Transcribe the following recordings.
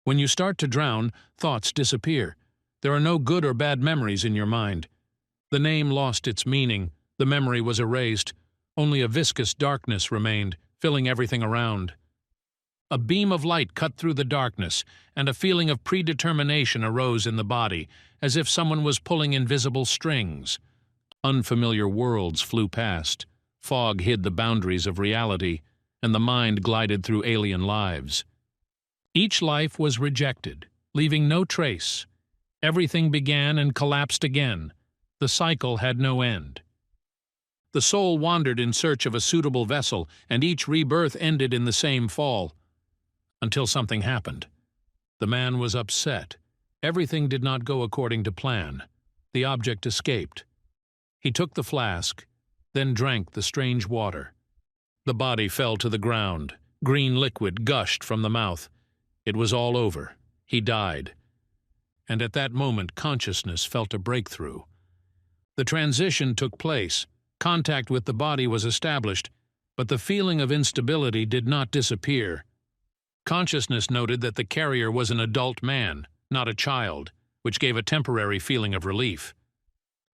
When you start to drown, thoughts disappear. There are no good or bad memories in your mind. The name lost its meaning, the memory was erased, only a viscous darkness remained, filling everything around. A beam of light cut through the darkness, and a feeling of predetermination arose in the body, as if someone was pulling invisible strings. Unfamiliar worlds flew past. Fog hid the boundaries of reality, and the mind glided through alien lives. Each life was rejected, leaving no trace. Everything began and collapsed again. The cycle had no end. The soul wandered in search of a suitable vessel, and each rebirth ended in the same fall. Until something happened. The man was upset. Everything did not go according to plan. The object escaped. He took the flask, then drank the strange water. The body fell to the ground. Green liquid gushed from the mouth. It was all over. He died. And at that moment, consciousness felt a breakthrough. The transition took place. Contact with the body was established, but the feeling of instability did not disappear. Consciousness noted that the carrier was an adult man, not a child, which gave a temporary feeling of relief.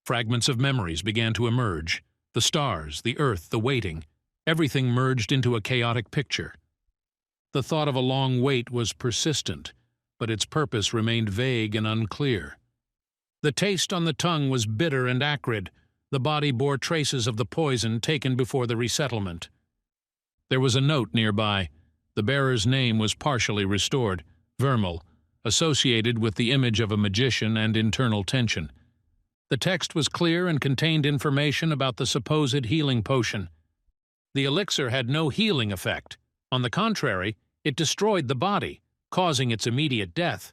Fragments of memories began to emerge. The stars, the earth, the waiting, everything merged into a chaotic picture. The thought of a long wait was persistent, but its purpose remained vague and unclear. The taste on the tongue was bitter and acrid. The body bore traces of the poison taken before the resettlement. There was a note nearby. The bearer's name was partially restored, Vermal, associated with the image of a magician and internal tension. The text was clear and contained information about the supposed healing potion. The elixir had no healing effect. On the contrary, it destroyed the body, causing its immediate death.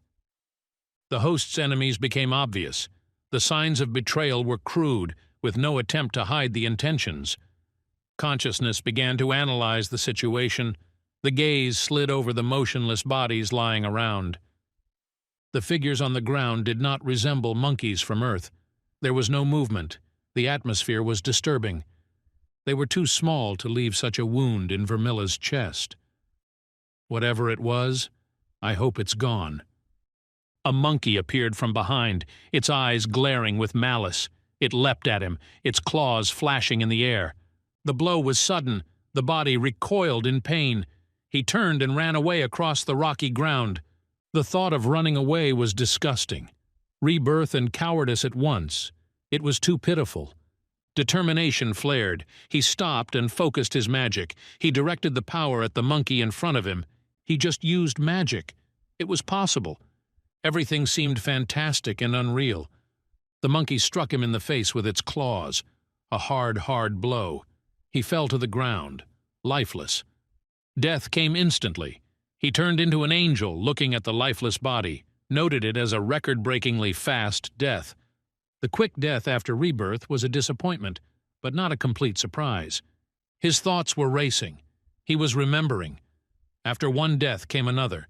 The host's enemies became obvious. The signs of betrayal were crude, with no attempt to hide the intentions. Consciousness began to analyze the situation. The gaze slid over the motionless bodies lying around. The figures on the ground did not resemble monkeys from Earth. There was no movement. The atmosphere was disturbing. They were too small to leave such a wound in Vermilla's chest. Whatever it was, I hope it's gone. A monkey appeared from behind, its eyes glaring with malice. It leapt at him, its claws flashing in the air. The blow was sudden. The body recoiled in pain. He turned and ran away across the rocky ground. The thought of running away was disgusting. Rebirth and cowardice at once. It was too pitiful. Determination flared. He stopped and focused his magic. He directed the power at the monkey in front of him. He just used magic. It was possible. Everything seemed fantastic and unreal. The monkey struck him in the face with its claws. A hard blow. He fell to the ground, lifeless. Death came instantly. He turned into an angel looking at the lifeless body, noted it as a record-breakingly fast death. The quick death after rebirth was a disappointment, but not a complete surprise. His thoughts were racing. He was remembering. After one death came another,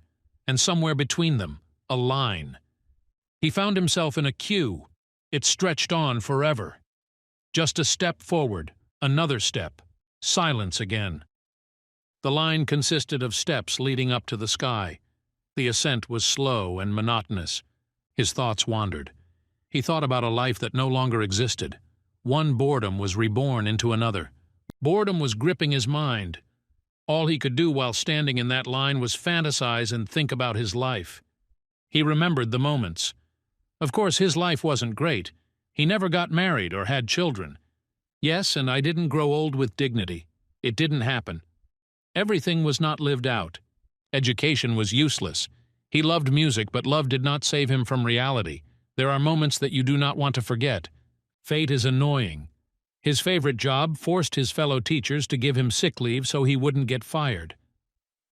and somewhere between them, a line. He found himself in a queue. It stretched on forever. Just a step forward, another step, silence again. The line consisted of steps leading up to the sky. The ascent was slow and monotonous. His thoughts wandered. He thought about a life that no longer existed. One boredom was reborn into another. Boredom was gripping his mind. All he could do while standing in that line was fantasize and think about his life. He remembered the moments. Of course, his life wasn't great. He never got married or had children. Yes, and I didn't grow old with dignity. It didn't happen. Everything was not lived out. Education was useless. He loved music, but love did not save him from reality. There are moments that you do not want to forget. Fate is annoying. His favorite job forced his fellow teachers to give him sick leave so he wouldn't get fired.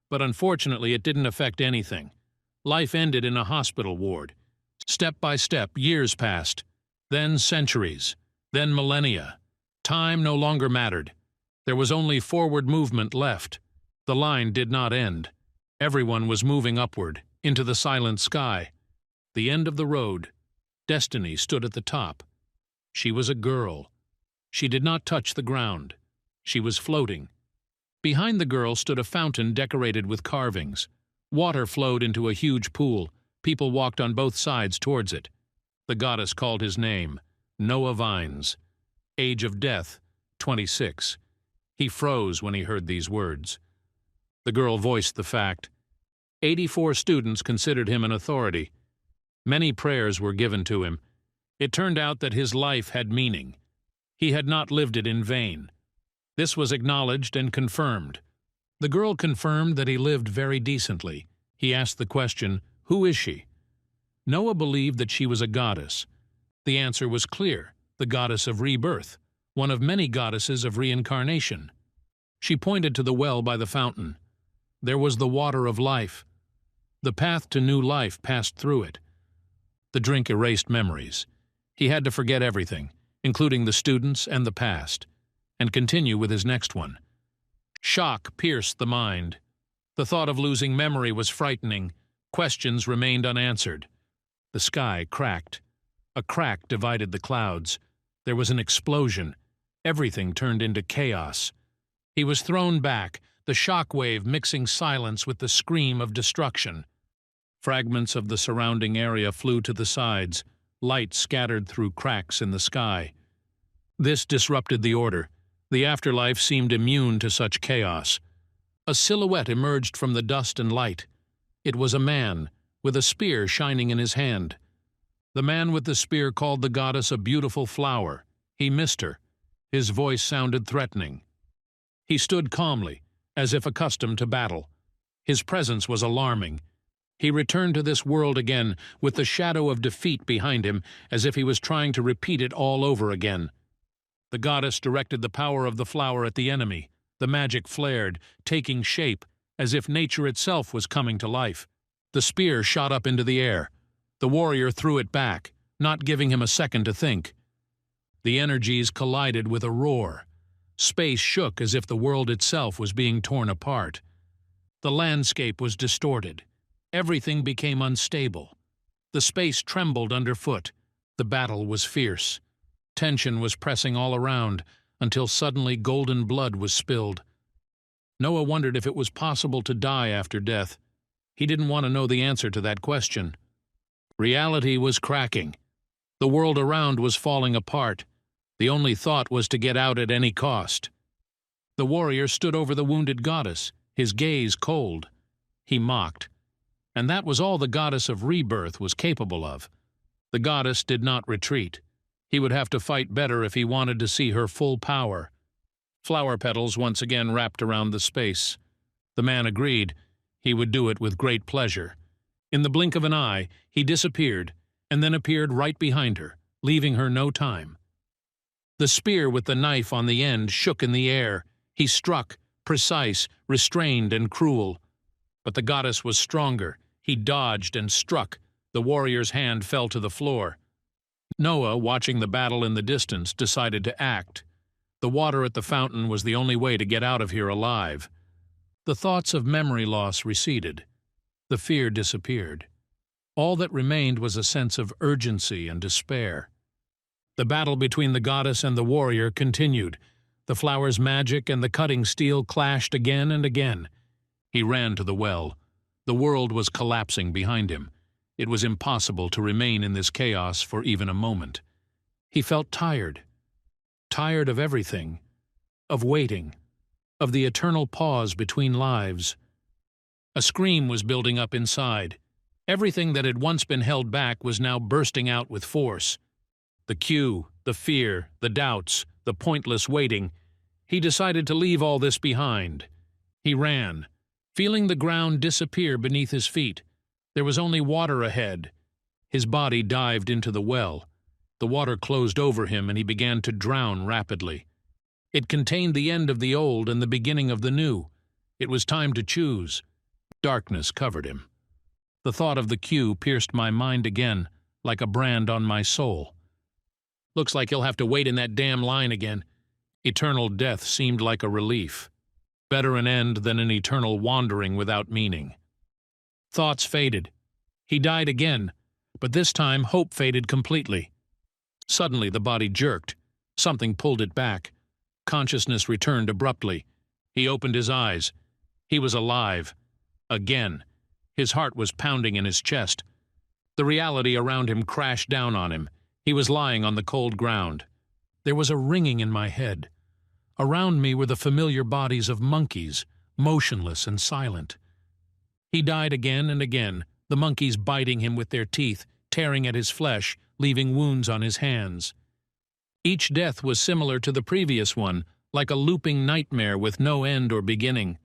But unfortunately, it didn't affect anything. Life ended in a hospital ward. Step by step, years passed. Then centuries. Then millennia. Time no longer mattered. There was only forward movement left. The line did not end. Everyone was moving upward, into the silent sky. The end of the road. Destiny stood at the top. She was a girl. She did not touch the ground. She was floating. Behind the girl stood a fountain decorated with carvings. Water flowed into a huge pool. People walked on both sides towards it. The goddess called his name, Noah Vines. Age of death, 26. He froze when he heard these words. The girl voiced the fact. 84 students considered him an authority. Many prayers were given to him. It turned out that his life had meaning. He had not lived it in vain. This was acknowledged and confirmed. The girl confirmed that he lived very decently. He asked the question, "Who is she?" Noah believed that she was a goddess. The answer was clear, the goddess of rebirth, one of many goddesses of reincarnation. She pointed to the well by the fountain. There was the water of life. The path to new life passed through it. The drink erased memories. He had to forget everything, including the students and the past, and continue with his next one. Shock pierced the mind. The thought of losing memory was frightening. Questions remained unanswered. The sky cracked. A crack divided the clouds. There was an explosion. Everything turned into chaos. He was thrown back, the shock wave mixing silence with the scream of destruction. Fragments of the surrounding area flew to the sides, light scattered through cracks in the sky. This disrupted the order. The afterlife seemed immune to such chaos. A silhouette emerged from the dust and light. It was a man, with a spear shining in his hand. The man with the spear called the goddess a beautiful flower. He missed her. His voice sounded threatening. He stood calmly, as if accustomed to battle. His presence was alarming. He returned to this world again, with the shadow of defeat behind him, as if he was trying to repeat it all over again. The goddess directed the power of the flower at the enemy. The magic flared, taking shape, as if nature itself was coming to life. The spear shot up into the air. The warrior threw it back, not giving him a second to think. The energies collided with a roar. Space shook as if the world itself was being torn apart. The landscape was distorted. Everything became unstable. The space trembled underfoot. The battle was fierce. Tension was pressing all around, until suddenly golden blood was spilled. Noah wondered if it was possible to die after death. He didn't want to know the answer to that question. Reality was cracking. The world around was falling apart. The only thought was to get out at any cost. The warrior stood over the wounded goddess, his gaze cold. He mocked. And that was all the goddess of rebirth was capable of. The goddess did not retreat. He would have to fight better if he wanted to see her full power. Flower petals once again wrapped around the space. The man agreed. He would do it with great pleasure. In the blink of an eye, he disappeared, and then appeared right behind her, leaving her no time. The spear with the knife on the end shook in the air. He struck, precise, restrained, and cruel. But the goddess was stronger. He dodged and struck. The warrior's hand fell to the floor. Noah, watching the battle in the distance, decided to act. The water at the fountain was the only way to get out of here alive. The thoughts of memory loss receded. The fear disappeared. All that remained was a sense of urgency and despair. The battle between the goddess and the warrior continued. The flower's magic and the cutting steel clashed again and again. He ran to the well. The world was collapsing behind him. It was impossible to remain in this chaos for even a moment. He felt tired. Tired of everything. Of waiting. Of the eternal pause between lives. A scream was building up inside. Everything that had once been held back was now bursting out with force. The queue, the fear, the doubts, the pointless waiting. He decided to leave all this behind. He ran, feeling the ground disappear beneath his feet. There was only water ahead. His body dived into the well. The water closed over him and he began to drown rapidly. It contained the end of the old and the beginning of the new. It was time to choose. Darkness covered him. The thought of the queue pierced my mind again, like a brand on my soul. Looks like he'll have to wait in that damn line again. Eternal death seemed like a relief. Better an end than an eternal wandering without meaning. Thoughts faded. He died again, but this time hope faded completely. Suddenly the body jerked. Something pulled it back. Consciousness returned abruptly. He opened his eyes. He was alive. Again. His heart was pounding in his chest. The reality around him crashed down on him. He was lying on the cold ground. There was a ringing in my head. Around me were the familiar bodies of monkeys, motionless and silent. He died again and again, the monkeys biting him with their teeth, tearing at his flesh, leaving wounds on his hands. Each death was similar to the previous one, like a looping nightmare with no end or beginning.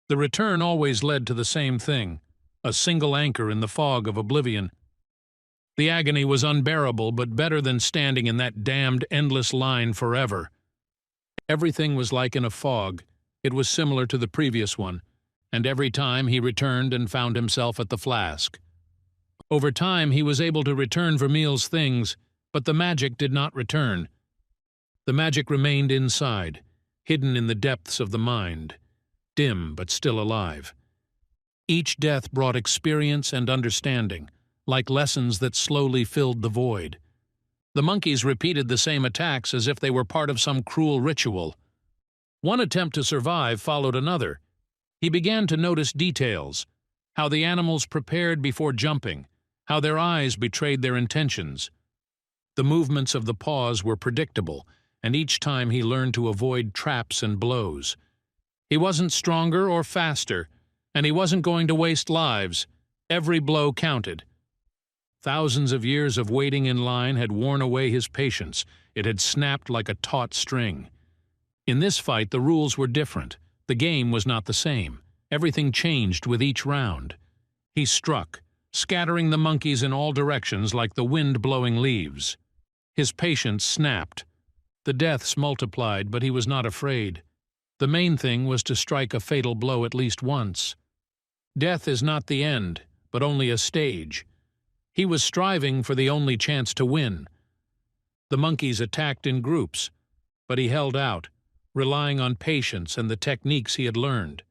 The return always led to the same thing, a single anchor in the fog of oblivion. The agony was unbearable, but better than standing in that damned endless line forever. Everything was like in a fog. It was similar to the previous one, and every time he returned and found himself at the flask. Over time he was able to return Vermeil's things, but the magic did not return. The magic remained inside, hidden in the depths of the mind, dim but still alive. Each death brought experience and understanding, like lessons that slowly filled the void. The monkeys repeated the same attacks as if they were part of some cruel ritual. One attempt to survive followed another. He began to notice details, how the animals prepared before jumping, how their eyes betrayed their intentions. The movements of the paws were predictable, and each time he learned to avoid traps and blows. He wasn't stronger or faster, and he wasn't going to waste lives. Every blow counted. Thousands of years of waiting in line had worn away his patience. It had snapped like a taut string. In this fight, the rules were different. The game was not the same. Everything changed with each round. He struck, scattering the monkeys in all directions like the wind blowing leaves. His patience snapped. The deaths multiplied, but he was not afraid. The main thing was to strike a fatal blow at least once. Death is not the end, but only a stage. He was striving for the only chance to win. The monkeys attacked in groups, but he held out, relying on patience and the techniques he had learned.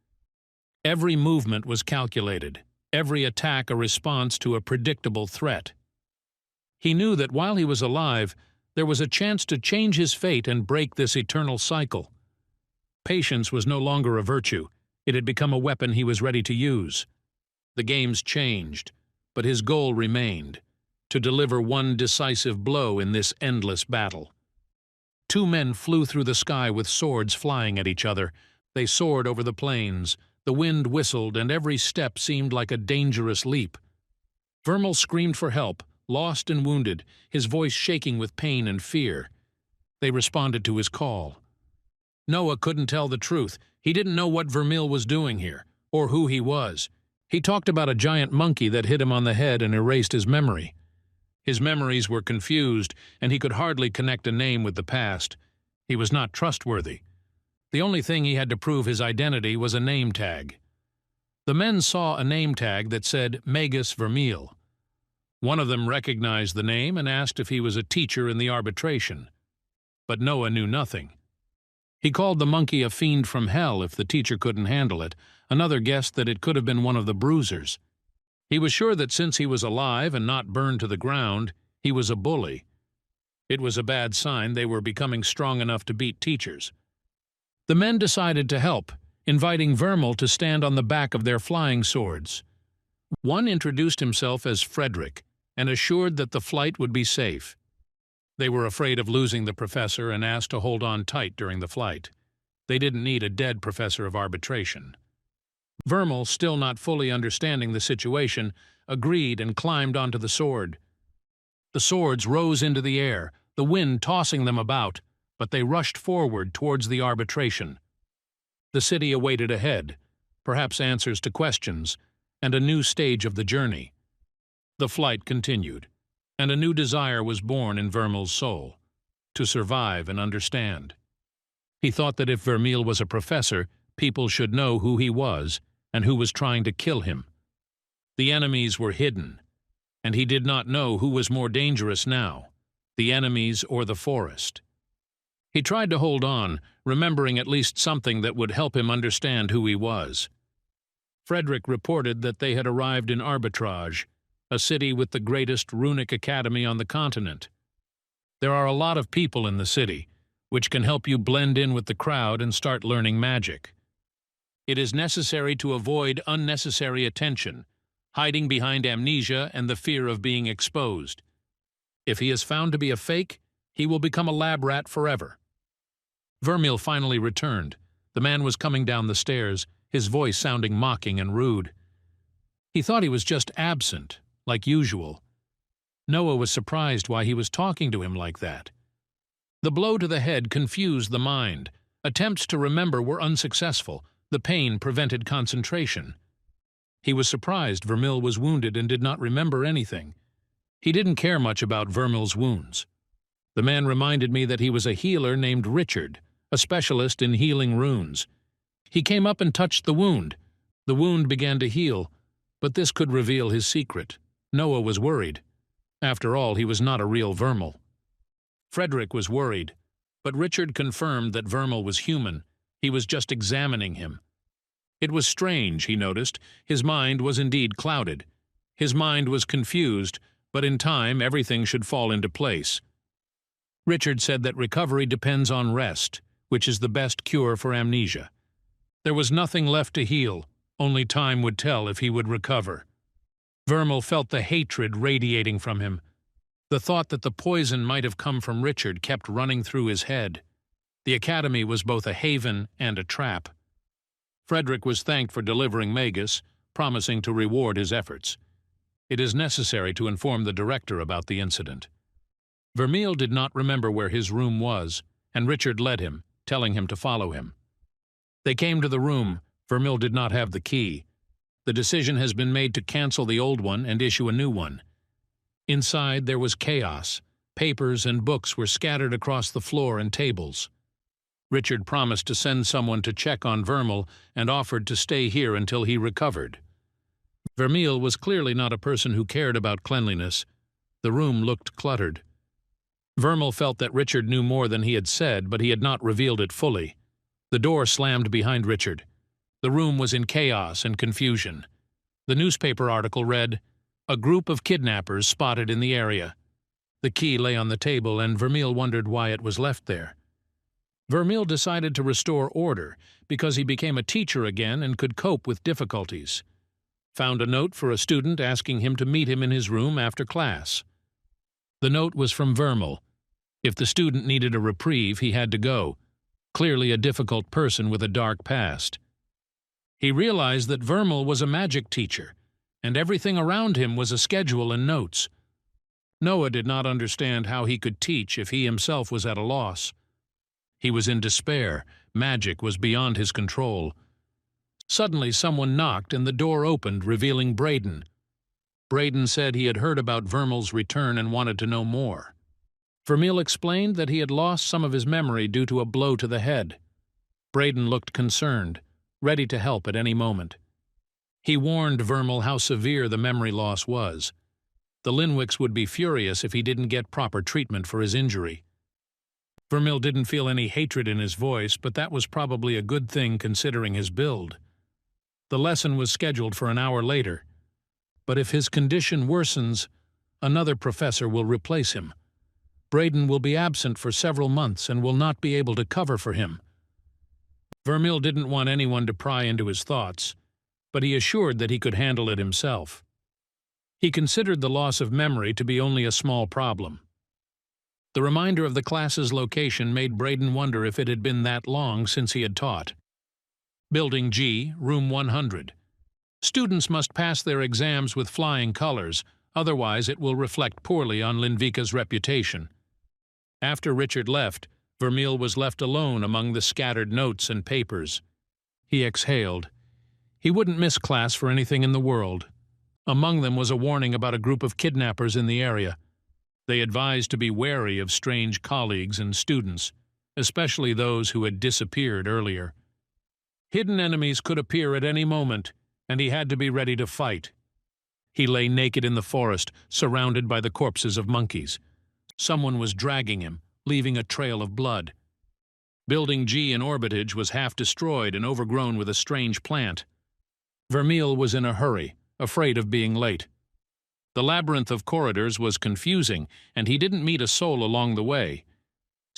Every movement was calculated, every attack a response to a predictable threat. He knew that while he was alive, there was a chance to change his fate and break this eternal cycle. Patience was no longer a virtue. It had become a weapon he was ready to use. The games changed, but his goal remained, to deliver one decisive blow in this endless battle. Two men flew through the sky with swords flying at each other. They soared over the plains. The wind whistled, and every step seemed like a dangerous leap. Vermeil screamed for help, lost and wounded, his voice shaking with pain and fear. They responded to his call. Noah couldn't tell the truth. He didn't know what Vermeil was doing here, or who he was. He talked about a giant monkey that hit him on the head and erased his memory. His memories were confused, and he could hardly connect a name with the past. He was not trustworthy. The only thing he had to prove his identity was a name tag. The men saw a name tag that said Magus Vermeil. One of them recognized the name and asked if he was a teacher in the arbitration. But Noah knew nothing. He called the monkey a fiend from hell if the teacher couldn't handle it. Another guessed that it could have been one of the bruisers. He was sure that since he was alive and not burned to the ground, he was a bully. It was a bad sign they were becoming strong enough to beat teachers. The men decided to help, inviting Vermeil to stand on the back of their flying swords. One introduced himself as Frederick and assured that the flight would be safe. They were afraid of losing the professor and asked to hold on tight during the flight. They didn't need a dead professor of arbitration. Vermeil, still not fully understanding the situation, agreed and climbed onto the sword. The swords rose into the air, the wind tossing them about, but they rushed forward towards the arbitration. The city awaited ahead, perhaps answers to questions, and a new stage of the journey. The flight continued, and a new desire was born in Vermeil's soul, to survive and understand. He thought that if Vermeil was a professor, people should know who he was and who was trying to kill him. The enemies were hidden, and he did not know who was more dangerous now, the enemies or the forest. He tried to hold on, remembering at least something that would help him understand who he was. Frederick reported that they had arrived in Arbitrage, a city with the greatest runic academy on the continent. There are a lot of people in the city, which can help you blend in with the crowd and start learning magic. It is necessary to avoid unnecessary attention hiding behind amnesia and the fear of being exposed. If he is found to be a fake, he will become a lab rat forever. Vermeil finally returned. The man was coming down the stairs, his voice sounding mocking and rude. He thought he was just absent, like usual. Noah was surprised why he was talking to him like that. The blow to the head confused the mind. Attempts to remember were unsuccessful. The pain prevented concentration. He was surprised Vermeil was wounded and did not remember anything. He didn't care much about Vermeil's wounds. The man reminded me that he was a healer named Richard, a specialist in healing runes. He came up and touched the wound. The wound began to heal, but this could reveal his secret. Noah was worried. After all, he was not a real Vermeil. Frederick was worried, but Richard confirmed that Vermeil was human. He was just examining him. It was strange, he noticed. His mind was indeed clouded. His mind was confused, but in time everything should fall into place. Richard said that recovery depends on rest, which is the best cure for amnesia. There was nothing left to heal. Only time would tell if he would recover. Vermeil felt the hatred radiating from him. The thought that the poison might have come from Richard kept running through his head. The academy was both a haven and a trap. Frederick was thanked for delivering Magus, promising to reward his efforts. It is necessary to inform the director about the incident. Vermeil did not remember where his room was, and Richard led him, telling him to follow him. They came to the room. Vermeil did not have the key. The decision has been made to cancel the old one and issue a new one. Inside there was chaos. Papers and books were scattered across the floor and tables. Richard promised to send someone to check on Vermeil and offered to stay here until he recovered. Vermeil was clearly not a person who cared about cleanliness. The room looked cluttered. Vermeil felt that Richard knew more than he had said, but he had not revealed it fully. The door slammed behind Richard. The room was in chaos and confusion. The newspaper article read, "A group of kidnappers spotted in the area." The key lay on the table, and Vermeil wondered why it was left there. Vermeil decided to restore order because he became a teacher again and could cope with difficulties. Found a note for a student asking him to meet him in his room after class. The note was from Vermeil. If the student needed a reprieve, he had to go. Clearly a difficult person with a dark past. He realized that Vermeil was a magic teacher, and everything around him was a schedule and notes. Noah did not understand how he could teach if he himself was at a loss. He was in despair. Magic was beyond his control. Suddenly someone knocked and the door opened, revealing Braden. Braden said he had heard about Vermeil's return and wanted to know more. Vermeil explained that he had lost some of his memory due to a blow to the head. Braden looked concerned, ready to help at any moment. He warned Vermeil how severe the memory loss was. The Linwicks would be furious if he didn't get proper treatment for his injury. Vermeil didn't feel any hatred in his voice, but that was probably a good thing considering his build. The lesson was scheduled for an hour later. But if his condition worsens, another professor will replace him. Braden will be absent for several months and will not be able to cover for him. Vermeil didn't want anyone to pry into his thoughts, but he assured that he could handle it himself. He considered the loss of memory to be only a small problem. The reminder of the class's location made Braden wonder if it had been that long since he had taught. Building G, Room 100. Students must pass their exams with flying colors, otherwise it will reflect poorly on Linvika's reputation. After Richard left, Vermeil was left alone among the scattered notes and papers. He exhaled. He wouldn't miss class for anything in the world. Among them was a warning about a group of kidnappers in the area. They advised to be wary of strange colleagues and students, especially those who had disappeared earlier. Hidden enemies could appear at any moment, and he had to be ready to fight. He lay naked in the forest, surrounded by the corpses of monkeys. Someone was dragging him, leaving a trail of blood. Building G in Orbitage was half destroyed and overgrown with a strange plant. Vermeil was in a hurry, afraid of being late. The labyrinth of corridors was confusing, and he didn't meet a soul along the way.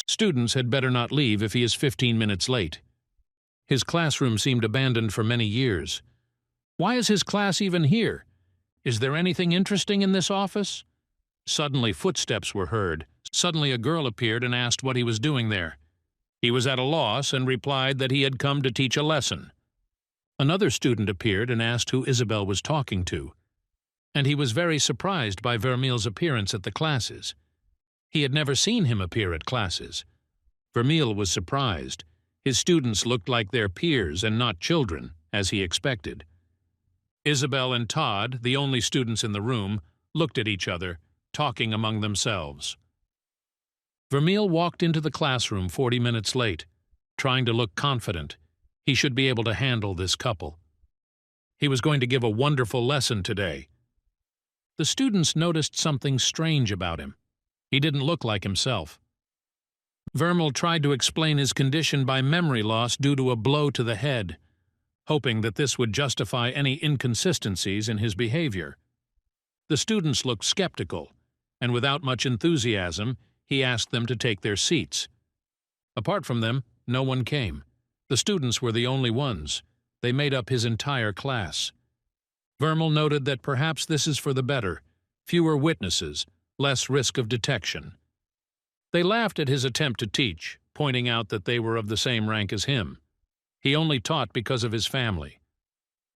Students had better not leave if he is 15 minutes late. His classroom seemed abandoned for many years. Why is his class even here? Is there anything interesting in this office?" Suddenly footsteps were heard. Suddenly a girl appeared and asked what he was doing there. He was at a loss and replied that he had come to teach a lesson. Another student appeared and asked who Isabelle was talking to, and he was very surprised by Vermeil's appearance at the classes. He had never seen him appear at classes. Vermeil was surprised. His students looked like their peers and not children, as he expected. Isabelle and Todd, the only students in the room, looked at each other, talking among themselves. Vermeil walked into the classroom 40 minutes late, trying to look confident. He should be able to handle this couple. He was going to give a wonderful lesson today. The students noticed something strange about him. He didn't look like himself. Vermeil tried to explain his condition by memory loss due to a blow to the head, hoping that this would justify any inconsistencies in his behavior. The students looked skeptical, and without much enthusiasm, he asked them to take their seats. Apart from them, no one came. The students were the only ones. They made up his entire class. Vermeil noted that perhaps this is for the better. Fewer witnesses, less risk of detection. They laughed at his attempt to teach, pointing out that they were of the same rank as him. He only taught because of his family.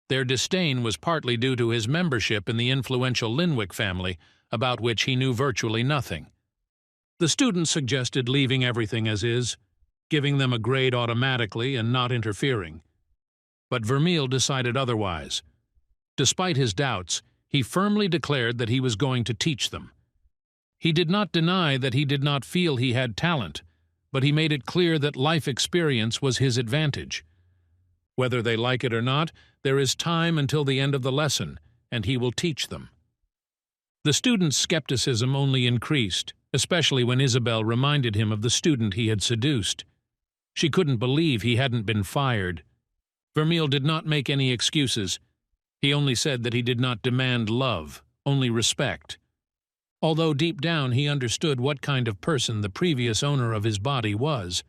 Their disdain was partly due to his membership in the influential Linwick family, about which he knew virtually nothing. The students suggested leaving everything as is, giving them a grade automatically and not interfering. But Vermeil decided otherwise. Despite his doubts, he firmly declared that he was going to teach them. He did not deny that he did not feel he had talent, but he made it clear that life experience was his advantage. Whether they like it or not, there is time until the end of the lesson, and he will teach them. The student's skepticism only increased, especially when Isabelle reminded him of the student he had seduced. She couldn't believe he hadn't been fired. Vermeil did not make any excuses. He only said that he did not demand love, only respect. Although deep down he understood what kind of person the previous owner of his body was.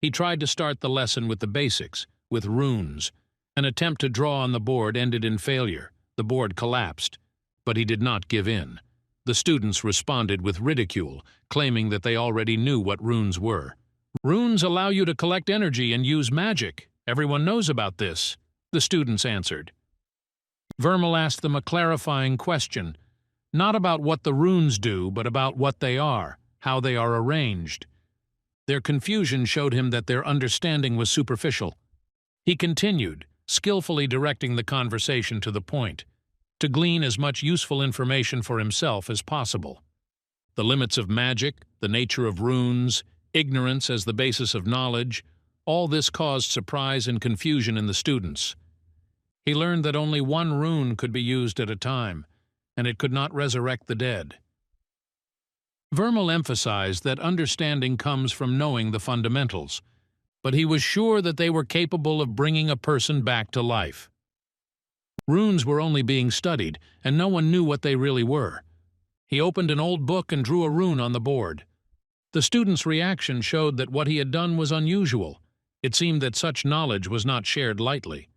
He tried to start the lesson with the basics, with runes. An attempt to draw on the board ended in failure. The board collapsed, but he did not give in. The students responded with ridicule, claiming that they already knew what runes were. "Runes allow you to collect energy and use magic. Everyone knows about this," the students answered. Vermeil asked them a clarifying question, not about what the runes do, but about what they are, how they are arranged. Their confusion showed him that their understanding was superficial. He continued, skillfully directing the conversation to the point, to glean as much useful information for himself as possible. The limits of magic, the nature of runes, ignorance as the basis of knowledge, all this caused surprise and confusion in the students. He learned that only one rune could be used at a time, and it could not resurrect the dead. Vermeil emphasized that understanding comes from knowing the fundamentals, but he was sure that they were capable of bringing a person back to life. Runes were only being studied, and no one knew what they really were. He opened an old book and drew a rune on the board. The student's reaction showed that what he had done was unusual. It seemed that such knowledge was not shared lightly.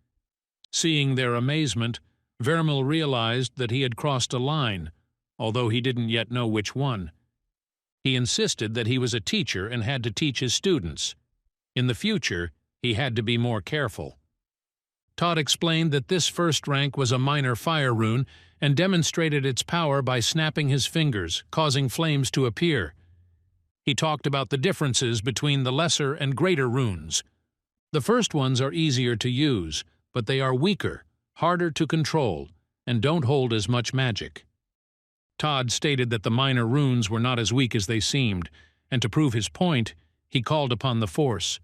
Seeing their amazement, Vermeil realized that he had crossed a line, although he didn't yet know which one. He insisted that he was a teacher and had to teach his students. In the future, he had to be more careful. Todd explained that this first rank was a minor fire rune and demonstrated its power by snapping his fingers, causing flames to appear. He talked about the differences between the lesser and greater runes. The first ones are easier to use, but they are weaker, harder to control, and don't hold as much magic. Todd stated that the minor runes were not as weak as they seemed, and to prove his point, he called upon the force.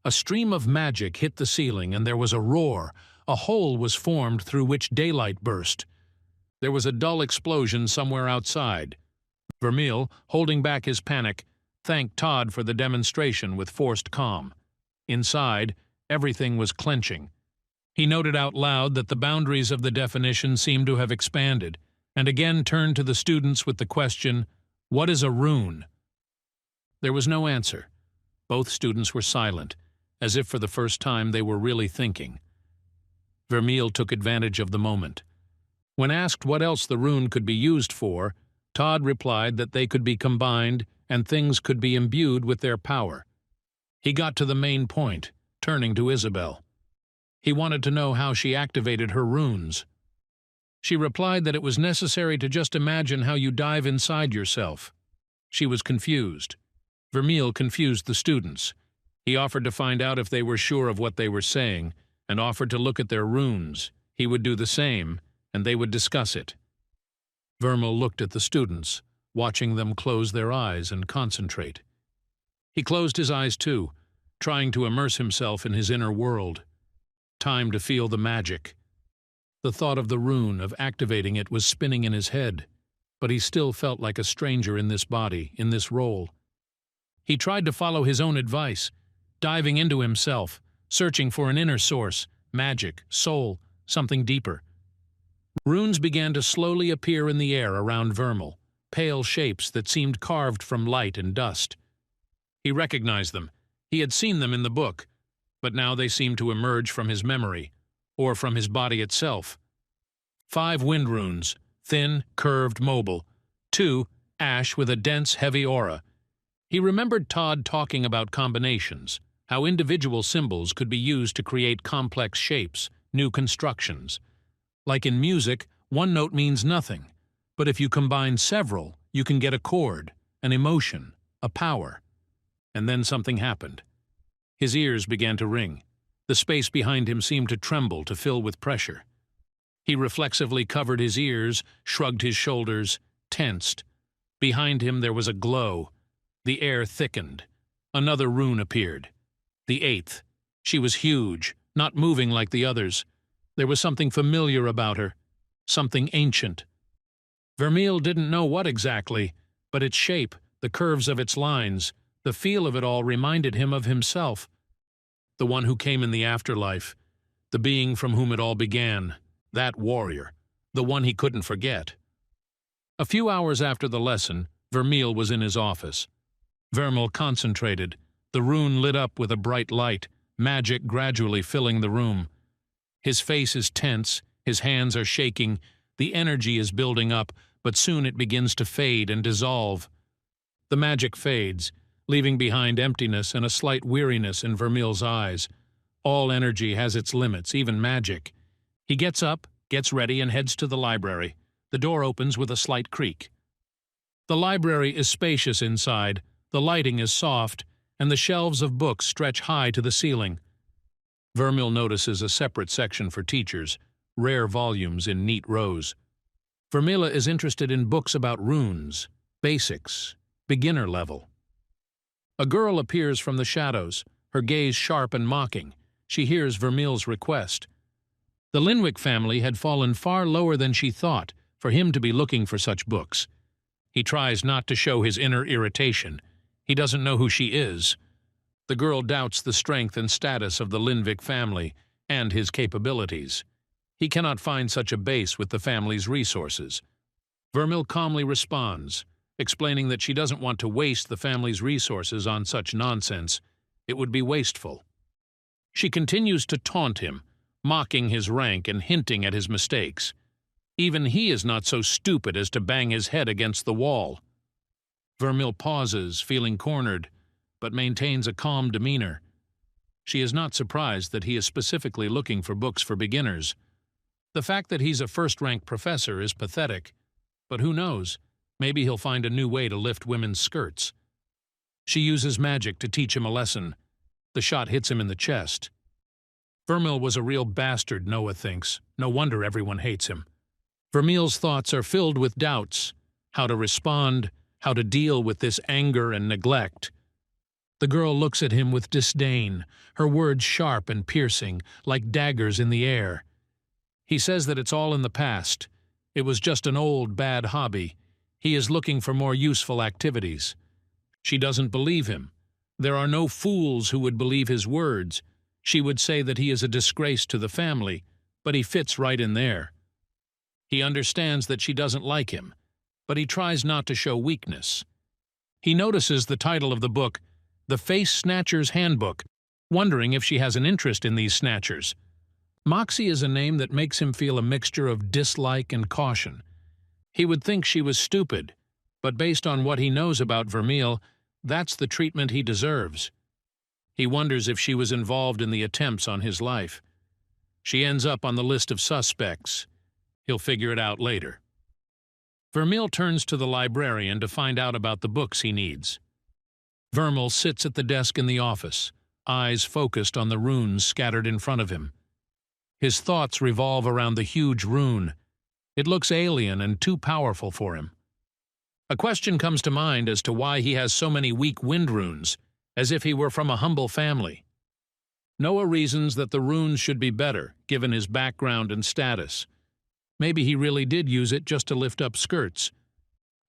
A stream of magic hit the ceiling, and there was a roar. A hole was formed through which daylight burst. There was a dull explosion somewhere outside. Vermeil, holding back his panic, thanked Todd for the demonstration with forced calm. Inside, everything was clenching. He noted out loud that the boundaries of the definition seemed to have expanded, and again turned to the students with the question, "What is a rune?" There was no answer. Both students were silent, as if for the first time they were really thinking. Vermeil took advantage of the moment. When asked what else the rune could be used for, Todd replied that they could be combined and things could be imbued with their power. He got to the main point, turning to Isabelle. He wanted to know how she activated her runes. She replied that it was necessary to just imagine how you dive inside yourself. She was confused. Vermeil confused the students. He offered to find out if they were sure of what they were saying, and offered to look at their runes. He would do the same, and they would discuss it. Vermeil looked at the students, watching them close their eyes and concentrate. He closed his eyes too, trying to immerse himself in his inner world. Time to feel the magic. The thought of the rune, of activating it, was spinning in his head, but he still felt like a stranger in this body, in this role. He tried to follow his own advice, diving into himself, searching for an inner source, magic, soul, something deeper. Runes began to slowly appear in the air around Vermeil, pale shapes that seemed carved from light and dust. He recognized them. He had seen them in the book, but now they seemed to emerge from his memory, or from his body itself. 5 wind runes, thin, curved, mobile. 2, ash with a dense, heavy aura. He remembered Todd talking about combinations, how individual symbols could be used to create complex shapes, new constructions. Like in music, one note means nothing, but if you combine several, you can get a chord, an emotion, a power. And then something happened. His ears began to ring. The space behind him seemed to tremble, to fill with pressure. He reflexively covered his ears, shrugged his shoulders, tensed. Behind him there was a glow. The air thickened. Another rune appeared. The 8th. She was huge, not moving like the others. There was something familiar about her, something ancient. Vermeil didn't know what exactly, but its shape, the curves of its lines, the feel of it all reminded him of himself. The one who came in the afterlife, the being from whom it all began, that warrior, the one he couldn't forget. A few hours after the lesson, Vermeil was in his office. Vermeil concentrated. The rune lit up with a bright light, magic gradually filling the room. His face is tense, his hands are shaking, the energy is building up, but soon it begins to fade and dissolve. The magic fades, leaving behind emptiness and a slight weariness in Vermeil's eyes. All energy has its limits, even magic. He gets up, gets ready, and heads to the library. The door opens with a slight creak. The library is spacious inside, the lighting is soft, and the shelves of books stretch high to the ceiling. Vermeil notices a separate section for teachers, rare volumes in neat rows. Vermeil is interested in books about runes, basics, beginner level. A girl appears from the shadows, her gaze sharp and mocking. She hears Vermeil's request. The Linwick family had fallen far lower than she thought for him to be looking for such books. He tries not to show his inner irritation. He doesn't know who she is. The girl doubts the strength and status of the Linwick family and his capabilities. He cannot find such a base with the family's resources. Vermeil calmly responds, explaining that she doesn't want to waste the family's resources on such nonsense. It would be wasteful. She continues to taunt him, mocking his rank and hinting at his mistakes. Even he is not so stupid as to bang his head against the wall. Vermeil pauses, feeling cornered, but maintains a calm demeanor. She is not surprised that he is specifically looking for books for beginners. The fact that he's a first-rank professor is pathetic, but who knows, maybe he'll find a new way to lift women's skirts. She uses magic to teach him a lesson. The shot hits him in the chest. Vermeil was a real bastard, Noah thinks. No wonder everyone hates him. Vermeil's thoughts are filled with doubts, how to respond, how to deal with this anger and neglect. The girl looks at him with disdain, her words sharp and piercing, like daggers in the air. He says that it's all in the past. It was just an old, bad hobby. He is looking for more useful activities. She doesn't believe him. There are no fools who would believe his words. She would say that he is a disgrace to the family, but he fits right in there. He understands that she doesn't like him, but he tries not to show weakness. He notices the title of the book, The Face Snatcher's Handbook, wondering if she has an interest in these snatchers. Moxy is a name that makes him feel a mixture of dislike and caution. He would think she was stupid, but based on what he knows about Vermeil, that's the treatment he deserves. He wonders if she was involved in the attempts on his life. She ends up on the list of suspects. He'll figure it out later. Vermeil turns to the librarian to find out about the books he needs. Vermeil sits at the desk in the office, eyes focused on the runes scattered in front of him. His thoughts revolve around the huge rune. It looks alien and too powerful for him. A question comes to mind as to why he has so many weak wind runes, as if he were from a humble family. Noah reasons that the runes should be better, given his background and status. Maybe he really did use it just to lift up skirts.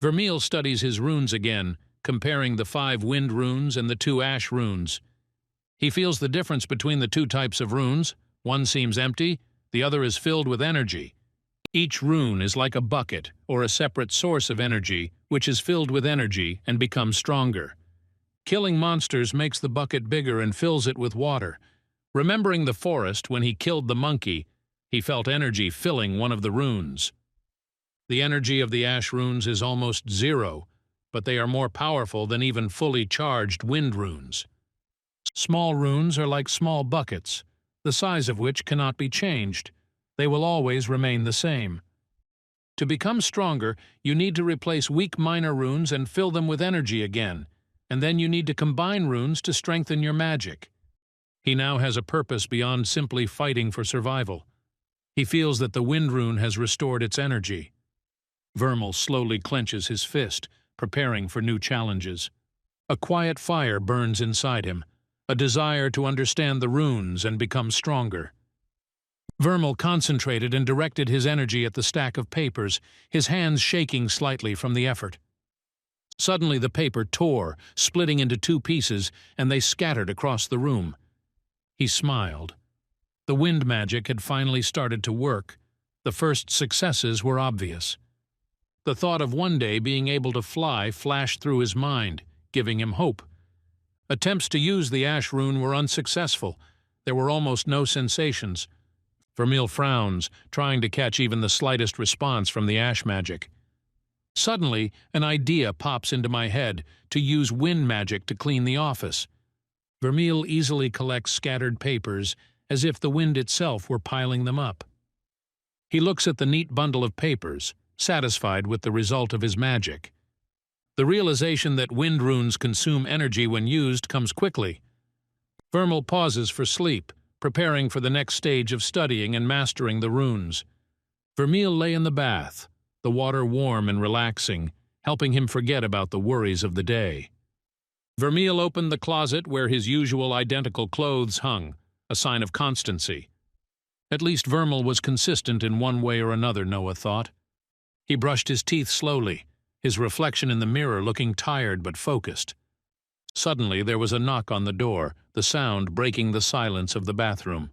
Vermeil studies his runes again, comparing the 5 wind runes and the 2 ash runes. He feels the difference between the 2 types of runes. One seems empty, the other is filled with energy. Each rune is like a bucket or a separate source of energy, which is filled with energy and becomes stronger. Killing monsters makes the bucket bigger and fills it with water. Remembering the forest when he killed the monkey, he felt energy filling one of the runes. The energy of the ash runes is almost 0, but they are more powerful than even fully charged wind runes. Small runes are like small buckets, the size of which cannot be changed. They will always remain the same. To become stronger, you need to replace weak minor runes and fill them with energy again, and then you need to combine runes to strengthen your magic. He now has a purpose beyond simply fighting for survival. He feels that the wind rune has restored its energy. Vermeil slowly clenches his fist, preparing for new challenges. A quiet fire burns inside him, a desire to understand the runes and become stronger. Vermeil concentrated and directed his energy at the stack of papers, his hands shaking slightly from the effort. Suddenly the paper tore, splitting into 2 pieces, and they scattered across the room. He smiled. The wind magic had finally started to work. The first successes were obvious. The thought of one day being able to fly flashed through his mind, giving him hope. Attempts to use the ash rune were unsuccessful. There were almost no sensations. Vermeil frowns, trying to catch even the slightest response from the ash magic. Suddenly, an idea pops into my head to use wind magic to clean the office. Vermeil easily collects scattered papers, as if the wind itself were piling them up. He looks at the neat bundle of papers, satisfied with the result of his magic. The realization that wind runes consume energy when used comes quickly. Vermeil pauses for sleep, preparing for the next stage of studying and mastering the runes. Vermeil lay in the bath, the water warm and relaxing, helping him forget about the worries of the day. Vermeil opened the closet where his usual identical clothes hung, a sign of constancy. At least Vermeil was consistent in one way or another, Noah thought. He brushed his teeth slowly, his reflection in the mirror looking tired but focused. Suddenly there was a knock on the door, the sound breaking the silence of the bathroom.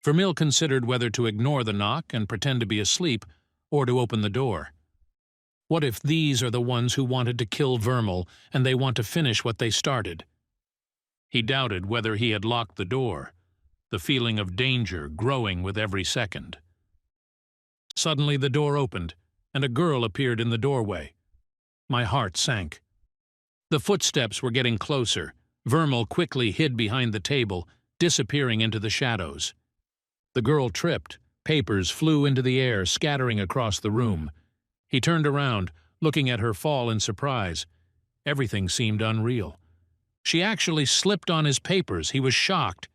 Vermeil considered whether to ignore the knock and pretend to be asleep, or to open the door. What if these are the ones who wanted to kill Vermeil, and they want to finish what they started? He doubted whether he had locked the door, the feeling of danger growing with every second. Suddenly the door opened, and a girl appeared in the doorway. My heart sank. The footsteps were getting closer. Vermeil quickly hid behind the table, disappearing into the shadows. The girl tripped. Papers flew into the air, scattering across the room. He turned around, looking at her fall in surprise. Everything seemed unreal. She actually slipped on his papers. He was shocked.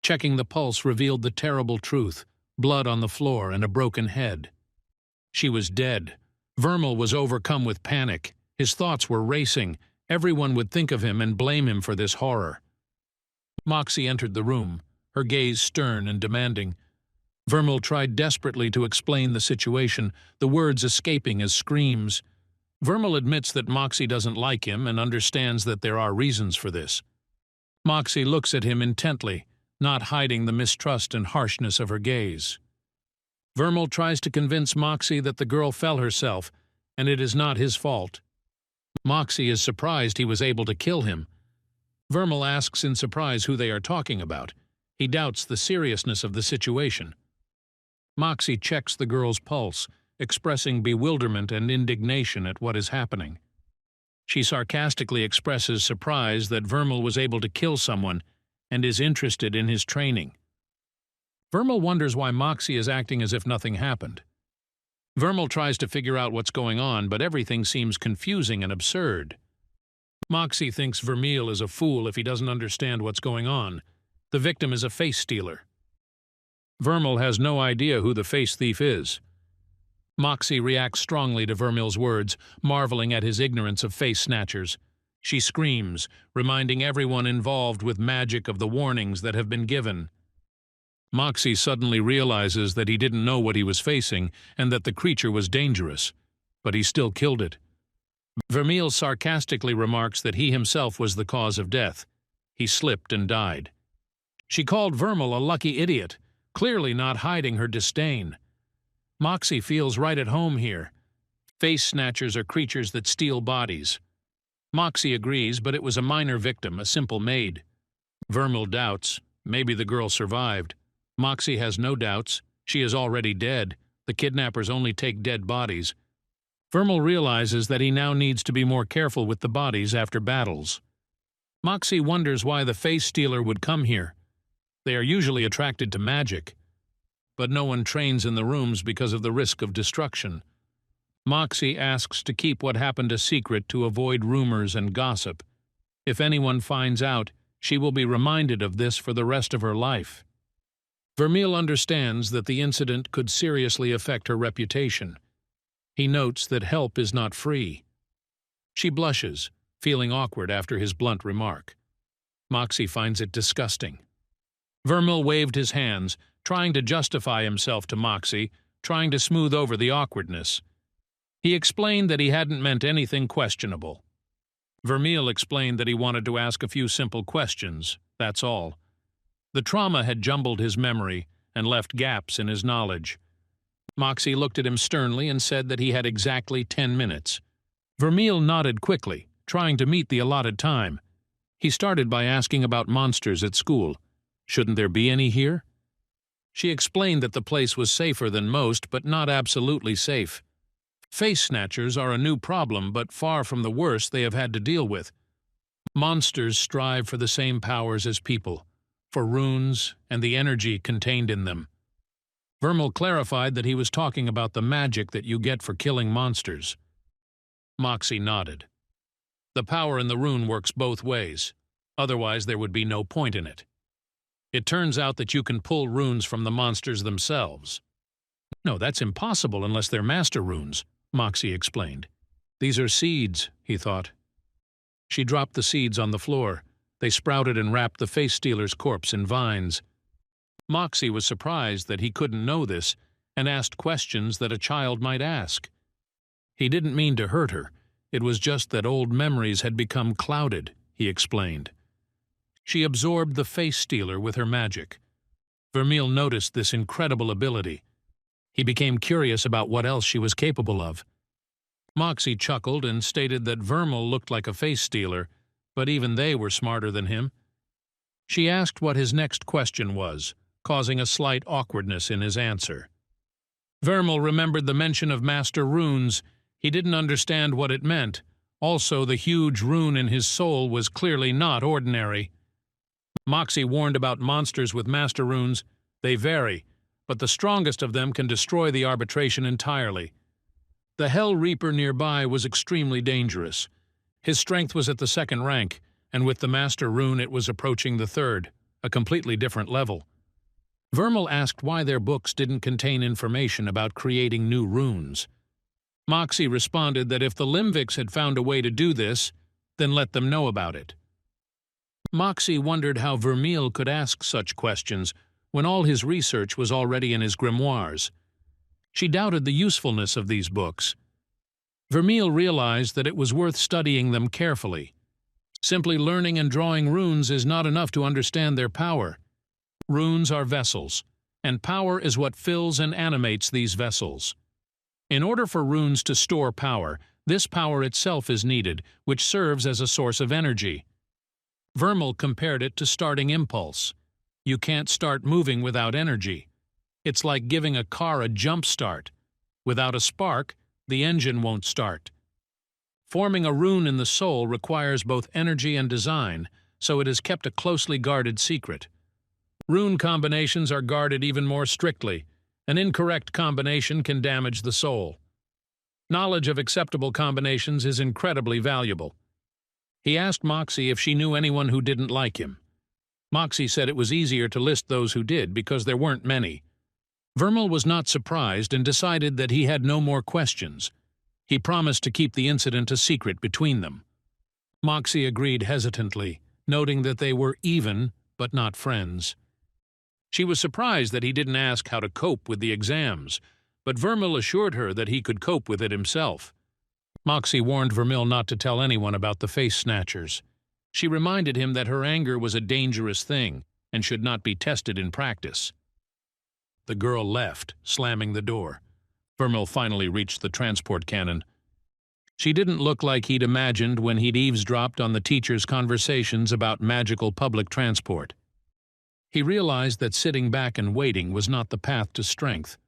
Checking the pulse revealed the terrible truth: blood on the floor and a broken head. She was dead. Vermeil was overcome with panic. His thoughts were racing. Everyone would think of him and blame him for this horror. Moxy entered the room, her gaze stern and demanding. Vermeil tried desperately to explain the situation, the words escaping as screams. Vermeil admits that Moxy doesn't like him and understands that there are reasons for this. Moxy looks at him intently, not hiding the mistrust and harshness of her gaze. Vermeil tries to convince Moxy that the girl fell herself, and it is not his fault. Moxy is surprised he was able to kill him. Vermeil asks in surprise who they are talking about. He doubts the seriousness of the situation. Moxy checks the girl's pulse, expressing bewilderment and indignation at what is happening. She sarcastically expresses surprise that Vermal was able to kill someone and is interested in his training. Vermal wonders why Moxy is acting as if nothing happened. Vermal tries to figure out what's going on, but everything seems confusing and absurd. Moxy thinks Vermeil is a fool if he doesn't understand what's going on. The victim is a face stealer. Vermal has no idea who the face thief is. Moxy reacts strongly to Vermeil's words, marveling at his ignorance of face snatchers. She screams, reminding everyone involved with magic of the warnings that have been given. Moxy suddenly realizes that he didn't know what he was facing and that the creature was dangerous, but he still killed it. Vermeil sarcastically remarks that he himself was the cause of death. He slipped and died. She called Vermeil a lucky idiot, clearly not hiding her disdain. Moxy feels right at home here. Face snatchers are creatures that steal bodies. Moxy agrees, but it was a minor victim, a simple maid. Vermeil doubts. Maybe the girl survived. Moxy has no doubts. She is already dead. The kidnappers only take dead bodies. Vermeil realizes that he now needs to be more careful with the bodies after battles. Moxy wonders why the face stealer would come here. They are usually attracted to magic, but no one trains in the rooms because of the risk of destruction. Moxy asks to keep what happened a secret to avoid rumors and gossip. If anyone finds out, she will be reminded of this for the rest of her life. Vermeil understands that the incident could seriously affect her reputation. He notes that help is not free. She blushes, feeling awkward after his blunt remark. Moxy finds it disgusting. Vermeil waved his hands, trying to justify himself to Moxy, trying to smooth over the awkwardness. He explained that he hadn't meant anything questionable. Vermeil explained that he wanted to ask a few simple questions, that's all. The trauma had jumbled his memory and left gaps in his knowledge. Moxy looked at him sternly and said that he had exactly 10 minutes. Vermeil nodded quickly, trying to meet the allotted time. He started by asking about monsters at school. Shouldn't there be any here? She explained that the place was safer than most, but not absolutely safe. Face snatchers are a new problem, but far from the worst they have had to deal with. Monsters strive for the same powers as people, for runes and the energy contained in them. Vermeil clarified that he was talking about the magic that you get for killing monsters. Moxy nodded. The power in the rune works both ways, otherwise there would be no point in it. It turns out that you can pull runes from the monsters themselves. No, that's impossible unless they're master runes, Moxy explained. These are seeds, he thought. She dropped the seeds on the floor. They sprouted and wrapped the face stealer's corpse in vines. Moxy was surprised that he couldn't know this and asked questions that a child might ask. He didn't mean to hurt her. It was just that old memories had become clouded, he explained. She absorbed the face stealer with her magic. Vermeil noticed this incredible ability. He became curious about what else she was capable of. Moxy chuckled and stated that Vermeil looked like a face stealer, but even they were smarter than him. She asked what his next question was, causing a slight awkwardness in his answer. Vermeil remembered the mention of master runes. He didn't understand what it meant. Also, the huge rune in his soul was clearly not ordinary. Moxy warned about monsters with master runes. They vary, but the strongest of them can destroy the arbitration entirely. The Hell Reaper nearby was extremely dangerous. His strength was at the 2nd rank, and with the master rune it was approaching the 3rd, a completely different level. Vermeil asked why their books didn't contain information about creating new runes. Moxy responded that if the Limvics had found a way to do this, then let them know about it. Moxy wondered how Vermeil could ask such questions when all his research was already in his grimoires. She doubted the usefulness of these books. Vermeil realized that it was worth studying them carefully. Simply learning and drawing runes is not enough to understand their power. Runes are vessels, and power is what fills and animates these vessels. In order for runes to store power, this power itself is needed, which serves as a source of energy. Vermeil compared it to starting impulse. You can't start moving without energy. It's like giving a car a jump start. Without a spark, the engine won't start. Forming a rune in the soul requires both energy and design, so it is kept a closely guarded secret. Rune combinations are guarded even more strictly. An incorrect combination can damage the soul. Knowledge of acceptable combinations is incredibly valuable. He asked Moxy if she knew anyone who didn't like him. Moxy said it was easier to list those who did because there weren't many. Vermeil was not surprised and decided that he had no more questions. He promised to keep the incident a secret between them. Moxy agreed hesitantly, noting that they were even, but not friends. She was surprised that he didn't ask how to cope with the exams, but Vermeil assured her that he could cope with it himself. Moxy warned Vermeil not to tell anyone about the face snatchers. She reminded him that her anger was a dangerous thing and should not be tested in practice. The girl left, slamming the door. Vermeil finally reached the transport cannon. She didn't look like he'd imagined when he'd eavesdropped on the teacher's conversations about magical public transport. He realized that sitting back and waiting was not the path to strength.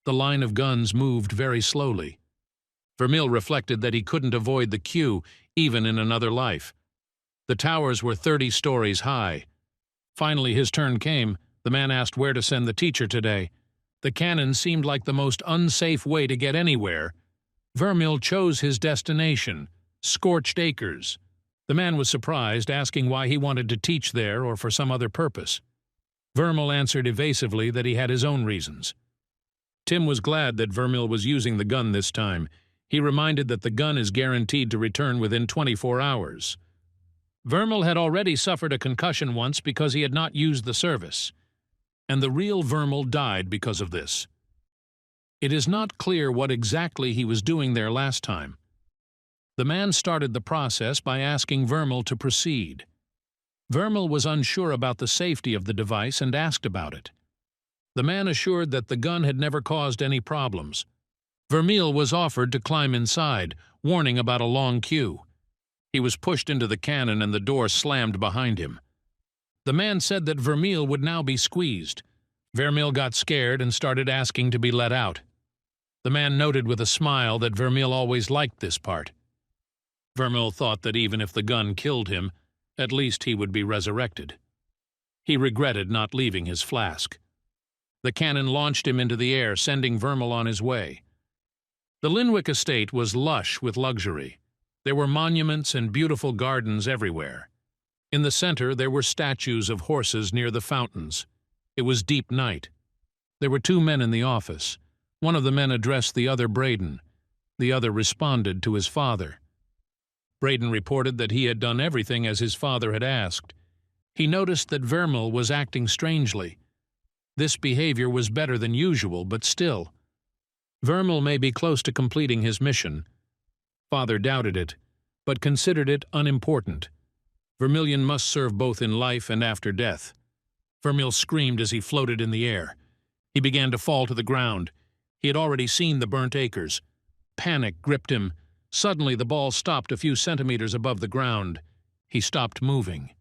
The line of guns moved very slowly. Vermeil reflected that he couldn't avoid the queue, even in another life. The towers were 30 stories high. Finally, his turn came. The man asked where to send the teacher today. The cannon seemed like the most unsafe way to get anywhere. Vermeil chose his destination, Scorched Acres. The man was surprised, asking why he wanted to teach there or for some other purpose. Vermeil answered evasively that he had his own reasons. Tim was glad that Vermeil was using the gun this time. He reminded that the gun is guaranteed to return within 24 hours. Vermeil had already suffered a concussion once because he had not used the service, and the real Vermeil died because of this. It is not clear what exactly he was doing there last time. The man started the process by asking Vermeil to proceed. Vermeil was unsure about the safety of the device and asked about it. The man assured that the gun had never caused any problems. Vermeil was offered to climb inside, warning about a long queue. He was pushed into the cannon and the door slammed behind him. The man said that Vermeil would now be squeezed. Vermeil got scared and started asking to be let out. The man noted with a smile that Vermeil always liked this part. Vermeil thought that even if the gun killed him, at least he would be resurrected. He regretted not leaving his flask. The cannon launched him into the air, sending Vermeil on his way. The Linwick estate was lush with luxury. There were monuments and beautiful gardens everywhere. In the center there were statues of horses near the fountains. It was deep night. There were 2 men in the office. One of the men addressed the other Braden. The other responded to his father. Braden reported that he had done everything as his father had asked. He noticed that Vermeil was acting strangely. This behavior was better than usual, but still. Vermeil may be close to completing his mission. Father doubted it, but considered it unimportant. Vermilion must serve both in life and after death. Vermeil screamed as he floated in the air. He began to fall to the ground. He had already seen the burnt acres. Panic gripped him. Suddenly the ball stopped a few centimeters above the ground. He stopped moving.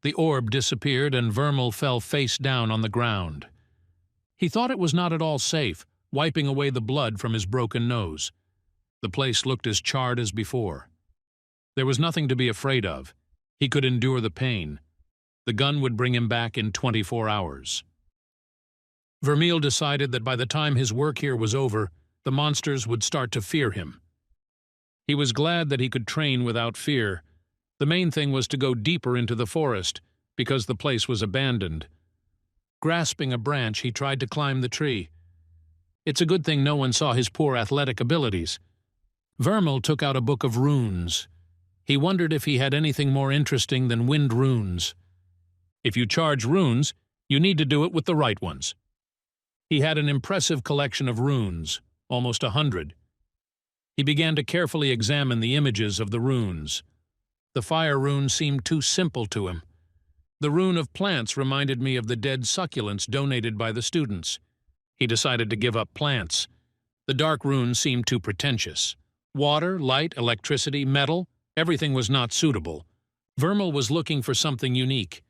The orb disappeared and Vermeil fell face down on the ground. He thought it was not at all safe, wiping away the blood from his broken nose. The place looked as charred as before. There was nothing to be afraid of. He could endure the pain. The gun would bring him back in 24 hours. Vermeil decided that by the time his work here was over, the monsters would start to fear him. He was glad that he could train without fear. The main thing was to go deeper into the forest, because the place was abandoned. Grasping a branch, he tried to climb the tree. It's a good thing no one saw his poor athletic abilities. Vermeil took out a book of runes. He wondered if he had anything more interesting than wind runes. If you charge runes, you need to do it with the right ones. He had an impressive collection of runes, almost 100. He began to carefully examine the images of the runes. The fire rune seemed too simple to him. The rune of plants reminded me of the dead succulents donated by the students. He decided to give up plants. The dark rune seemed too pretentious. Water, light, electricity, metal, everything was not suitable. Vermeil was looking for something unique.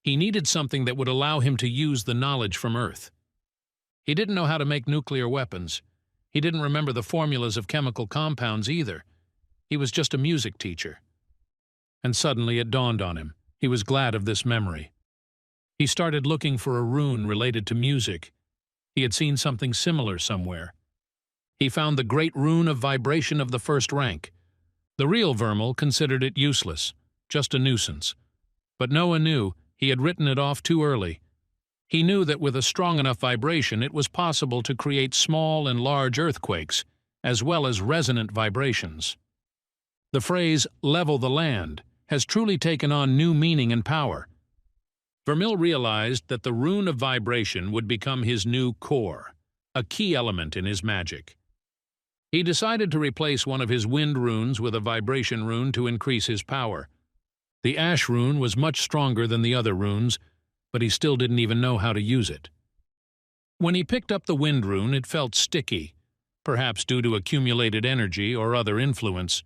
He needed something that would allow him to use the knowledge from Earth. He didn't know how to make nuclear weapons. He didn't remember the formulas of chemical compounds either. He was just a music teacher. And suddenly it dawned on him. He was glad of this memory. He started looking for a rune related to music. He had seen something similar somewhere. He found the great rune of vibration of the first rank. The real Vermal considered it useless, just a nuisance. But Noah knew he had written it off too early. He knew that with a strong enough vibration it was possible to create small and large earthquakes, as well as resonant vibrations. The phrase, level the land, has truly taken on new meaning and power. Vermal realized that the rune of vibration would become his new core, a key element in his magic. He decided to replace one of his wind runes with a vibration rune to increase his power. The ash rune was much stronger than the other runes, but he still didn't even know how to use it. When he picked up the wind rune, it felt sticky, perhaps due to accumulated energy or other influence.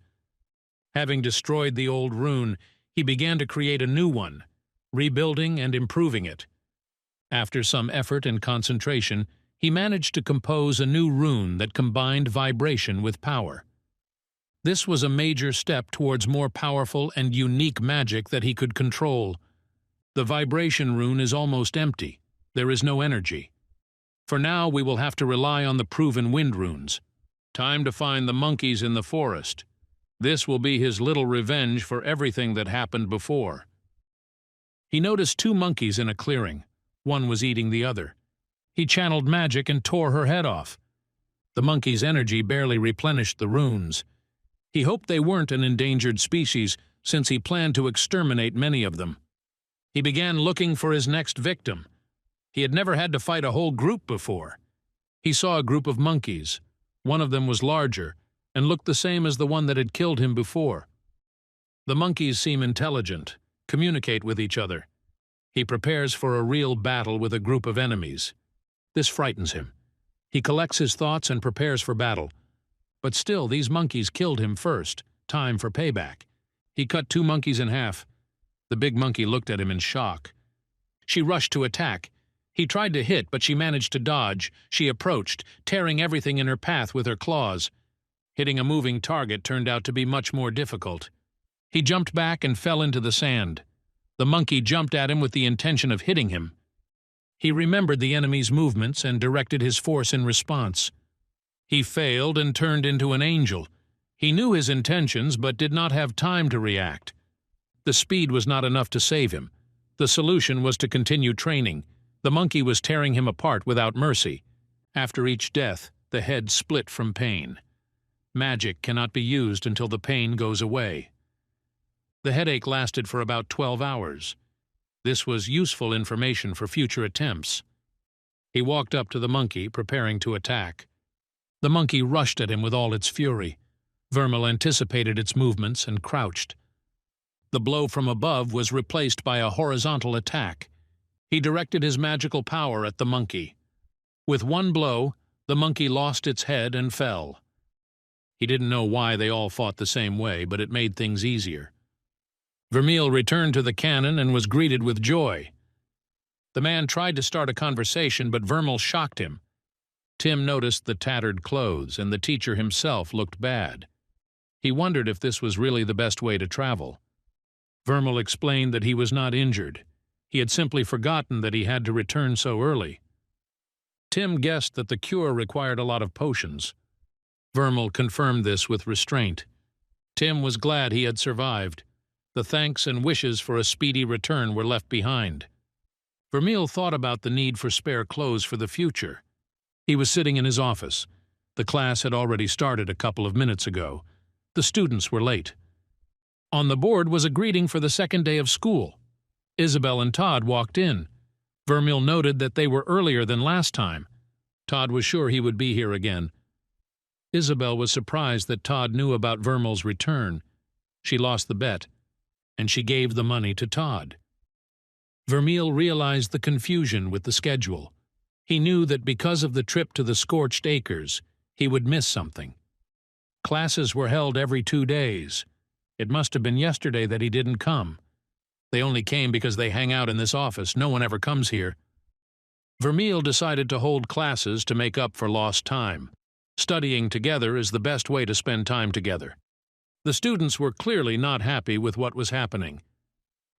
Having destroyed the old rune, he began to create a new one, rebuilding and improving it. After some effort and concentration, he managed to compose a new rune that combined vibration with power. This was a major step towards more powerful and unique magic that he could control. The vibration rune is almost empty. There is no energy. For now, we will have to rely on the proven wind runes. Time to find the monkeys in the forest. This will be his little revenge for everything that happened before. He noticed 2 monkeys in a clearing. One was eating the other. He channeled magic and tore her head off. The monkey's energy barely replenished the runes. He hoped they weren't an endangered species, since he planned to exterminate many of them. He began looking for his next victim. He had never had to fight a whole group before. He saw a group of monkeys. One of them was larger, and looked the same as the one that had killed him before. The monkeys seem intelligent, communicate with each other. He prepares for a real battle with a group of enemies. This frightens him. He collects his thoughts and prepares for battle. But still, these monkeys killed him first. Time for payback. He cut 2 monkeys in half. The big monkey looked at him in shock. She rushed to attack. He tried to hit, but she managed to dodge. She approached, tearing everything in her path with her claws. Hitting a moving target turned out to be much more difficult. He jumped back and fell into the sand. The monkey jumped at him with the intention of hitting him. He remembered the enemy's movements and directed his force in response. He failed and turned into an angel. He knew his intentions but did not have time to react. The speed was not enough to save him. The solution was to continue training. The monkey was tearing him apart without mercy. After each death, the head split from pain. Magic cannot be used until the pain goes away. The headache lasted for about 12 hours. This was useful information for future attempts. He walked up to the monkey, preparing to attack. The monkey rushed at him with all its fury. Vermal anticipated its movements and crouched. The blow from above was replaced by a horizontal attack. He directed his magical power at the monkey. With one blow, the monkey lost its head and fell. He didn't know why they all fought the same way, but it made things easier. Vermeil returned to the cannon and was greeted with joy. The man tried to start a conversation, but Vermal shocked him. Tim noticed the tattered clothes, and the teacher himself looked bad. He wondered if this was really the best way to travel. Vermal explained that he was not injured. He had simply forgotten that he had to return so early. Tim guessed that the cure required a lot of potions. Vermal confirmed this with restraint. Tim was glad he had survived. The thanks and wishes for a speedy return were left behind. Vermeil thought about the need for spare clothes for the future. He was sitting in his office. The class had already started a couple of minutes ago. The students were late. On the board was a greeting for the second day of school. Isabelle and Todd walked in. Vermeil noted that they were earlier than last time. Todd was sure he would be here again. Isabelle was surprised that Todd knew about Vermeil's return. She lost the bet, and she gave the money to Todd. Vermeil realized the confusion with the schedule. He knew that because of the trip to the Scorched Acres, he would miss something. Classes were held every 2 days. It must have been yesterday that he didn't come. They only came because they hang out in this office. No one ever comes here. Vermeil decided to hold classes to make up for lost time. Studying together is the best way to spend time together. The students were clearly not happy with what was happening.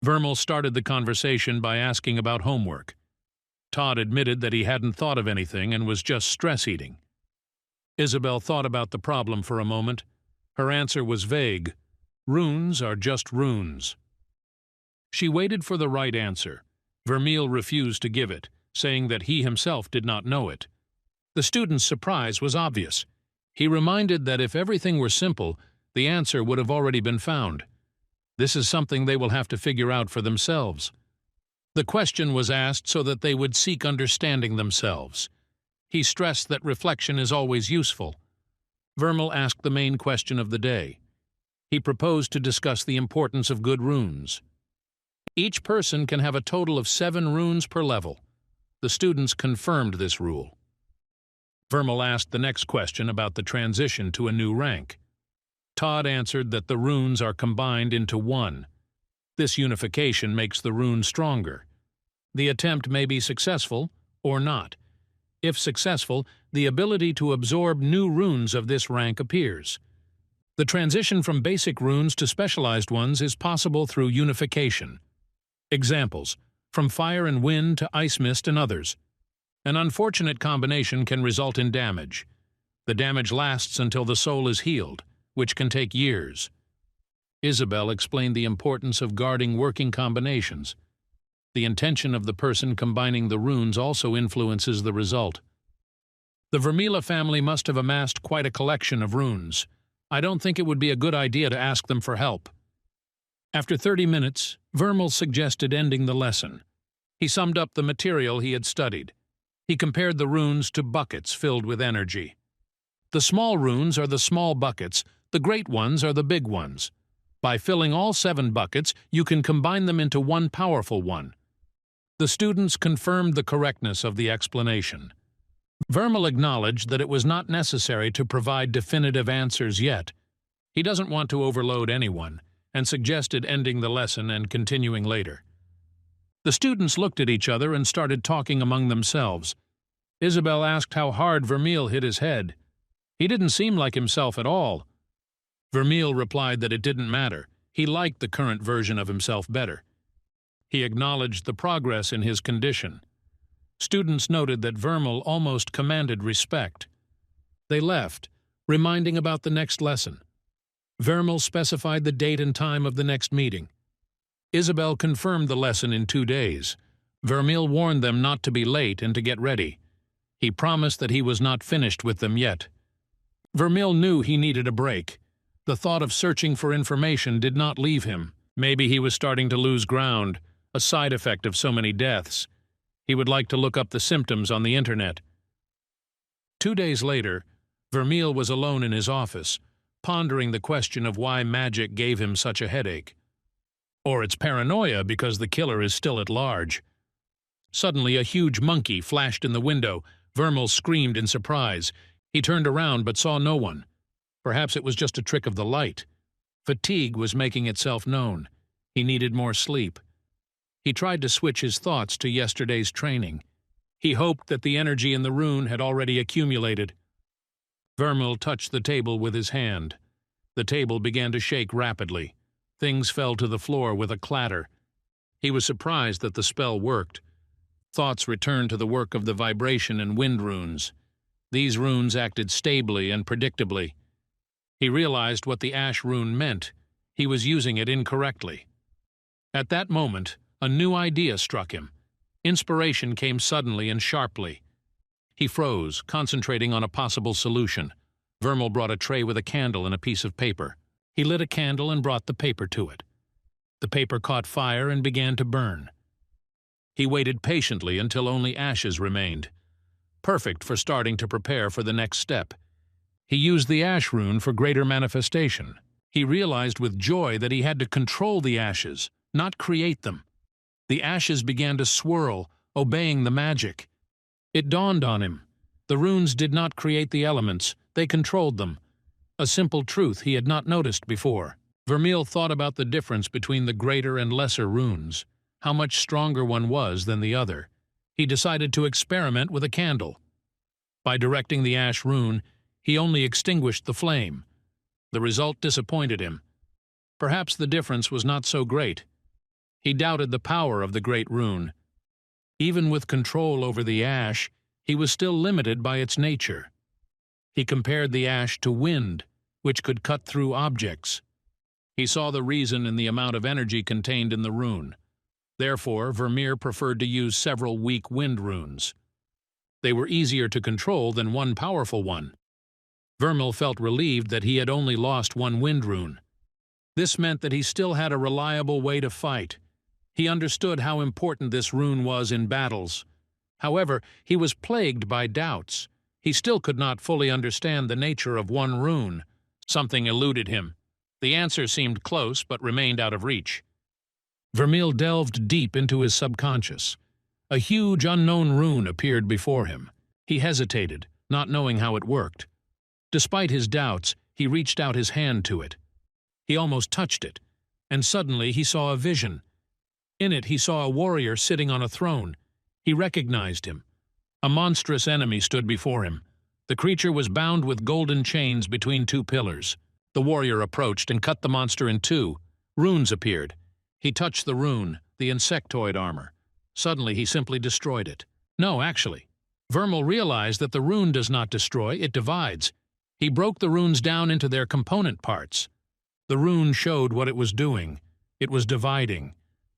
Vermeil started the conversation by asking about homework. Todd admitted that he hadn't thought of anything and was just stress-eating. Isabelle thought about the problem for a moment. Her answer was vague. Runes are just runes. She waited for the right answer. Vermeil refused to give it, saying that he himself did not know it. The student's surprise was obvious. He reminded that if everything were simple, the answer would have already been found. This is something they will have to figure out for themselves. The question was asked so that they would seek understanding themselves. He stressed that reflection is always useful. Vermeil asked the main question of the day. He proposed to discuss the importance of good runes. Each person can have a total of 7 runes per level. The students confirmed this rule. Vermeil asked the next question about the transition to a new rank. Todd answered that the runes are combined into one. This unification makes the rune stronger. The attempt may be successful or not. If successful, the ability to absorb new runes of this rank appears. The transition from basic runes to specialized ones is possible through unification. Examples: from fire and wind to ice mist and others. An unfortunate combination can result in damage. The damage lasts until the soul is healed, which can take years. Isabelle explained the importance of guarding working combinations. The intention of the person combining the runes also influences the result. The Vermeil family must have amassed quite a collection of runes. I don't think it would be a good idea to ask them for help. After 30 minutes, Vermeil suggested ending the lesson. He summed up the material he had studied. He compared the runes to buckets filled with energy. The small runes are the small buckets, the great ones are the big ones. By filling all 7 buckets, you can combine them into one powerful one. The students confirmed the correctness of the explanation. Vermeil acknowledged that it was not necessary to provide definitive answers yet. He doesn't want to overload anyone, and suggested ending the lesson and continuing later. The students looked at each other and started talking among themselves. Isabelle asked how hard Vermeil hit his head. He didn't seem like himself at all. Vermeil replied that it didn't matter. He liked the current version of himself better. He acknowledged the progress in his condition. Students noted that Vermeil almost commanded respect. They left, reminding about the next lesson. Vermeil specified the date and time of the next meeting. Isabelle confirmed the lesson in 2 days. Vermeil warned them not to be late and to get ready. He promised that he was not finished with them yet. Vermeil knew he needed a break. The thought of searching for information did not leave him. Maybe he was starting to lose ground, a side effect of so many deaths. He would like to look up the symptoms on the internet. 2 days later, Vermeil was alone in his office, pondering the question of why magic gave him such a headache. Or it's paranoia because the killer is still at large. Suddenly, a huge monkey flashed in the window. Vermeil screamed in surprise. He turned around but saw no one. Perhaps it was just a trick of the light. Fatigue was making itself known. He needed more sleep. He tried to switch his thoughts to yesterday's training. He hoped that the energy in the rune had already accumulated. Vermeil touched the table with his hand. The table began to shake rapidly. Things fell to the floor with a clatter. He was surprised that the spell worked. Thoughts returned to the work of the vibration and wind runes. These runes acted stably and predictably. He realized what the ash rune meant. He was using it incorrectly. At that moment, a new idea struck him. Inspiration came suddenly and sharply. He froze, concentrating on a possible solution. Vermeil brought a tray with a candle and a piece of paper. He lit a candle and brought the paper to it. The paper caught fire and began to burn. He waited patiently until only ashes remained. Perfect for starting to prepare for the next step. He used the ash rune for greater manifestation. He realized with joy that he had to control the ashes, not create them. The ashes began to swirl, obeying the magic. It dawned on him. The runes did not create the elements, they controlled them. A simple truth he had not noticed before. Vermeil thought about the difference between the greater and lesser runes, how much stronger one was than the other. He decided to experiment with a candle. By directing the ash rune, he only extinguished the flame. The result disappointed him. Perhaps the difference was not so great. He doubted the power of the great rune. Even with control over the ash, he was still limited by its nature. He compared the ash to wind, which could cut through objects. He saw the reason in the amount of energy contained in the rune. Therefore, Vermeer preferred to use several weak wind runes. They were easier to control than one powerful one. Vermeil felt relieved that he had only lost one wind rune. This meant that he still had a reliable way to fight. He understood how important this rune was in battles. However, he was plagued by doubts. He still could not fully understand the nature of one rune. Something eluded him. The answer seemed close but remained out of reach. Vermeil delved deep into his subconscious. A huge unknown rune appeared before him. He hesitated, not knowing how it worked. Despite his doubts, he reached out his hand to it. He almost touched it, and suddenly he saw a vision. In it he saw a warrior sitting on a throne. He recognized him. A monstrous enemy stood before him. The creature was bound with golden chains between two pillars. The warrior approached and cut the monster in two. Runes appeared. He touched the rune, the insectoid armor. Suddenly he simply destroyed it. No, actually. Vermeil realized that the rune does not destroy, it divides. He broke the runes down into their component parts. The rune showed what it was doing. It was dividing.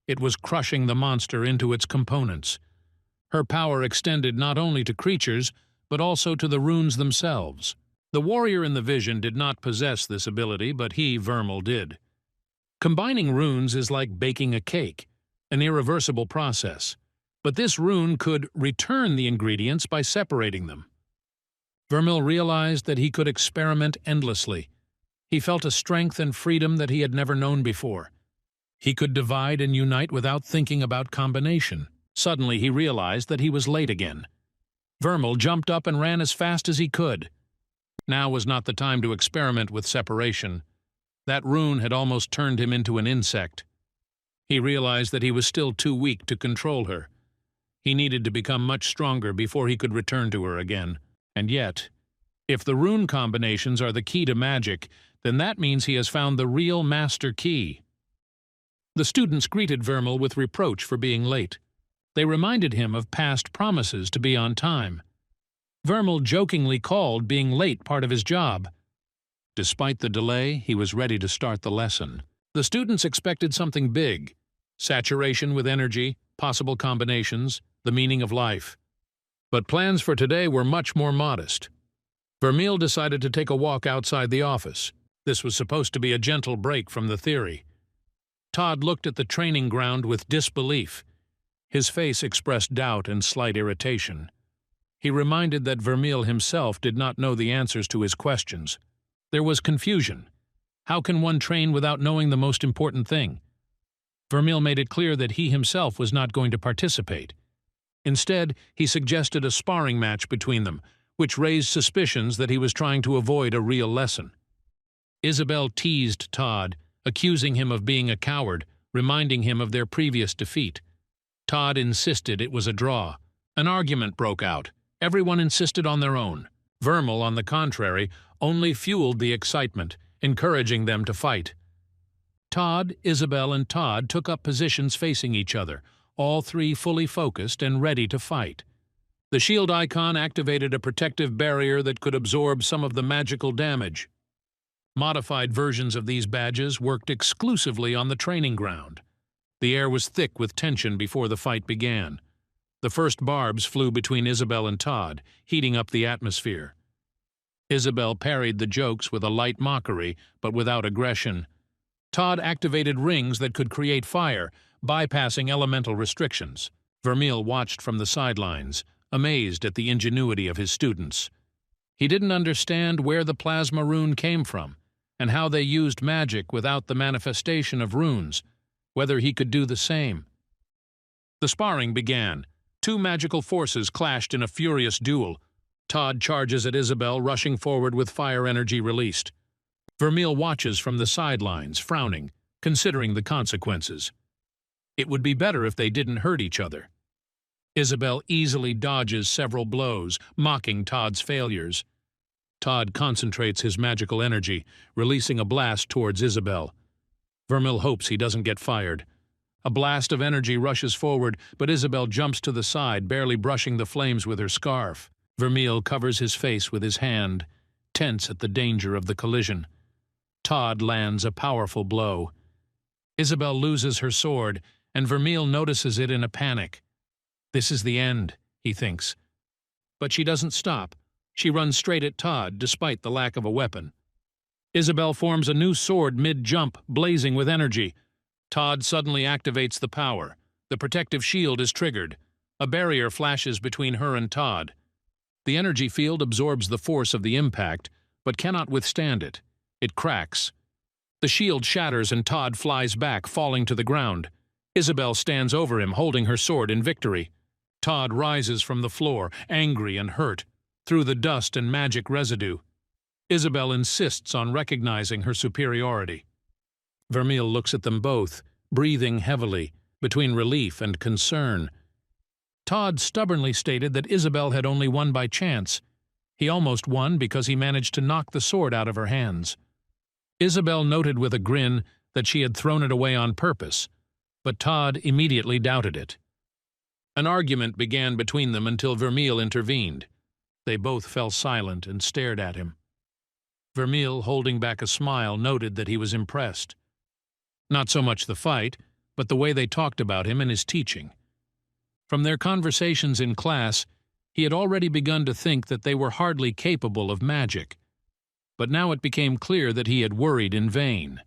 It was crushing the monster into its components. Her power extended not only to creatures, but also to the runes themselves. The warrior in the vision did not possess this ability, but he, Vermeil, did. Combining runes is like baking a cake, an irreversible process. But this rune could return the ingredients by separating them. Vermeil realized that he could experiment endlessly. He felt a strength and freedom that he had never known before. He could divide and unite without thinking about combination. Suddenly he realized that he was late again. Vermeil jumped up and ran as fast as he could. Now was not the time to experiment with separation. That rune had almost turned him into an insect. He realized that he was still too weak to control her. He needed to become much stronger before he could return to her again. And yet, if the rune combinations are the key to magic, then that means he has found the real master key. The students greeted Vermeil with reproach for being late. They reminded him of past promises to be on time. Vermeil jokingly called being late part of his job. Despite the delay, he was ready to start the lesson. The students expected something big: saturation with energy, possible combinations, the meaning of life. But plans for today were much more modest. Vermeil decided to take a walk outside the office. This was supposed to be a gentle break from the theory. Todd looked at the training ground with disbelief. His face expressed doubt and slight irritation. He reminded that Vermeil himself did not know the answers to his questions. There was confusion. How can one train without knowing the most important thing? Vermeil made it clear that he himself was not going to participate. Instead, he suggested a sparring match between them, which raised suspicions that he was trying to avoid a real lesson. Isabelle teased Todd, accusing him of being a coward, reminding him of their previous defeat. Todd insisted it was a draw. An argument broke out. Everyone insisted on their own. Vermeil, on the contrary, only fueled the excitement, encouraging them to fight. Todd, Isabelle, and Todd took up positions facing each other, all three fully focused and ready to fight. The shield icon activated a protective barrier that could absorb some of the magical damage. Modified versions of these badges worked exclusively on the training ground. The air was thick with tension before the fight began. The first barbs flew between Isabelle and Todd, heating up the atmosphere. Isabelle parried the jokes with a light mockery, but without aggression. Todd activated rings that could create fire, bypassing elemental restrictions. Vermeil watched from the sidelines, amazed at the ingenuity of his students. He didn't understand where the plasma rune came from, and how they used magic without the manifestation of runes, whether he could do the same. The sparring began. Two magical forces clashed in a furious duel. Todd charges at Isabelle, rushing forward with fire energy released. Vermeil watches from the sidelines, frowning, considering the consequences. It would be better if they didn't hurt each other. Isabelle easily dodges several blows, mocking Todd's failures. Todd concentrates his magical energy, releasing a blast towards Isabelle. Vermeil hopes he doesn't get fired. A blast of energy rushes forward, but Isabelle jumps to the side, barely brushing the flames with her scarf. Vermeil covers his face with his hand, tense at the danger of the collision. Todd lands a powerful blow. Isabelle loses her sword, and Vermeil notices it in a panic. This is the end, he thinks. But she doesn't stop. She runs straight at Todd, despite the lack of a weapon. Isabelle forms a new sword mid-jump, blazing with energy. Todd suddenly activates the power. The protective shield is triggered. A barrier flashes between her and Todd. The energy field absorbs the force of the impact, but cannot withstand it. It cracks. The shield shatters and Todd flies back, falling to the ground. Isabelle stands over him, holding her sword in victory. Todd rises from the floor, angry and hurt, through the dust and magic residue. Isabelle insists on recognizing her superiority. Vermeil looks at them both, breathing heavily, between relief and concern. Todd stubbornly stated that Isabelle had only won by chance. He almost won because he managed to knock the sword out of her hands. Isabelle noted with a grin that she had thrown it away on purpose, but Todd immediately doubted it. An argument began between them until Vermeil intervened. They both fell silent and stared at him. Vermeil, holding back a smile, noted that he was impressed. Not so much the fight, but the way they talked about him and his teaching. From their conversations in class, he had already begun to think that they were hardly capable of magic. But now it became clear that he had worried in vain.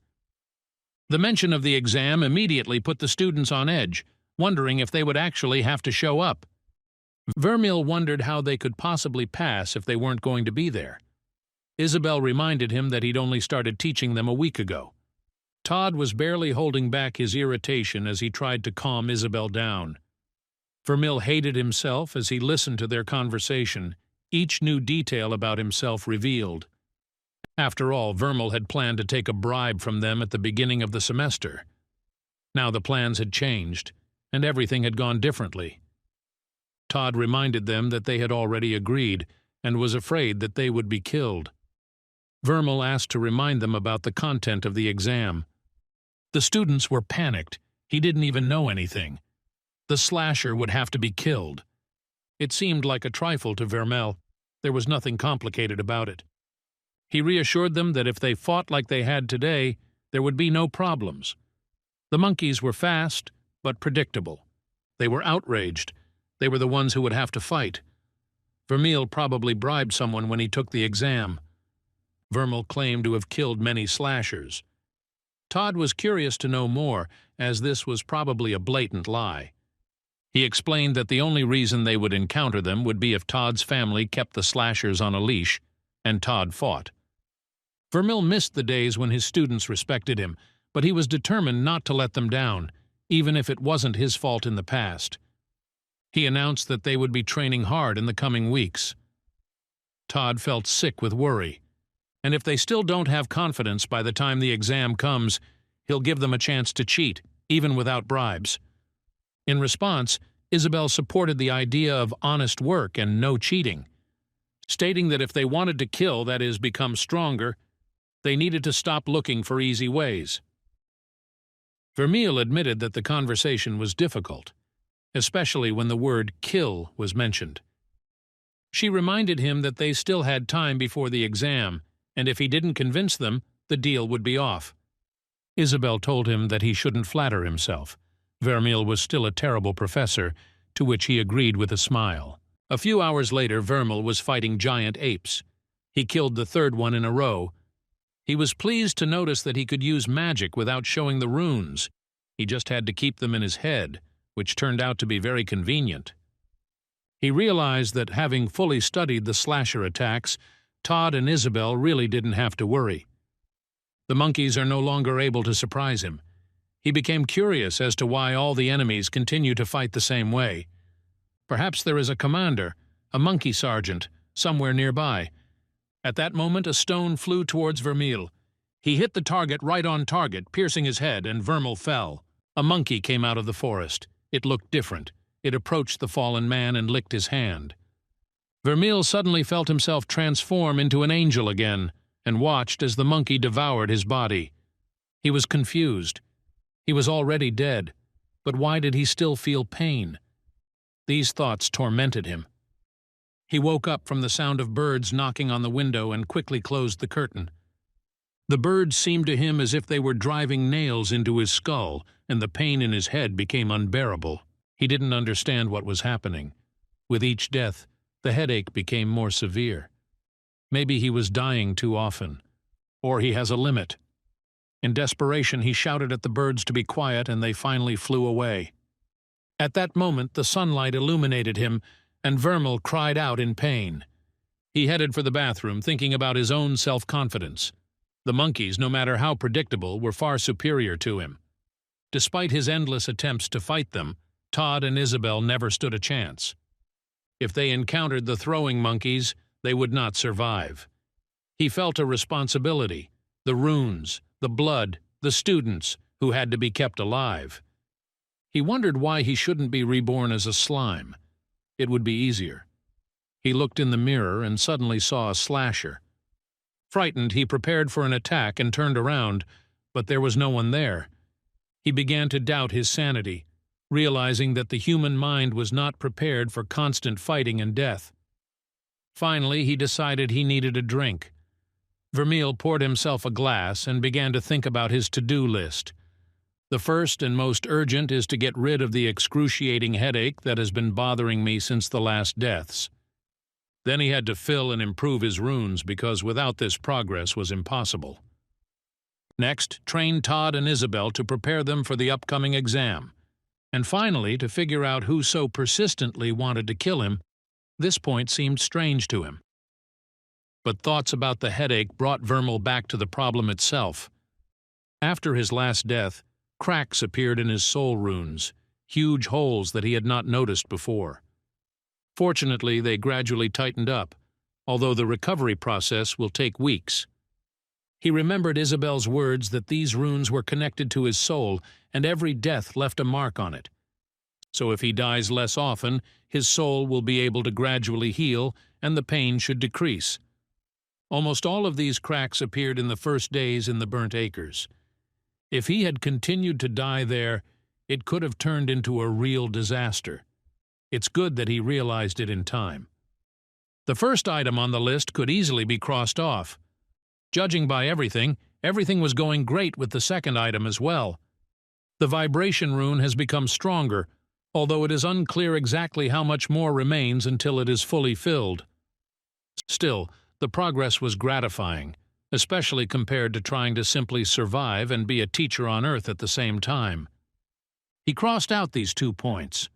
The mention of the exam immediately put the students on edge, wondering if they would actually have to show up. Vermeil wondered how they could possibly pass if they weren't going to be there. Isabelle reminded him that he'd only started teaching them a week ago. Todd was barely holding back his irritation as he tried to calm Isabelle down. Vermeil hated himself as he listened to their conversation, each new detail about himself revealed. After all, Vermeil had planned to take a bribe from them at the beginning of the semester. Now the plans had changed, and everything had gone differently. Todd reminded them that they had already agreed, and was afraid that they would be killed. Vermeil asked to remind them about the content of the exam. The students were panicked. He didn't even know anything. The slasher would have to be killed. It seemed like a trifle to Vermeil. There was nothing complicated about it. He reassured them that if they fought like they had today, there would be no problems. The monkeys were fast, but predictable. They were outraged. They were the ones who would have to fight. Vermeil probably bribed someone when he took the exam. Vermeil claimed to have killed many slashers. Todd was curious to know more, as this was probably a blatant lie. He explained that the only reason they would encounter them would be if Todd's family kept the slashers on a leash, and Todd fought. Vermeil missed the days when his students respected him, but he was determined not to let them down, even if it wasn't his fault in the past. He announced that they would be training hard in the coming weeks. Todd felt sick with worry, and if they still don't have confidence by the time the exam comes, he'll give them a chance to cheat, even without bribes. In response, Isabelle supported the idea of honest work and no cheating, stating that if they wanted to kill, that is, become stronger, they needed to stop looking for easy ways. Vermeil admitted that the conversation was difficult, especially when the word kill was mentioned. She reminded him that they still had time before the exam, and if he didn't convince them, the deal would be off. Isabelle told him that he shouldn't flatter himself. Vermeil was still a terrible professor, to which he agreed with a smile. A few hours later, Vermeil was fighting giant apes. He killed the third one in a row. He was pleased to notice that he could use magic without showing the runes. He just had to keep them in his head, which turned out to be very convenient. He realized that having fully studied the slasher attacks, Todd and Isabelle really didn't have to worry. The monkeys are no longer able to surprise him. He became curious as to why all the enemies continue to fight the same way. Perhaps there is a commander, a monkey sergeant, somewhere nearby. At that moment, a stone flew towards Vermeil. He hit the target right on target, piercing his head, and Vermeil fell. A monkey came out of the forest. It looked different. It approached the fallen man and licked his hand. Vermeil suddenly felt himself transform into an angel again, and watched as the monkey devoured his body. He was confused. He was already dead, but why did he still feel pain? These thoughts tormented him. He woke up from the sound of birds knocking on the window and quickly closed the curtain. The birds seemed to him as if they were driving nails into his skull, and the pain in his head became unbearable. He didn't understand what was happening. With each death, the headache became more severe. Maybe he was dying too often. Or he has a limit. In desperation, he shouted at the birds to be quiet, and they finally flew away. At that moment, the sunlight illuminated him, and Vermeil cried out in pain. He headed for the bathroom, thinking about his own self-confidence. The monkeys, no matter how predictable, were far superior to him. Despite his endless attempts to fight them, Todd and Isabelle never stood a chance. If they encountered the throwing monkeys, they would not survive. He felt a responsibility. The runes, the blood, the students, who had to be kept alive. He wondered why he shouldn't be reborn as a slime. It would be easier. He looked in the mirror and suddenly saw a slasher. Frightened, he prepared for an attack and turned around, but there was no one there. He began to doubt his sanity, realizing that the human mind was not prepared for constant fighting and death. Finally, he decided he needed a drink. Vermeil poured himself a glass and began to think about his to-do list. The first and most urgent is to get rid of the excruciating headache that has been bothering me since the last deaths. Then he had to fill and improve his runes, because without this progress was impossible. Next, train Todd and Isabelle to prepare them for the upcoming exam. And finally, to figure out who so persistently wanted to kill him. This point seemed strange to him. But thoughts about the headache brought Vermeil back to the problem itself. After his last death, cracks appeared in his soul runes, huge holes that he had not noticed before. Fortunately, they gradually tightened up, although the recovery process will take weeks. He remembered Isabelle's words that these runes were connected to his soul, and every death left a mark on it. So if he dies less often, his soul will be able to gradually heal, and the pain should decrease. Almost all of these cracks appeared in the first days in the burnt acres. If he had continued to die there, it could have turned into a real disaster. It's good that he realized it in time. The first item on the list could easily be crossed off. Judging by everything was going great with the second item as well. The vibration rune has become stronger, although it is unclear exactly how much more remains until it is fully filled. Still, the progress was gratifying, especially compared to trying to simply survive and be a teacher on Earth at the same time. He crossed out these 2 points.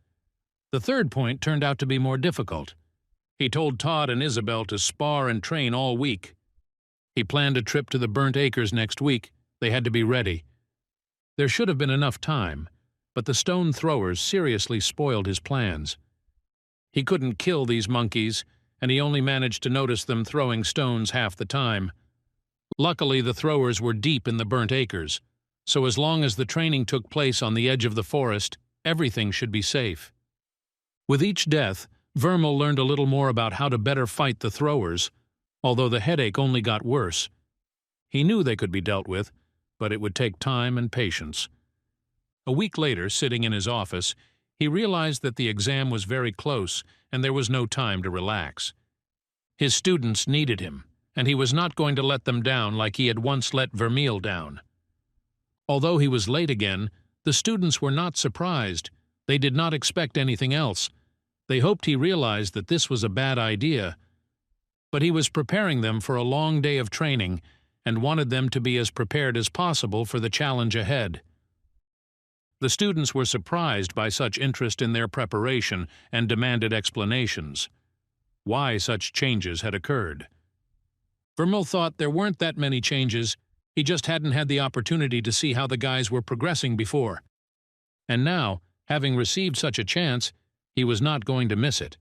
The third point turned out to be more difficult. He told Todd and Isabelle to spar and train all week. He planned a trip to the burnt acres next week. They had to be ready. There should have been enough time, but the stone throwers seriously spoiled his plans. He couldn't kill these monkeys, and he only managed to notice them throwing stones half the time. Luckily, the throwers were deep in the burnt acres, so as long as the training took place on the edge of the forest, everything should be safe. With each death, Vermeil learned a little more about how to better fight the throwers, although the headache only got worse. He knew they could be dealt with, but it would take time and patience. A week later, sitting in his office, he realized that the exam was very close and there was no time to relax. His students needed him, and he was not going to let them down like he had once let Vermeil down. Although he was late again, the students were not surprised. They did not expect anything else. They hoped he realized that this was a bad idea. But he was preparing them for a long day of training and wanted them to be as prepared as possible for the challenge ahead. The students were surprised by such interest in their preparation and demanded explanations. Why such changes had occurred. Vermeil thought there weren't that many changes, he just hadn't had the opportunity to see how the guys were progressing before. And now, having received such a chance, he was not going to miss it.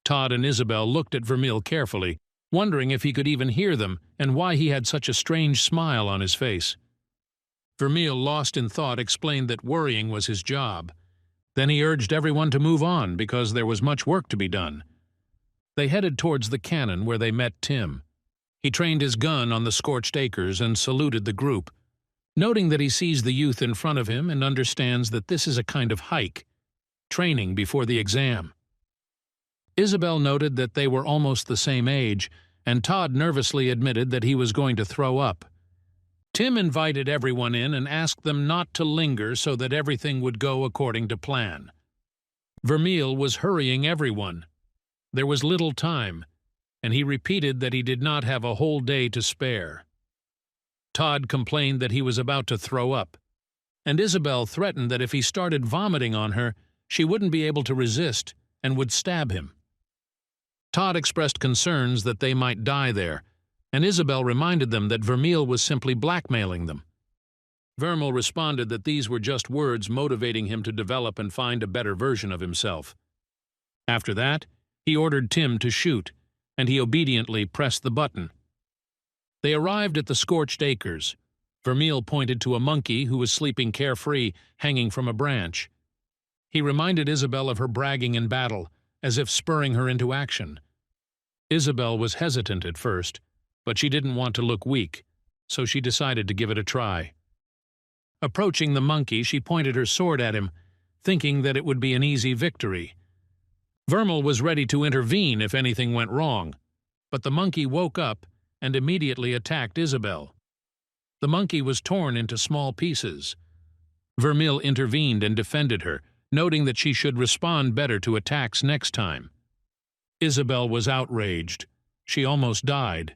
Todd and Isabelle looked at Vermeil carefully, wondering if he could even hear them and why he had such a strange smile on his face. Vermeil, lost in thought, explained that worrying was his job. Then he urged everyone to move on because there was much work to be done. They headed towards the cannon where they met Tim. He trained his gun on the scorched acres and saluted the group, noting that he sees the youth in front of him and understands that this is a kind of hike, training before the exam. Isabelle noted that they were almost the same age, and Todd nervously admitted that he was going to throw up. Tim invited everyone in and asked them not to linger so that everything would go according to plan. Vermeil was hurrying everyone. There was little time, and he repeated that he did not have a whole day to spare. Todd complained that he was about to throw up, and Isabelle threatened that if he started vomiting on her, she wouldn't be able to resist and would stab him. Todd expressed concerns that they might die there, and Isabelle reminded them that Vermeil was simply blackmailing them. Vermeil responded that these were just words motivating him to develop and find a better version of himself. After that, he ordered Tim to shoot, and he obediently pressed the button. They arrived at the scorched acres. Vermeil pointed to a monkey who was sleeping carefree, hanging from a branch. He reminded Isabelle of her bragging in battle, as if spurring her into action. Isabelle was hesitant at first, but she didn't want to look weak, so she decided to give it a try. Approaching the monkey, she pointed her sword at him, thinking that it would be an easy victory. Vermeil was ready to intervene if anything went wrong, but the monkey woke up and immediately attacked Isabelle. The monkey was torn into small pieces. Vermeil intervened and defended her, noting that she should respond better to attacks next time. Isabelle was outraged. She almost died.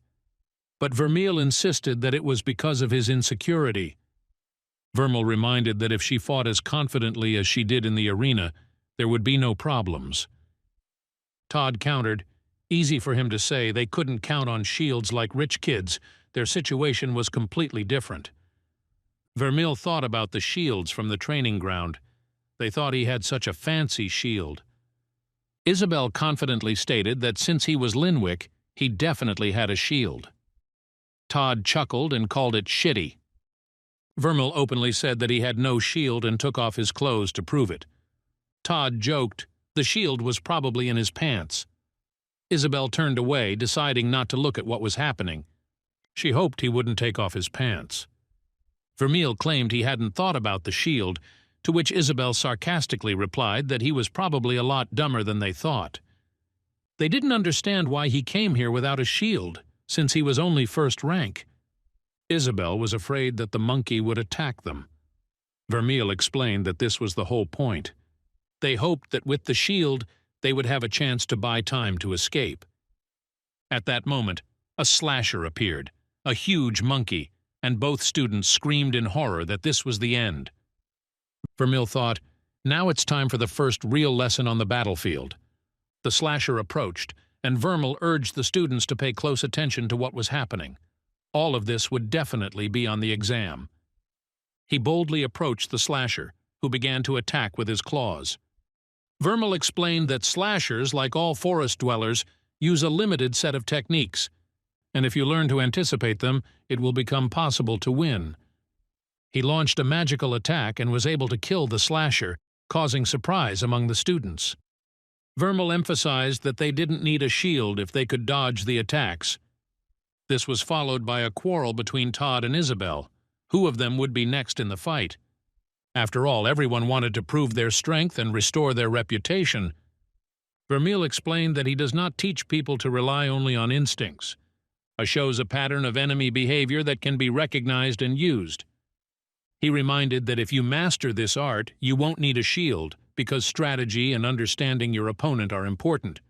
But Vermeil insisted that it was because of his insecurity. Vermeil reminded that if she fought as confidently as she did in the arena, there would be no problems. Todd countered, easy for him to say they couldn't count on shields like rich kids. Their situation was completely different. Vermeil thought about the shields from the training ground. They thought he had such a fancy shield. Isabelle confidently stated that since he was Linwick, he definitely had a shield. Todd chuckled and called it shitty. Vermeil openly said that he had no shield and took off his clothes to prove it. Todd joked the shield was probably in his pants. Isabelle turned away, deciding not to look at what was happening. She hoped he wouldn't take off his pants. Vermeil claimed he hadn't thought about the shield, to which Isabelle sarcastically replied that he was probably a lot dumber than they thought. They didn't understand why he came here without a shield, since he was only first rank. Isabelle was afraid that the monkey would attack them. Vermeil explained that this was the whole point. They hoped that with the shield, they would have a chance to buy time to escape. At that moment, a slasher appeared, a huge monkey, and both students screamed in horror that this was the end. Vermeil thought, now it's time for the first real lesson on the battlefield. The slasher approached, and Vermeil urged the students to pay close attention to what was happening. All of this would definitely be on the exam. He boldly approached the slasher, who began to attack with his claws. Vermeil explained that slashers, like all forest dwellers, use a limited set of techniques, and if you learn to anticipate them, it will become possible to win. He launched a magical attack and was able to kill the slasher, causing surprise among the students. Vermeil emphasized that they didn't need a shield if they could dodge the attacks. This was followed by a quarrel between Todd and Isabelle. Who of them would be next in the fight? After all, everyone wanted to prove their strength and restore their reputation. Vermeil explained that he does not teach people to rely only on instincts. Shows a pattern of enemy behavior that can be recognized and used. He reminded that if you master this art, you won't need a shield, because strategy and understanding your opponent are important.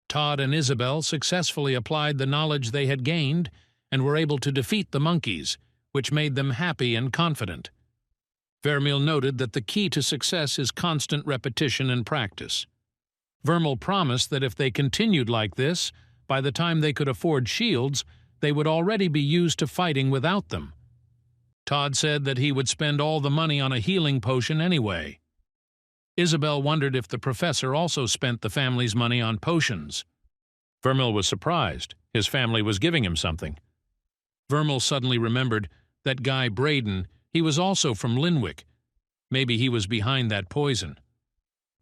Todd and Isabelle successfully applied the knowledge they had gained and were able to defeat the monkeys, which made them happy and confident. Vermeil noted that the key to success is constant repetition and practice. Vermeil promised that if they continued like this, by the time they could afford shields, they would already be used to fighting without them. Todd said that he would spend all the money on a healing potion anyway. Isabelle wondered if the professor also spent the family's money on potions. Vermeil was surprised. His family was giving him something. Vermal suddenly remembered that guy Braden. He was also from Linwick. Maybe he was behind that poison.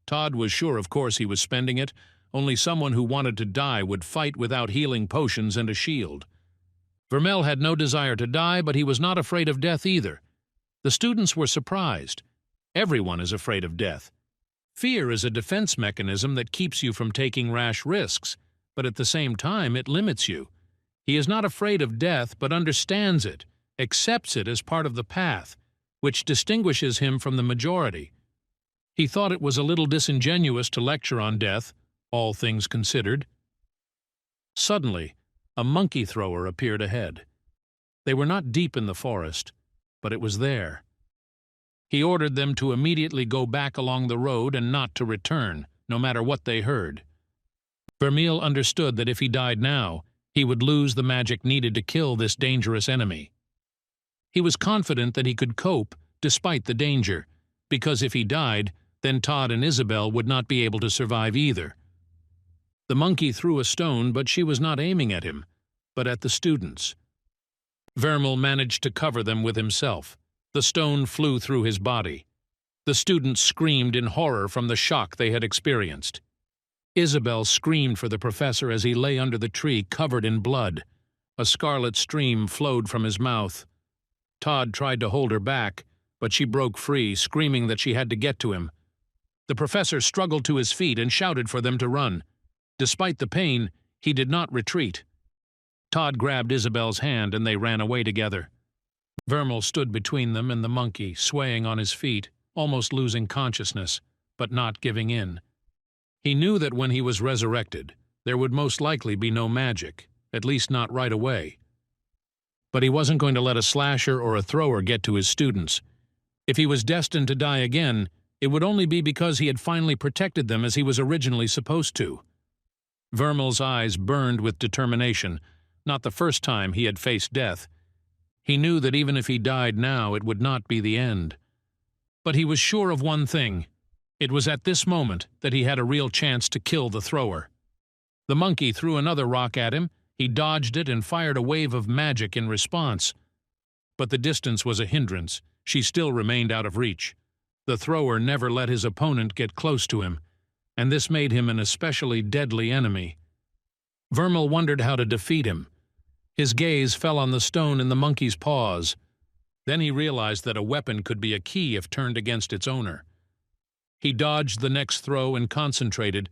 Todd was sure, of course, he was spending it. Only someone who wanted to die would fight without healing potions and a shield. Vermel had no desire to die, but he was not afraid of death either. The students were surprised. Everyone is afraid of death. Fear is a defense mechanism that keeps you from taking rash risks, but at the same time it limits you. He is not afraid of death, but understands it, accepts it as part of the path, which distinguishes him from the majority. He thought it was a little disingenuous to lecture on death, all things considered. Suddenly, a monkey thrower appeared ahead. They were not deep in the forest, but it was there. He ordered them to immediately go back along the road and not to return, no matter what they heard. Vermeil understood that if he died now, he would lose the magic needed to kill this dangerous enemy. He was confident that he could cope despite the danger, because if he died, then Todd and Isabelle would not be able to survive either. The monkey threw a stone, but she was not aiming at him, but at the students. Vermeil managed to cover them with himself. The stone flew through his body. The students screamed in horror from the shock they had experienced. Isabelle screamed for the professor as he lay under the tree covered in blood. A scarlet stream flowed from his mouth. Todd tried to hold her back, but she broke free, screaming that she had to get to him. The professor struggled to his feet and shouted for them to run. Despite the pain, he did not retreat. Todd grabbed Isabelle's hand and they ran away together. Vermeil stood between them and the monkey, swaying on his feet, almost losing consciousness, but not giving in. He knew that when he was resurrected, there would most likely be no magic, at least not right away. But he wasn't going to let a slasher or a thrower get to his students. If he was destined to die again, it would only be because he had finally protected them as he was originally supposed to. Vermeil's eyes burned with determination, not the first time he had faced death. He knew that even if he died now, it would not be the end. But he was sure of one thing. It was at this moment that he had a real chance to kill the thrower. The monkey threw another rock at him. He dodged it and fired a wave of magic in response. But the distance was a hindrance. She still remained out of reach. The thrower never let his opponent get close to him, and this made him an especially deadly enemy. Vermeil wondered how to defeat him. His gaze fell on the stone in the monkey's paws. Then he realized that a weapon could be a key if turned against its owner. He dodged the next throw and concentrated,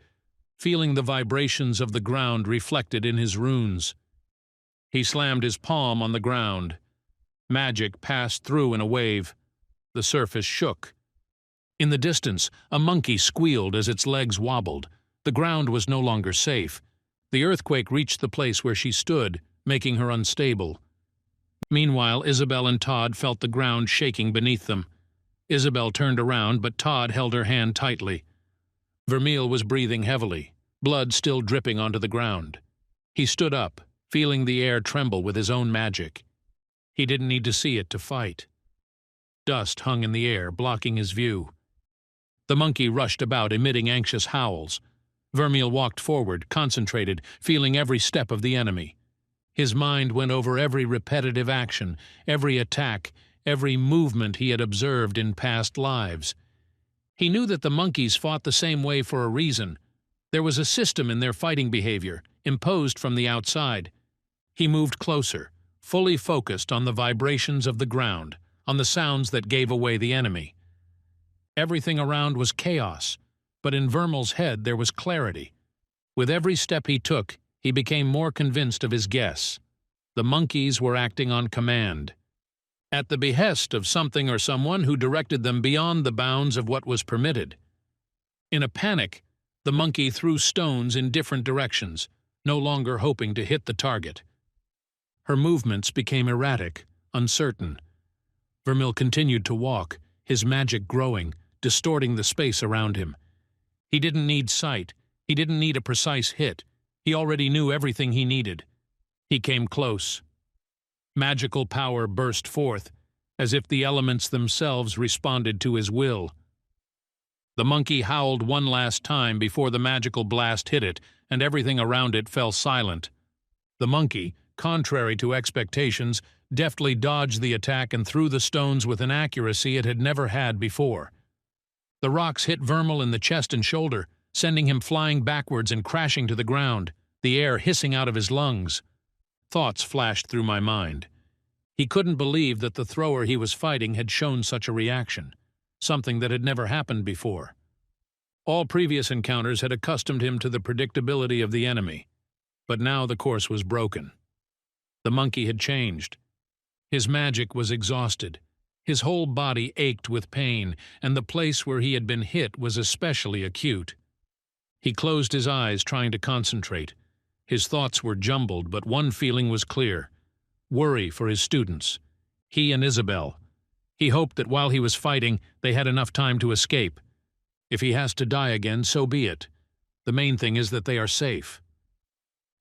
feeling the vibrations of the ground reflected in his runes. He slammed his palm on the ground. Magic passed through in a wave. The surface shook. In the distance, a monkey squealed as its legs wobbled. The ground was no longer safe. The earthquake reached the place where she stood, making her unstable. Meanwhile, Isabelle and Todd felt the ground shaking beneath them. Isabelle turned around, but Todd held her hand tightly. Vermeil was breathing heavily, blood still dripping onto the ground. He stood up, feeling the air tremble with his own magic. He didn't need to see it to fight. Dust hung in the air, blocking his view. The monkey rushed about, emitting anxious howls. Vermeil walked forward, concentrated, feeling every step of the enemy. His mind went over every repetitive action, every attack, every movement he had observed in past lives. He knew that the monkeys fought the same way for a reason. There was a system in their fighting behavior, imposed from the outside. He moved closer, fully focused on the vibrations of the ground, on the sounds that gave away the enemy. Everything around was chaos, but in Vermeil's head there was clarity. With every step he took, he became more convinced of his guess. The monkeys were acting on command, at the behest of something or someone who directed them beyond the bounds of what was permitted. In a panic, the monkey threw stones in different directions, no longer hoping to hit the target. Her movements became erratic, uncertain. Vermeil continued to walk, his magic growing, distorting the space around him. He didn't need sight. He didn't need a precise hit. He already knew everything he needed. He came close. Magical power burst forth, as if the elements themselves responded to his will. The monkey howled one last time before the magical blast hit it, and everything around it fell silent. The monkey, contrary to expectations, deftly dodged the attack and threw the stones with an accuracy it had never had before. The rocks hit Vermeil in the chest and shoulder, sending him flying backwards and crashing to the ground, the air hissing out of his lungs. Thoughts flashed through my mind. He couldn't believe that the thrower he was fighting had shown such a reaction, something that had never happened before. All previous encounters had accustomed him to the predictability of the enemy, but now the course was broken. The monkey had changed. His magic was exhausted. His whole body ached with pain, and the place where he had been hit was especially acute. He closed his eyes, trying to concentrate. His thoughts were jumbled, but one feeling was clear: worry for his students. He and Isabelle. He hoped that while he was fighting, they had enough time to escape. If he has to die again, so be it. The main thing is that they are safe.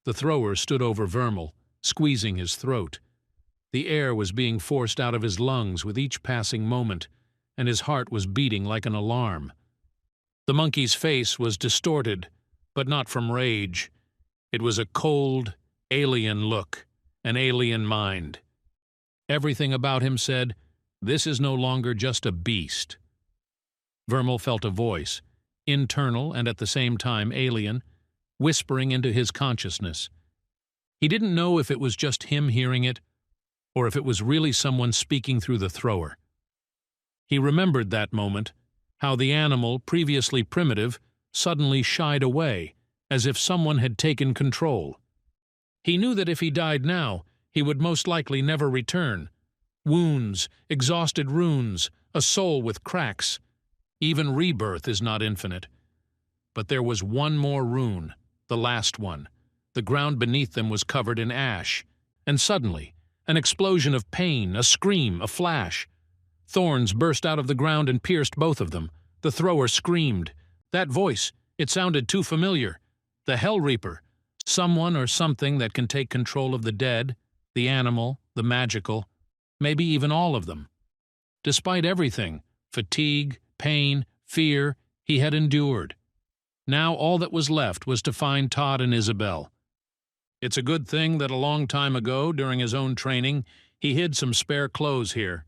The thrower stood over Vermeil, squeezing his throat. The air was being forced out of his lungs with each passing moment, and his heart was beating like an alarm. The monkey's face was distorted, but not from rage. It was a cold, alien look, an alien mind. Everything about him said, "This is no longer just a beast." Vermeil felt a voice, internal and at the same time alien, whispering into his consciousness. He didn't know if it was just him hearing it, or if it was really someone speaking through the thrower. He remembered that moment, how the animal, previously primitive, suddenly shied away, as if someone had taken control. He knew that if he died now, he would most likely never return. Wounds, exhausted runes, a soul with cracks. Even rebirth is not infinite. But there was one more rune, the last one. The ground beneath them was covered in ash, and suddenly, an explosion of pain, a scream, a flash. Thorns burst out of the ground and pierced both of them. The thrower screamed. That voice, it sounded too familiar. The Hell Reaper, someone or something that can take control of the dead, the animal, the magical, maybe even all of them. Despite everything, fatigue, pain, fear, he had endured. Now all that was left was to find Todd and Isabelle. It's a good thing that a long time ago, during his own training, he hid some spare clothes here.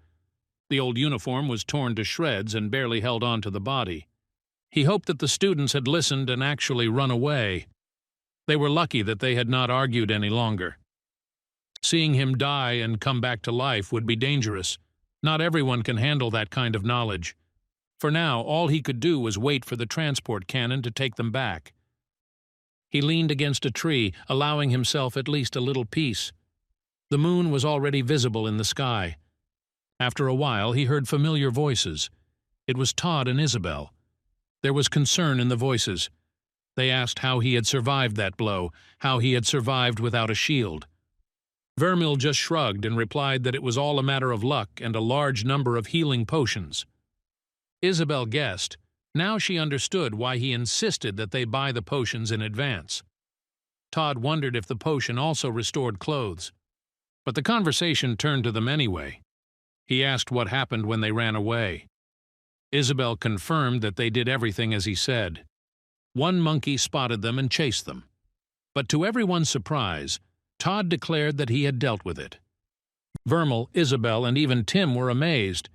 The old uniform was torn to shreds and barely held on to the body. He hoped that the students had listened and actually run away. They were lucky that they had not argued any longer. Seeing him die and come back to life would be dangerous. Not everyone can handle that kind of knowledge. For now, all he could do was wait for the transport cannon to take them back. He leaned against a tree, allowing himself at least a little peace. The moon was already visible in the sky. After a while, he heard familiar voices. It was Todd and Isabelle. There was concern in the voices. They asked how he had survived that blow, how he had survived without a shield. Vermeil just shrugged and replied that it was all a matter of luck and a large number of healing potions. Isabelle guessed. Now she understood why he insisted that they buy the potions in advance. Todd wondered if the potion also restored clothes. But the conversation turned to them anyway. He asked what happened when they ran away. Isabelle confirmed that they did everything as he said. One monkey spotted them and chased them. But to everyone's surprise, Todd declared that he had dealt with it. Vermeil, Isabelle, and even Tim were amazed.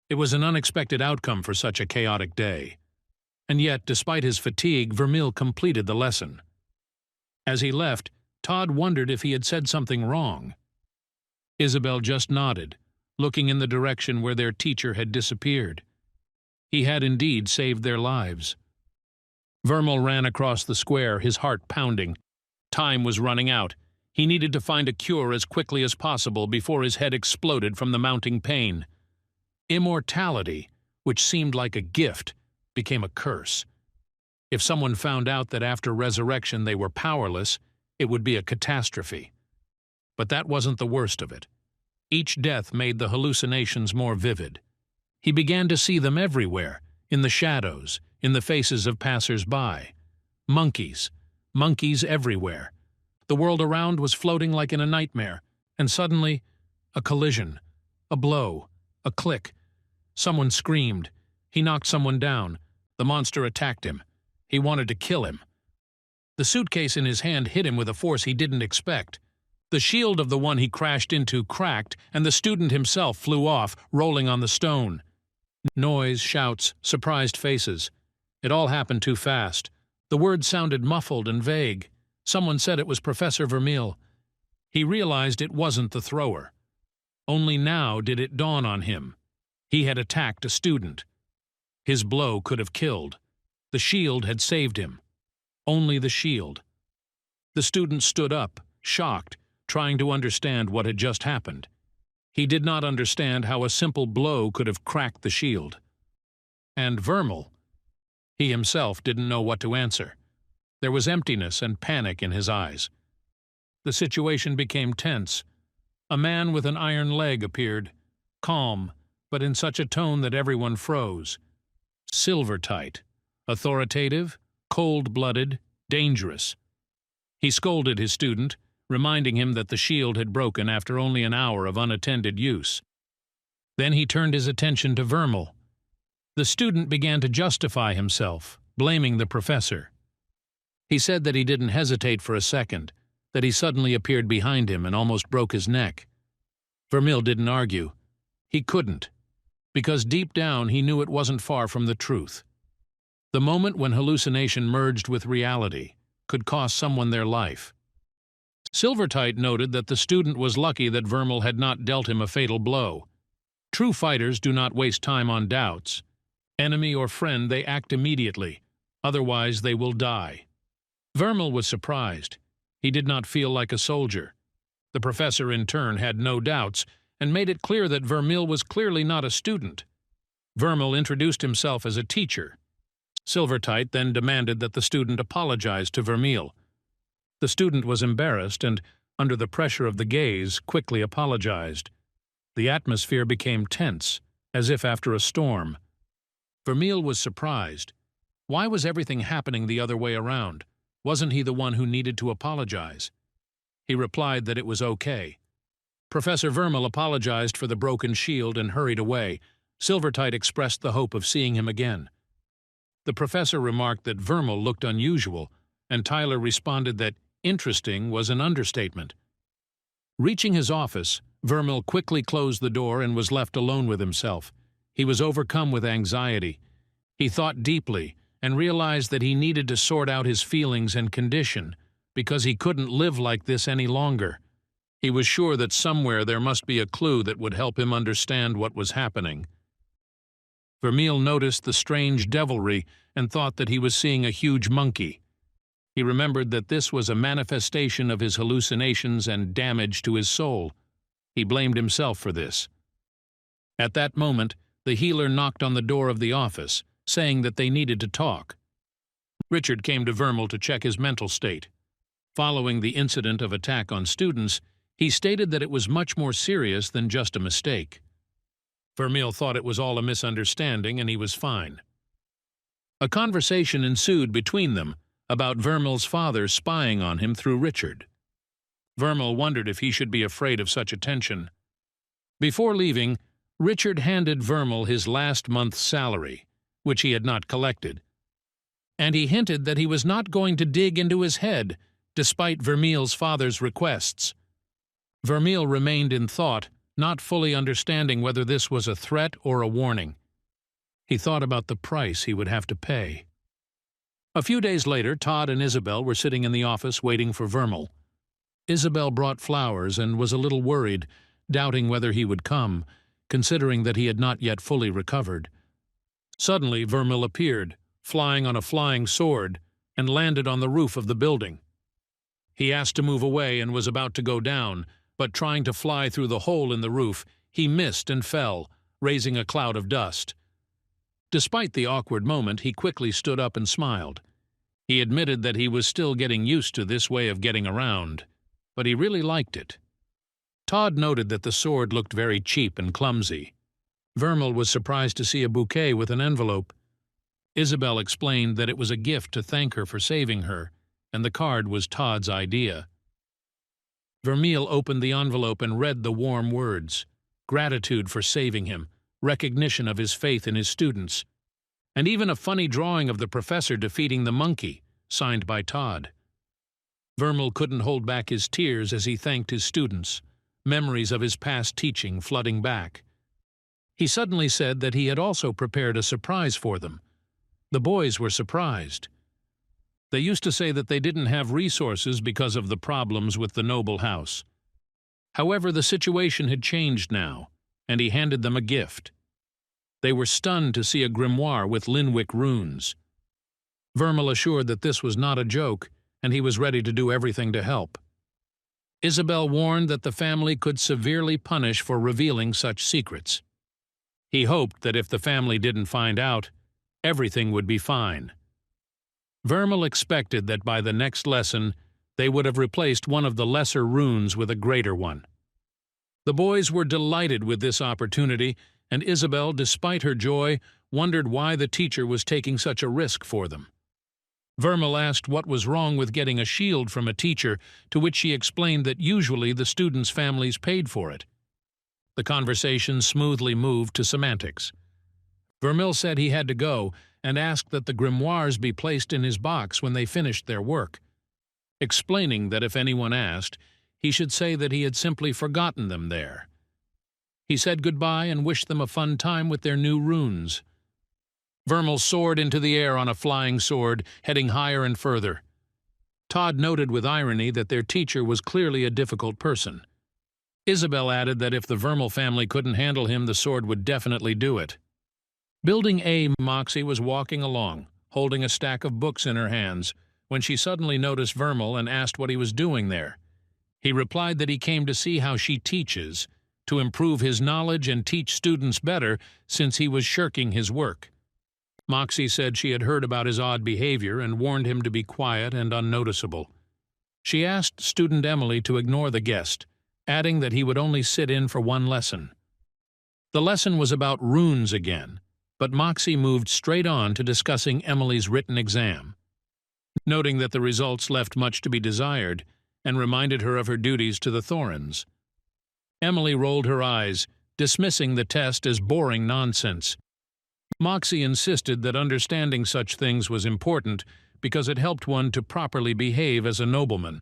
It was an unexpected outcome for such a chaotic day. And yet, despite his fatigue, Vermeil completed the lesson. As he left, Todd wondered if he had said something wrong. Isabelle just nodded, looking in the direction where their teacher had disappeared. He had indeed saved their lives. Vermeil ran across the square, his heart pounding. Time was running out. He needed to find a cure as quickly as possible before his head exploded from the mounting pain. Immortality, which seemed like a gift, became a curse. If someone found out that after resurrection they were powerless, it would be a catastrophe. But that wasn't the worst of it. Each death made the hallucinations more vivid. He began to see them everywhere, in the shadows, in the faces of passers-by. Monkeys everywhere. The world around was floating like in a nightmare, and suddenly, a collision, a blow, a click. Someone screamed. He knocked someone down. The monster attacked him. He wanted to kill him. The suitcase in his hand hit him with a force he didn't expect. The shield of the one he crashed into cracked, and the student himself flew off, rolling on the stone. Noise, shouts, surprised faces. It all happened too fast. The words sounded muffled and vague. Someone said it was Professor Vermeil. He realized it wasn't the thrower. Only now did it dawn on him. He had attacked a student. His blow could have killed. The shield had saved him. Only the shield. The student stood up, shocked, trying to understand what had just happened. He did not understand how a simple blow could have cracked the shield. And Vermeil? He himself didn't know what to answer. There was emptiness and panic in his eyes. The situation became tense. A man with an iron leg appeared, calm, but in such a tone that everyone froze. Silvertight, authoritative, cold-blooded, dangerous. He scolded his student, reminding him that the shield had broken after only an hour of unattended use. Then he turned his attention to Vermeil. The student began to justify himself, blaming the professor. He said that he didn't hesitate for a second, that he suddenly appeared behind him and almost broke his neck. Vermeil didn't argue. He couldn't, because deep down he knew it wasn't far from the truth. The moment when hallucination merged with reality could cost someone their life. Silvertight noted that the student was lucky that Vermeil had not dealt him a fatal blow. True fighters do not waste time on doubts. Enemy or friend, they act immediately. Otherwise, they will die. Vermeil was surprised. He did not feel like a soldier. The professor, in turn, had no doubts and made it clear that Vermeil was clearly not a student. Vermeil introduced himself as a teacher. Silvertight then demanded that the student apologize to Vermeil. The student was embarrassed and, under the pressure of the gaze, quickly apologized. The atmosphere became tense, as if after a storm. Vermeil was surprised. Why was everything happening the other way around? Wasn't he the one who needed to apologize? He replied that it was okay. Professor Vermeil apologized for the broken shield and hurried away. Silvertight expressed the hope of seeing him again. The professor remarked that Vermeil looked unusual, and Tyler responded that interesting was an understatement. Reaching his office, Vermeil quickly closed the door and was left alone with himself. He was overcome with anxiety. He thought deeply and realized that he needed to sort out his feelings and condition because he couldn't live like this any longer. He was sure that somewhere there must be a clue that would help him understand what was happening. Vermeil noticed the strange devilry and thought that he was seeing a huge monkey. He remembered that this was a manifestation of his hallucinations and damage to his soul. He blamed himself for this. At that moment, the healer knocked on the door of the office, saying that they needed to talk. Richard came to Vermeil to check his mental state. Following the incident of attack on students, he stated that it was much more serious than just a mistake. Vermeil thought it was all a misunderstanding and he was fine. A conversation ensued between them about Vermeil's father spying on him through Richard. Vermeil wondered if he should be afraid of such attention. Before leaving, Richard handed Vermeil his last month's salary, which he had not collected, and he hinted that he was not going to dig into his head, despite Vermeil's father's requests. Vermeil remained in thought, not fully understanding whether this was a threat or a warning. He thought about the price he would have to pay. A few days later, Todd and Isabelle were sitting in the office waiting for Vermeil. Isabelle brought flowers and was a little worried, doubting whether he would come, considering that he had not yet fully recovered. Suddenly, Vermeil appeared, flying on a flying sword, and landed on the roof of the building. He asked to move away and was about to go down, but trying to fly through the hole in the roof, he missed and fell, raising a cloud of dust. Despite the awkward moment, he quickly stood up and smiled. He admitted that he was still getting used to this way of getting around, but he really liked it. Todd noted that the sword looked very cheap and clumsy. Vermeil was surprised to see a bouquet with an envelope. Isabelle explained that it was a gift to thank her for saving her, and the card was Todd's idea. Vermeil opened the envelope and read the warm words: gratitude for saving him, recognition of his faith in his students, and even a funny drawing of the professor defeating the monkey, signed by Todd. Vermal couldn't hold back his tears as he thanked his students, memories of his past teaching flooding back. He suddenly said that he had also prepared a surprise for them. The boys were surprised. They used to say that they didn't have resources because of the problems with the noble house. However, the situation had changed now, and he handed them a gift. They were stunned to see a grimoire with Linwick runes. Vermal assured that this was not a joke, and he was ready to do everything to help. Isabelle warned that the family could severely punish for revealing such secrets. He hoped that if the family didn't find out, everything would be fine. Vermal expected that by the next lesson, they would have replaced one of the lesser runes with a greater one. The boys were delighted with this opportunity, and Isabelle, despite her joy, wondered why the teacher was taking such a risk for them. Vermal asked what was wrong with getting a shield from a teacher, to which she explained that usually the students' families paid for it. The conversation smoothly moved to semantics. Vermal said he had to go and asked that the grimoires be placed in his box when they finished their work, explaining that if anyone asked, he should say that he had simply forgotten them there. He said goodbye and wished them a fun time with their new runes. Vermal soared into the air on a flying sword, heading higher and further. Todd noted with irony that their teacher was clearly a difficult person. Isabelle added that if the Vermal family couldn't handle him, the sword would definitely do it. Building A, Moxy was walking along, holding a stack of books in her hands, when she suddenly noticed Vermal and asked what he was doing there. He replied that he came to see how she teaches, to improve his knowledge and teach students better since he was shirking his work. Moxy said she had heard about his odd behavior and warned him to be quiet and unnoticeable. She asked student Emily to ignore the guest, adding that he would only sit in for one lesson. The lesson was about runes again, but Moxy moved straight on to discussing Emily's written exam, noting that the results left much to be desired and reminded her of her duties to the Thorns. Emily rolled her eyes, dismissing the test as boring nonsense. Moxy insisted that understanding such things was important because it helped one to properly behave as a nobleman.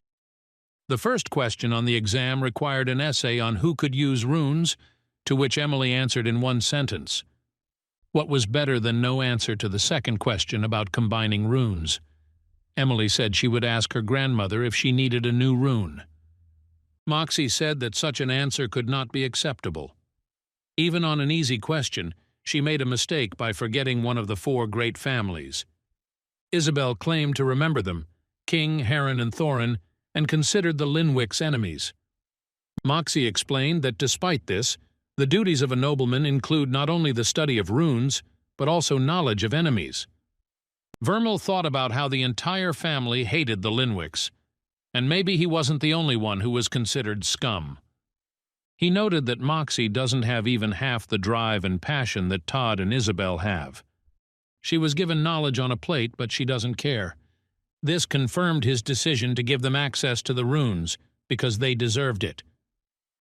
The first question on the exam required an essay on who could use runes, to which Emily answered in one sentence. What was better than no answer to the second question about combining runes? Emily said she would ask her grandmother if she needed a new rune. Moxy said that such an answer could not be acceptable. Even on an easy question, she made a mistake by forgetting one of the four great families. Isabelle claimed to remember them, King, Heron, and Thorin, and considered the Linwicks enemies. Moxy explained that despite this, the duties of a nobleman include not only the study of runes, but also knowledge of enemies. Vermal thought about how the entire family hated the Linwicks, and maybe he wasn't the only one who was considered scum. He noted that Moxy doesn't have even half the drive and passion that Todd and Isabelle have. She was given knowledge on a plate, but she doesn't care. This confirmed his decision to give them access to the runes, because they deserved it.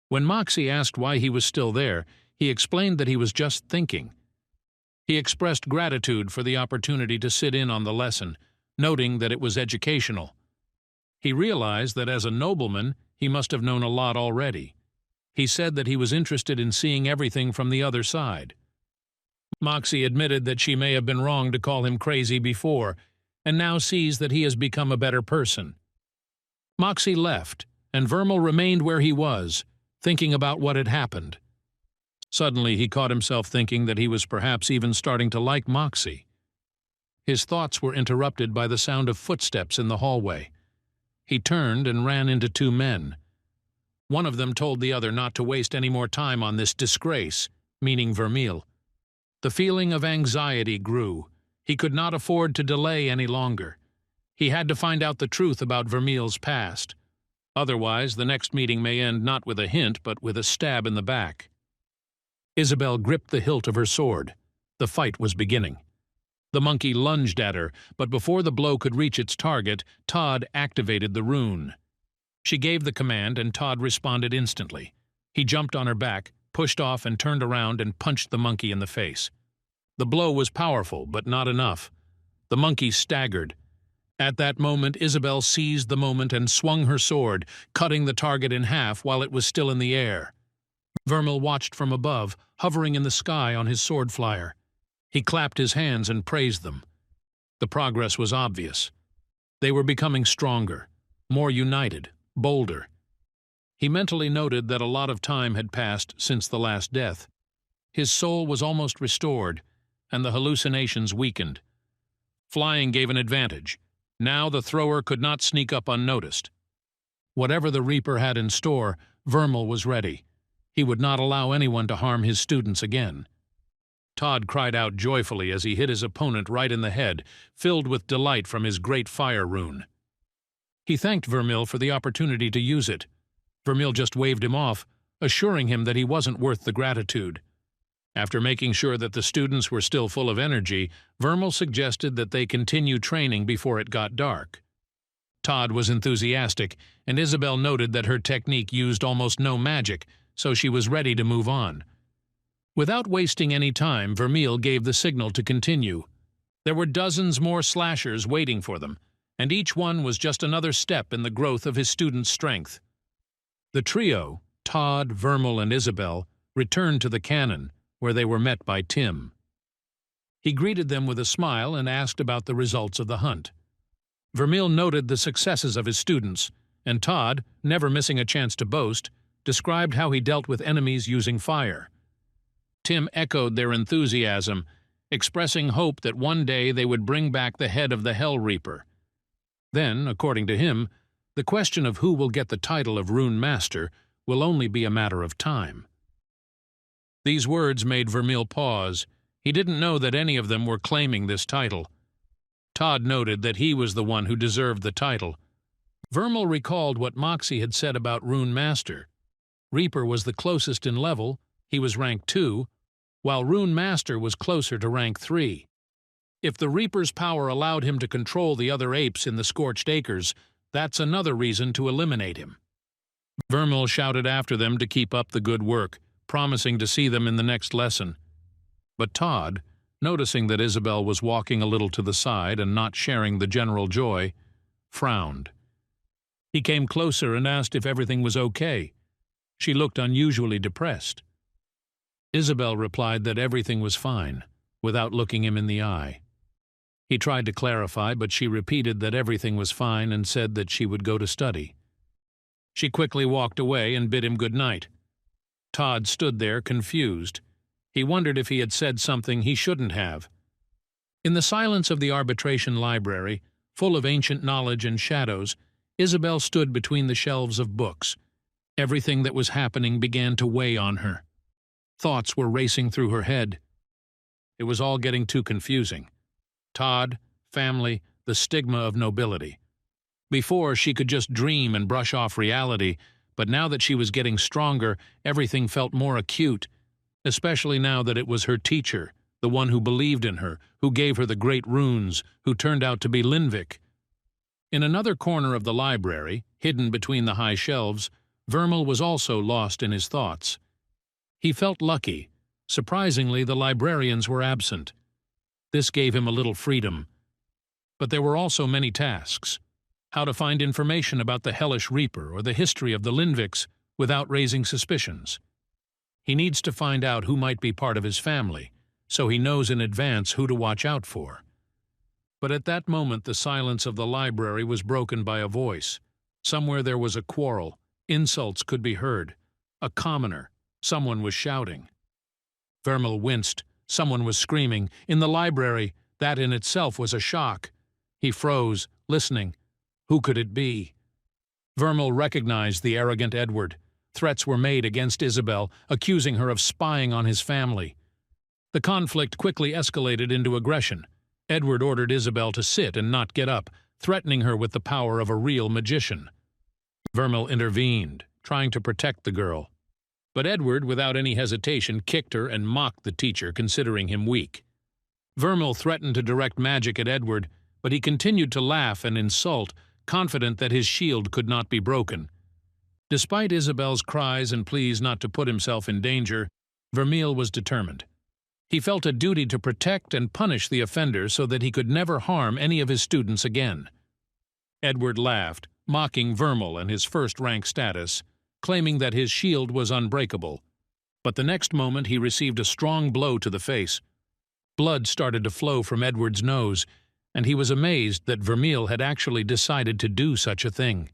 When Moxy asked why he was still there, he explained that he was just thinking. He expressed gratitude for the opportunity to sit in on the lesson, noting that it was educational. He realized that as a nobleman, he must have known a lot already. He said that he was interested in seeing everything from the other side. Moxy admitted that she may have been wrong to call him crazy before, and now sees that he has become a better person. Moxy left, and Vermal remained where he was, thinking about what had happened. Suddenly he caught himself thinking that he was perhaps even starting to like Moxy. His thoughts were interrupted by the sound of footsteps in the hallway. He turned and ran into two men. One of them told the other not to waste any more time on this disgrace, meaning Vermeil. The feeling of anxiety grew. He could not afford to delay any longer. He had to find out the truth about Vermeil's past. Otherwise, the next meeting may end not with a hint, but with a stab in the back. Isabelle gripped the hilt of her sword. The fight was beginning. The monkey lunged at her, but before the blow could reach its target, Todd activated the rune. She gave the command, and Todd responded instantly. He jumped on her back, pushed off, and turned around and punched the monkey in the face. The blow was powerful, but not enough. The monkey staggered. At that moment, Isabelle seized the moment and swung her sword, cutting the target in half while it was still in the air. Vermil watched from above, hovering in the sky on his sword flyer. He clapped his hands and praised them. The progress was obvious. They were becoming stronger, more united, bolder. He mentally noted that a lot of time had passed since the last death. His soul was almost restored, and the hallucinations weakened. Flying gave an advantage. Now the thrower could not sneak up unnoticed. Whatever the Reaper had in store, Vermil was ready. He would not allow anyone to harm his students again. Todd cried out joyfully as he hit his opponent right in the head, filled with delight from his great fire rune. He thanked Vermil for the opportunity to use it. Vermil just waved him off, assuring him that he wasn't worth the gratitude. After making sure that the students were still full of energy, Vermil suggested that they continue training before it got dark. Todd was enthusiastic, and Isabelle noted that her technique used almost no magic, so she was ready to move on. Without wasting any time, Vermil gave the signal to continue. There were dozens more slashers waiting for them, and each one was just another step in the growth of his students' strength. The trio, Todd, Vermil, and Isabelle, returned to the cannon, where they were met by Tim. He greeted them with a smile and asked about the results of the hunt. Vermil noted the successes of his students, and Todd, never missing a chance to boast, described how he dealt with enemies using fire. Tim echoed their enthusiasm, expressing hope that one day they would bring back the head of the Hell Reaper. Then, according to him, the question of who will get the title of Rune Master will only be a matter of time. These words made Vermil pause. He didn't know that any of them were claiming this title. Todd noted that he was the one who deserved the title. Vermil recalled what Moxy had said about Rune Master. Reaper was the closest in level, he was rank 2, while Rune Master was closer to rank 3. If the Reaper's power allowed him to control the other apes in the Scorched Acres, that's another reason to eliminate him. Vermil shouted after them to keep up the good work, promising to see them in the next lesson. But Todd, noticing that Isabelle was walking a little to the side and not sharing the general joy, frowned. He came closer and asked if everything was okay. She looked unusually depressed. Isabelle replied that everything was fine, without looking him in the eye. He tried to clarify, but she repeated that everything was fine and said that she would go to study. She quickly walked away and bid him good night. Todd stood there, confused. He wondered if he had said something he shouldn't have. In the silence of the arbitration library, full of ancient knowledge and shadows, Isabelle stood between the shelves of books. Everything that was happening began to weigh on her. Thoughts were racing through her head. It was all getting too confusing. Todd, family, the stigma of nobility. Before, she could just dream and brush off reality, but now that she was getting stronger, everything felt more acute, especially now that it was her teacher, the one who believed in her, who gave her the great runes, who turned out to be Linvik. In another corner of the library, hidden between the high shelves, Vermil was also lost in his thoughts. He felt lucky. Surprisingly, the librarians were absent. This gave him a little freedom. But there were also many tasks. How to find information about the Hellish Reaper or the history of the Linviks without raising suspicions. He needs to find out who might be part of his family, so he knows in advance who to watch out for. But at that moment the silence of the library was broken by a voice. Somewhere there was a quarrel. Insults could be heard. A commoner. Someone was shouting. Vermil winced. Someone was screaming. In the library, that in itself was a shock. He froze, listening. Who could it be? Vermil recognized the arrogant Edward. Threats were made against Isabelle, accusing her of spying on his family. The conflict quickly escalated into aggression. Edward ordered Isabelle to sit and not get up, threatening her with the power of a real magician. Vermil intervened, trying to protect the girl. But Edward, without any hesitation, kicked her and mocked the teacher, considering him weak. Vermil threatened to direct magic at Edward, but he continued to laugh and insult, confident that his shield could not be broken. Despite Isabelle's cries and pleas not to put himself in danger, Vermil was determined. He felt a duty to protect and punish the offender so that he could never harm any of his students again. Edward laughed, mocking Vermal and his first-rank status, claiming that his shield was unbreakable. But the next moment he received a strong blow to the face. Blood started to flow from Edward's nose, and he was amazed that Vermeil had actually decided to do such a thing.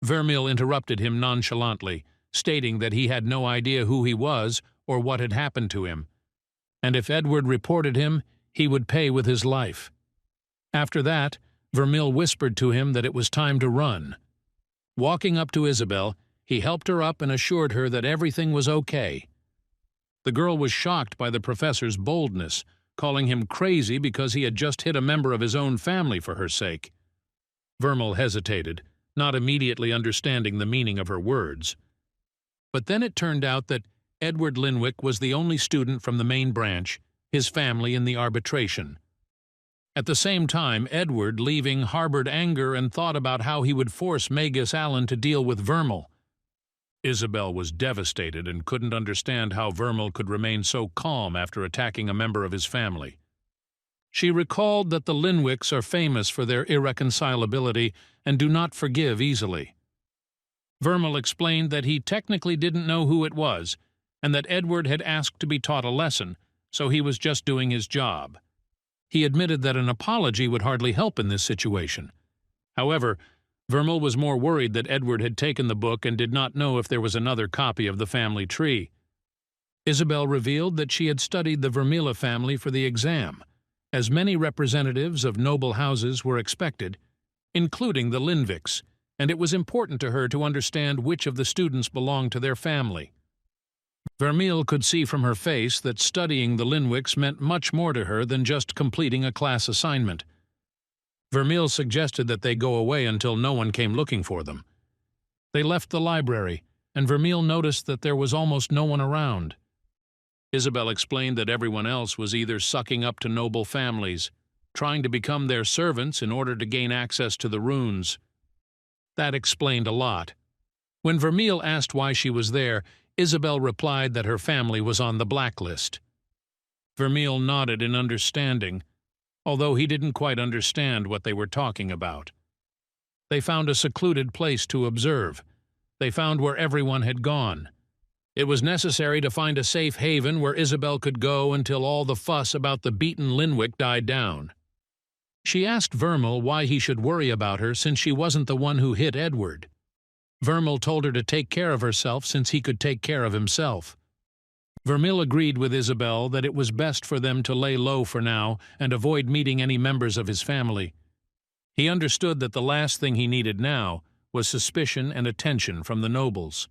Vermeil interrupted him nonchalantly, stating that he had no idea who he was or what had happened to him, and if Edward reported him, he would pay with his life. After that, Vermeil whispered to him that it was time to run. Walking up to Isabelle, he helped her up and assured her that everything was okay. The girl was shocked by the professor's boldness, calling him crazy because he had just hit a member of his own family for her sake. Vermeil hesitated, not immediately understanding the meaning of her words. But then it turned out that Edward Linwick was the only student from the main branch, his family in the arbitration. At the same time, Edward, leaving, harbored anger and thought about how he would force Magus Allen to deal with Vermeil. Isabelle was devastated and couldn't understand how Vermeil could remain so calm after attacking a member of his family. She recalled that the Linwicks are famous for their irreconcilability and do not forgive easily. Vermeil explained that he technically didn't know who it was, and that Edward had asked to be taught a lesson, so he was just doing his job. He admitted that an apology would hardly help in this situation. However, Vermeil was more worried that Edward had taken the book and did not know if there was another copy of the family tree. Isabelle revealed that she had studied the Vermeil family for the exam, as many representatives of noble houses were expected, including the Linwicks, and it was important to her to understand which of the students belonged to their family. Vermeil could see from her face that studying the Linwicks meant much more to her than just completing a class assignment. Vermeil suggested that they go away until no one came looking for them. They left the library, and Vermeil noticed that there was almost no one around. Isabelle explained that everyone else was either sucking up to noble families, trying to become their servants in order to gain access to the runes. That explained a lot. When Vermeil asked why she was there, Isabelle replied that her family was on the blacklist. Vermeil nodded in understanding, although he didn't quite understand what they were talking about. They found a secluded place to observe. They found where everyone had gone. It was necessary to find a safe haven where Isabelle could go until all the fuss about the beaten Linwick died down. She asked Vermeil why he should worry about her since she wasn't the one who hit Edward. Vermeil told her to take care of herself since he could take care of himself. Vermeil agreed with Isabelle that it was best for them to lay low for now and avoid meeting any members of his family. He understood that the last thing he needed now was suspicion and attention from the nobles.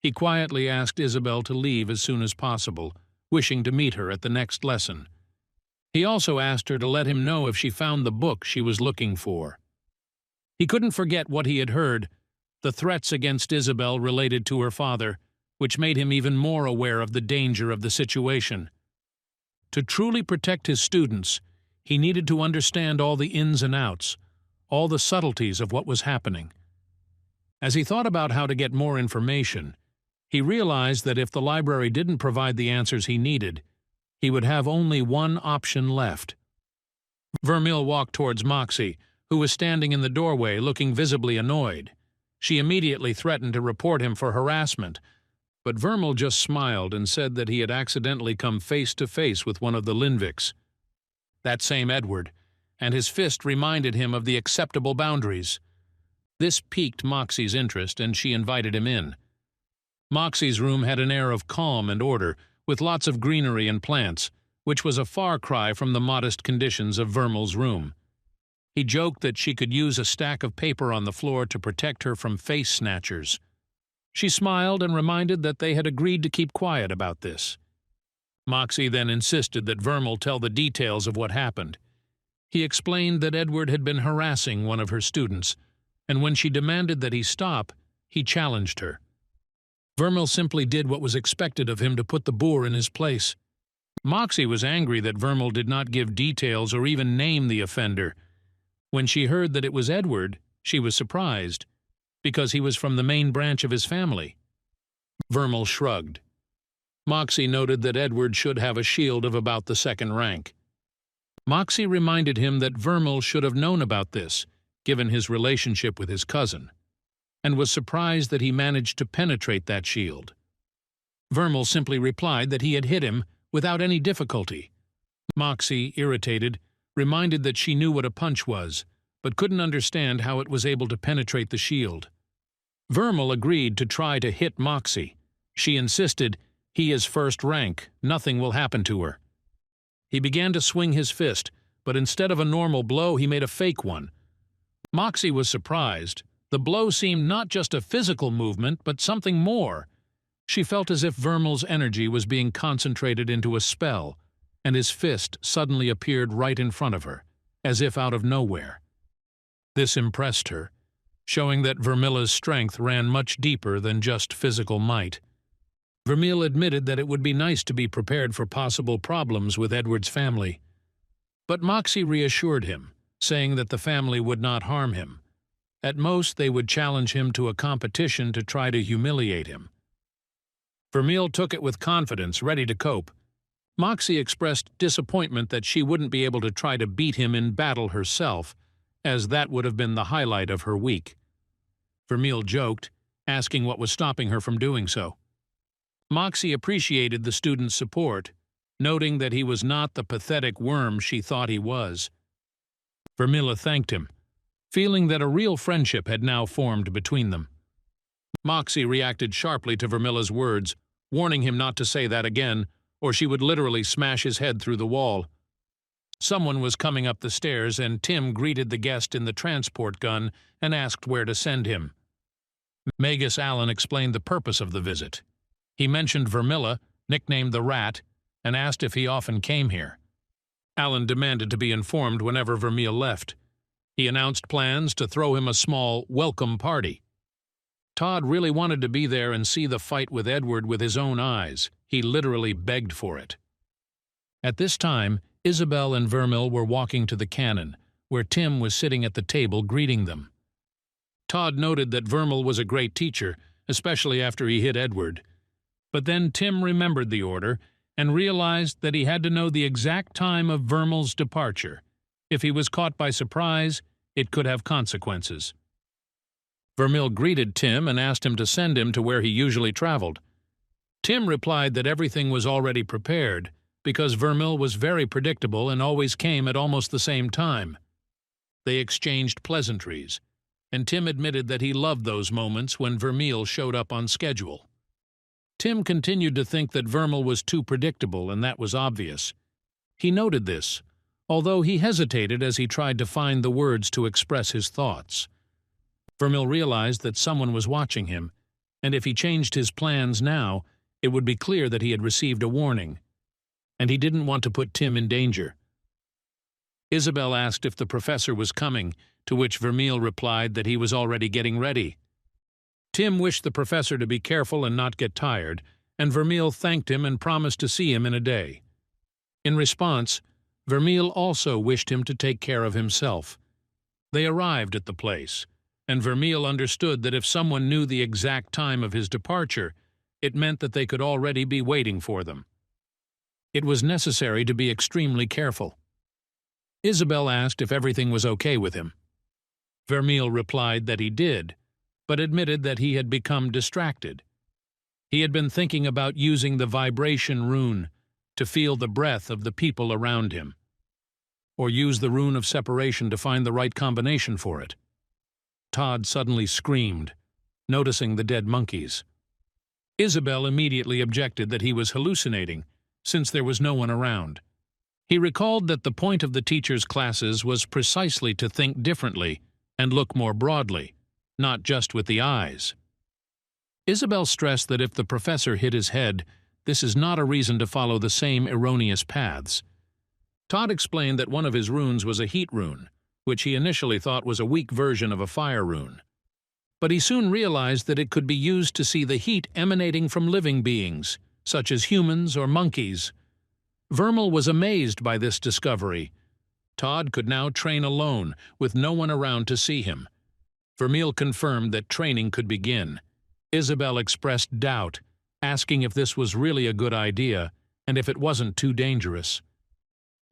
He quietly asked Isabelle to leave as soon as possible, wishing to meet her at the next lesson. He also asked her to let him know if she found the book she was looking for. He couldn't forget what he had heard, the threats against Isabelle related to her father, which made him even more aware of the danger of the situation. To truly protect his students, he needed to understand all the ins and outs, all the subtleties of what was happening. As he thought about how to get more information, he realized that if the library didn't provide the answers he needed, he would have only one option left. Vermeil walked towards Moxy, who was standing in the doorway looking visibly annoyed. She immediately threatened to report him for harassment, but Vermeil just smiled and said that he had accidentally come face to face with one of the Linwicks. That same Edward, and his fist reminded him of the acceptable boundaries. This piqued Moxy's interest, and she invited him in. Moxy's room had an air of calm and order, with lots of greenery and plants, which was a far cry from the modest conditions of Vermeil's room. He joked that she could use a stack of paper on the floor to protect her from face snatchers. She smiled and reminded that they had agreed to keep quiet about this. Moxy then insisted that Vermeil tell the details of what happened. He explained that Edward had been harassing one of her students, and when she demanded that he stop, he challenged her. Vermeil simply did what was expected of him to put the boor in his place. Moxy was angry that Vermeil did not give details or even name the offender. When she heard that it was Edward, she was surprised, because he was from the main branch of his family. Vermeil shrugged. Moxy noted that Edward should have a shield of about the second rank. Moxy reminded him that Vermeil should have known about this, given his relationship with his cousin, and was surprised that he managed to penetrate that shield. Vermeil simply replied that he had hit him without any difficulty. Moxy, irritated, reminded that she knew what a punch was, but couldn't understand how it was able to penetrate the shield. Vermeil agreed to try to hit Moxy. She insisted, "He is first rank, nothing will happen to her." He began to swing his fist, but instead of a normal blow, he made a fake one. Moxy was surprised. The blow seemed not just a physical movement, but something more. She felt as if Vermeil's energy was being concentrated into a spell, and his fist suddenly appeared right in front of her, as if out of nowhere. This impressed her, showing that Vermeilla's strength ran much deeper than just physical might. Vermeil admitted that it would be nice to be prepared for possible problems with Edward's family. But Moxy reassured him, saying that the family would not harm him. At most, they would challenge him to a competition to try to humiliate him. Vermeil took it with confidence, ready to cope. Moxy expressed disappointment that she wouldn't be able to try to beat him in battle herself, as that would have been the highlight of her week. Vermeil joked, asking what was stopping her from doing so. Moxy appreciated the student's support, noting that he was not the pathetic worm she thought he was. Vermeil thanked him, feeling that a real friendship had now formed between them. Moxy reacted sharply to Vermeilla's words, warning him not to say that again, or she would literally smash his head through the wall. Someone was coming up the stairs, and Tim greeted the guest in the transport gun and asked where to send him. Magus Allen explained the purpose of the visit. He mentioned Vermeilla, nicknamed the Rat, and asked if he often came here. Allen demanded to be informed whenever Vermeil left. He announced plans to throw him a small welcome party. Todd really wanted to be there and see the fight with Edward with his own eyes. He literally begged for it. At this time, Isabelle and Vermeil were walking to the cannon, where Tim was sitting at the table greeting them. Todd noted that Vermeil was a great teacher, especially after he hit Edward. But then Tim remembered the order and realized that he had to know the exact time of Vermeil's departure. If he was caught by surprise, it could have consequences. Vermeil greeted Tim and asked him to send him to where he usually traveled. Tim replied that everything was already prepared, because Vermeil was very predictable and always came at almost the same time. They exchanged pleasantries, and Tim admitted that he loved those moments when Vermeil showed up on schedule. Tim continued to think that Vermeil was too predictable, and that was obvious. He noted this, although he hesitated as he tried to find the words to express his thoughts. Vermeil realized that someone was watching him, and if he changed his plans now, it would be clear that he had received a warning, and he didn't want to put Tim in danger. Isabelle asked if the professor was coming, to which Vermeil replied that he was already getting ready. Tim wished the professor to be careful and not get tired, and Vermeil thanked him and promised to see him in a day. In response, Vermeil also wished him to take care of himself. They arrived at the place, and Vermeil understood that if someone knew the exact time of his departure, it meant that they could already be waiting for them. It was necessary to be extremely careful. Isabelle asked if everything was okay with him. Vermeil replied that he did, but admitted that he had become distracted. He had been thinking about using the vibration rune to feel the breath of the people around him, or use the rune of separation to find the right combination for it. Todd suddenly screamed, noticing the dead monkeys. Isabelle immediately objected that he was hallucinating, since there was no one around. He recalled that the point of the teacher's classes was precisely to think differently and look more broadly, not just with the eyes. Isabelle stressed that if the professor hit his head, this is not a reason to follow the same erroneous paths. Todd explained that one of his runes was a heat rune, which he initially thought was a weak version of a fire rune. But he soon realized that it could be used to see the heat emanating from living beings, such as humans or monkeys. Vermeil was amazed by this discovery. Todd could now train alone, with no one around to see him. Vermeil confirmed that training could begin. Isabelle expressed doubt, asking if this was really a good idea and if it wasn't too dangerous.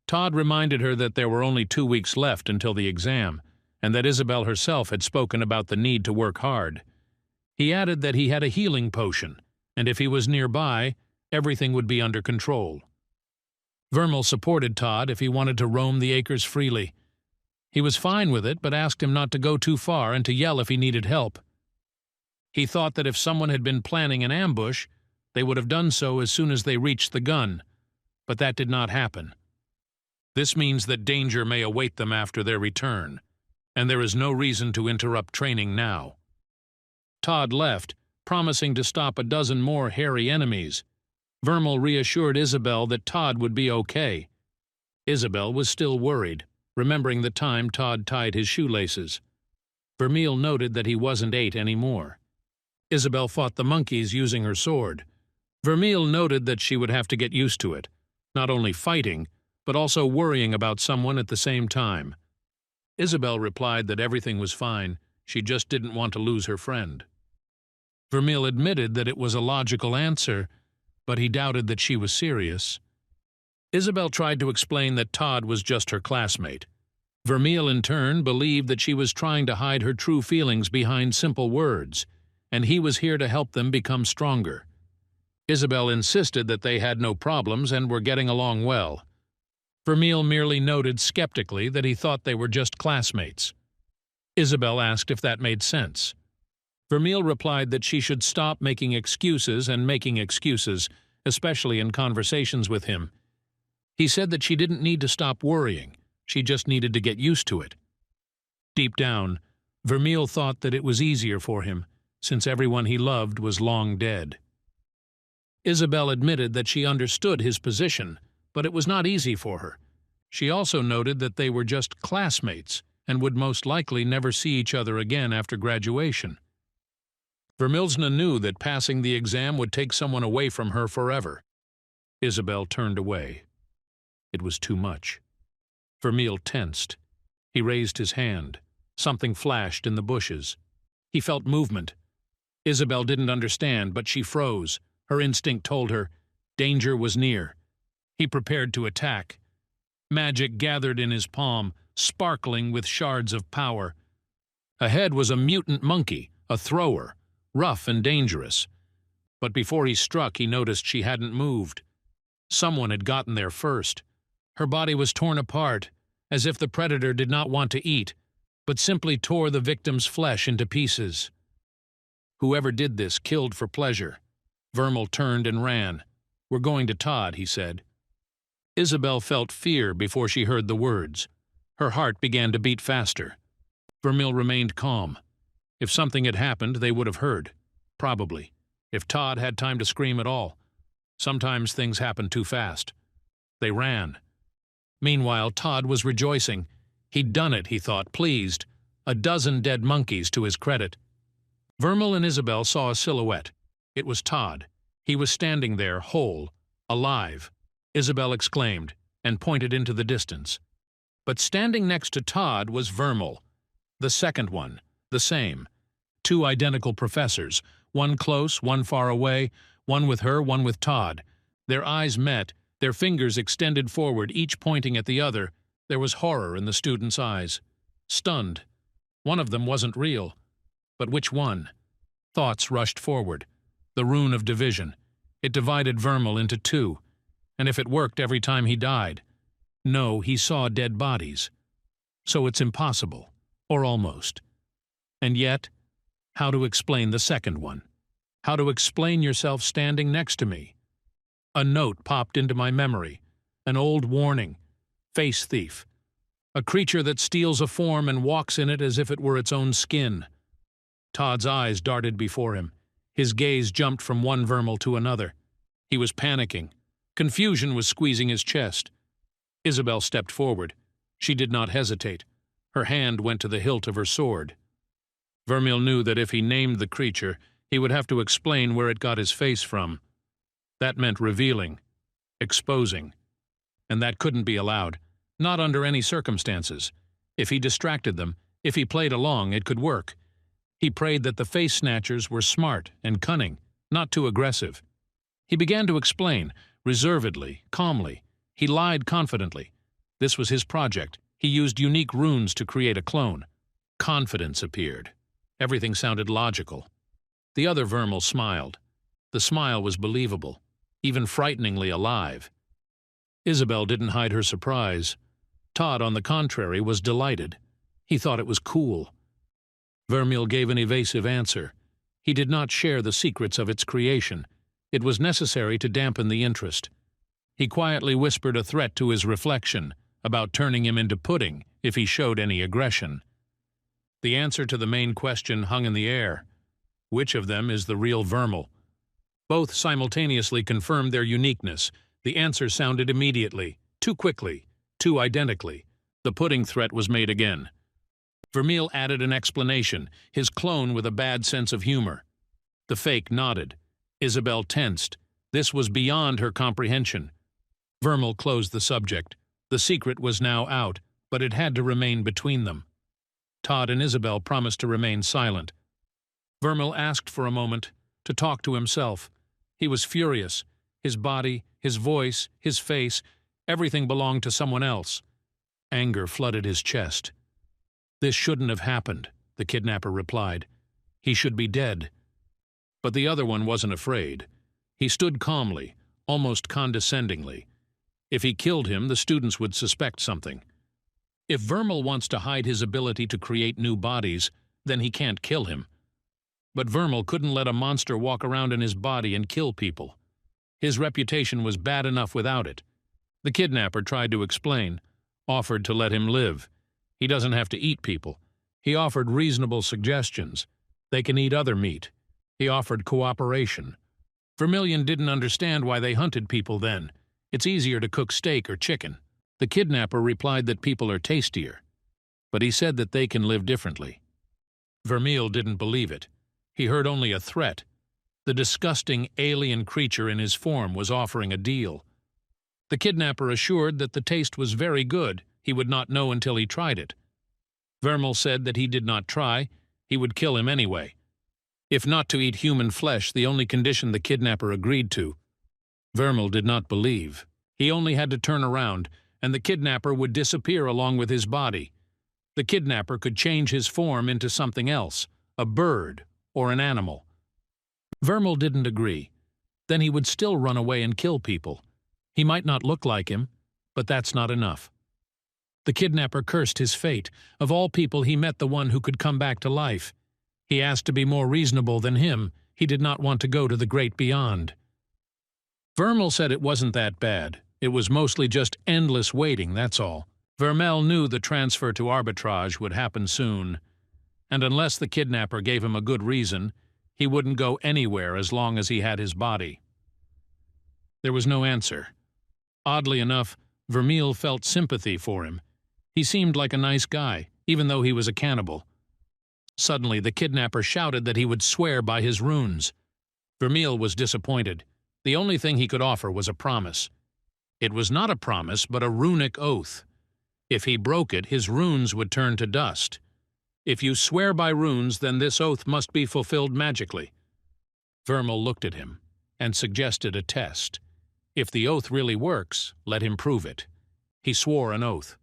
Todd reminded her that there were only 2 weeks left until the exam, and that Isabelle herself had spoken about the need to work hard. He added that he had a healing potion, and if he was nearby, everything would be under control. Vermal supported Todd if he wanted to roam the acres freely. He was fine with it, but asked him not to go too far and to yell if he needed help. He thought that if someone had been planning an ambush, they would have done so as soon as they reached the gun, but that did not happen. This means that danger may await them after their return, and there is no reason to interrupt training now. Todd left, promising to stop a dozen more hairy enemies. Vermal reassured Isabelle that Todd would be okay. Isabelle was still worried, remembering the time Todd tied his shoelaces. Vermeil noted that he wasn't 8 anymore. Isabelle fought the monkeys using her sword. Vermeil noted that she would have to get used to it, not only fighting, but also worrying about someone at the same time. Isabelle replied that everything was fine, she just didn't want to lose her friend. Vermeil admitted that it was a logical answer, but he doubted that she was serious. Isabelle tried to explain that Todd was just her classmate. Vermeil, in turn, believed that she was trying to hide her true feelings behind simple words, and he was here to help them become stronger. Isabelle insisted that they had no problems and were getting along well. Vermeil merely noted skeptically that he thought they were just classmates. Isabelle asked if that made sense. Vermeil replied that she should stop making excuses, especially in conversations with him. He said that she didn't need to stop worrying, she just needed to get used to it. Deep down, Vermeil thought that it was easier for him, since everyone he loved was long dead. Isabelle admitted that she understood his position, but it was not easy for her. She also noted that they were just classmates and would most likely never see each other again after graduation. Vermilsna knew that passing the exam would take someone away from her forever. Isabelle turned away. It was too much. Vermeil tensed. He raised his hand. Something flashed in the bushes. He felt movement. Isabelle didn't understand, but she froze. Her instinct told her danger was near. He prepared to attack. Magic gathered in his palm, sparkling with shards of power. Ahead was a mutant monkey, a thrower, rough and dangerous. But before he struck, he noticed she hadn't moved. Someone had gotten there first. Her body was torn apart, as if the predator did not want to eat, but simply tore the victim's flesh into pieces. Whoever did this killed for pleasure. Vermeil turned and ran. "We're going to Todd," he said. Isabelle felt fear before she heard the words. Her heart began to beat faster. Vermeil remained calm. If something had happened, they would have heard. Probably. If Todd had time to scream at all. Sometimes things happen too fast. They ran. Meanwhile, Todd was rejoicing. He'd done it, he thought, pleased. A dozen dead monkeys to his credit. Vermeil and Isabelle saw a silhouette. It was Todd. He was standing there, whole, alive. Isabelle exclaimed, and pointed into the distance. But standing next to Todd was Vermeil. The second one, the same. 2 identical professors, one close, one far away, one with her, one with Todd. Their eyes met, their fingers extended forward, each pointing at the other. There was horror in the student's eyes. Stunned. One of them wasn't real. But which one? Thoughts rushed forward. The rune of division. It divided Vermeil into 2. And if it worked every time he died? No, he saw dead bodies. So it's impossible. Or almost. And yet, how to explain the second one? How to explain yourself standing next to me? A note popped into my memory. An old warning. Face thief. A creature that steals a form and walks in it as if it were its own skin. Todd's eyes darted before him. His gaze jumped from one Vermeil to another. He was panicking. Confusion was squeezing his chest. Isabelle stepped forward. She did not hesitate. Her hand went to the hilt of her sword. Vermeil knew that if he named the creature, he would have to explain where it got his face from. That meant revealing, exposing. And that couldn't be allowed, not under any circumstances. If he distracted them, if he played along, it could work. He prayed that the face snatchers were smart and cunning, not too aggressive. He began to explain, reservedly, calmly. He lied confidently. This was his project. He used unique runes to create a clone. Confidence appeared. Everything sounded logical. The other Vermal smiled. The smile was believable, even frighteningly alive. Isabelle didn't hide her surprise. Todd, on the contrary, was delighted. He thought it was cool. Vermeil gave an evasive answer. He did not share the secrets of its creation. It was necessary to dampen the interest. He quietly whispered a threat to his reflection about turning him into pudding if he showed any aggression. The answer to the main question hung in the air. Which of them is the real Vermeil? Both simultaneously confirmed their uniqueness. The answer sounded immediately, too quickly, too identically. The pudding threat was made again. Vermeil added an explanation, his clone with a bad sense of humor. The fake nodded. Isabelle tensed. This was beyond her comprehension. Vermeil closed the subject. The secret was now out, but it had to remain between them. Todd and Isabelle promised to remain silent. Vermeil asked for a moment, to talk to himself. He was furious. His body, his voice, his face, everything belonged to someone else. Anger flooded his chest. This shouldn't have happened, the kidnapper replied. He should be dead. But the other one wasn't afraid. He stood calmly, almost condescendingly. If he killed him, the students would suspect something. If Vermeil wants to hide his ability to create new bodies, then he can't kill him. But Vermeil couldn't let a monster walk around in his body and kill people. His reputation was bad enough without it. The kidnapper tried to explain, offered to let him live. He doesn't have to eat people. He offered reasonable suggestions. They can eat other meat. He offered cooperation. Vermilion didn't understand why they hunted people then. It's easier to cook steak or chicken. The kidnapper replied that people are tastier. But he said that they can live differently. Vermeil didn't believe it. He heard only a threat. The disgusting alien creature in his form was offering a deal. The kidnapper assured that the taste was very good. He would not know until he tried it. Vermeil said that he did not try. He would kill him anyway. If not to eat human flesh, the only condition the kidnapper agreed to. Vermeil did not believe. He only had to turn around, and the kidnapper would disappear along with his body. The kidnapper could change his form into something else, a bird or an animal. Vermeil didn't agree. Then he would still run away and kill people. He might not look like him, but that's not enough. The kidnapper cursed his fate. Of all people, he met the one who could come back to life. He asked to be more reasonable than him. He did not want to go to the great beyond. Vermeil said it wasn't that bad. It was mostly just endless waiting, that's all. Vermeil knew the transfer to arbitrage would happen soon, and unless the kidnapper gave him a good reason, he wouldn't go anywhere as long as he had his body. There was no answer. Oddly enough, Vermeil felt sympathy for him. He seemed like a nice guy, even though he was a cannibal. Suddenly, the kidnapper shouted that he would swear by his runes. Vermeil was disappointed. The only thing he could offer was a promise. It was not a promise, but a runic oath. If he broke it, his runes would turn to dust. If you swear by runes, then this oath must be fulfilled magically. Vermeil looked at him and suggested a test. If the oath really works, let him prove it. He swore an oath.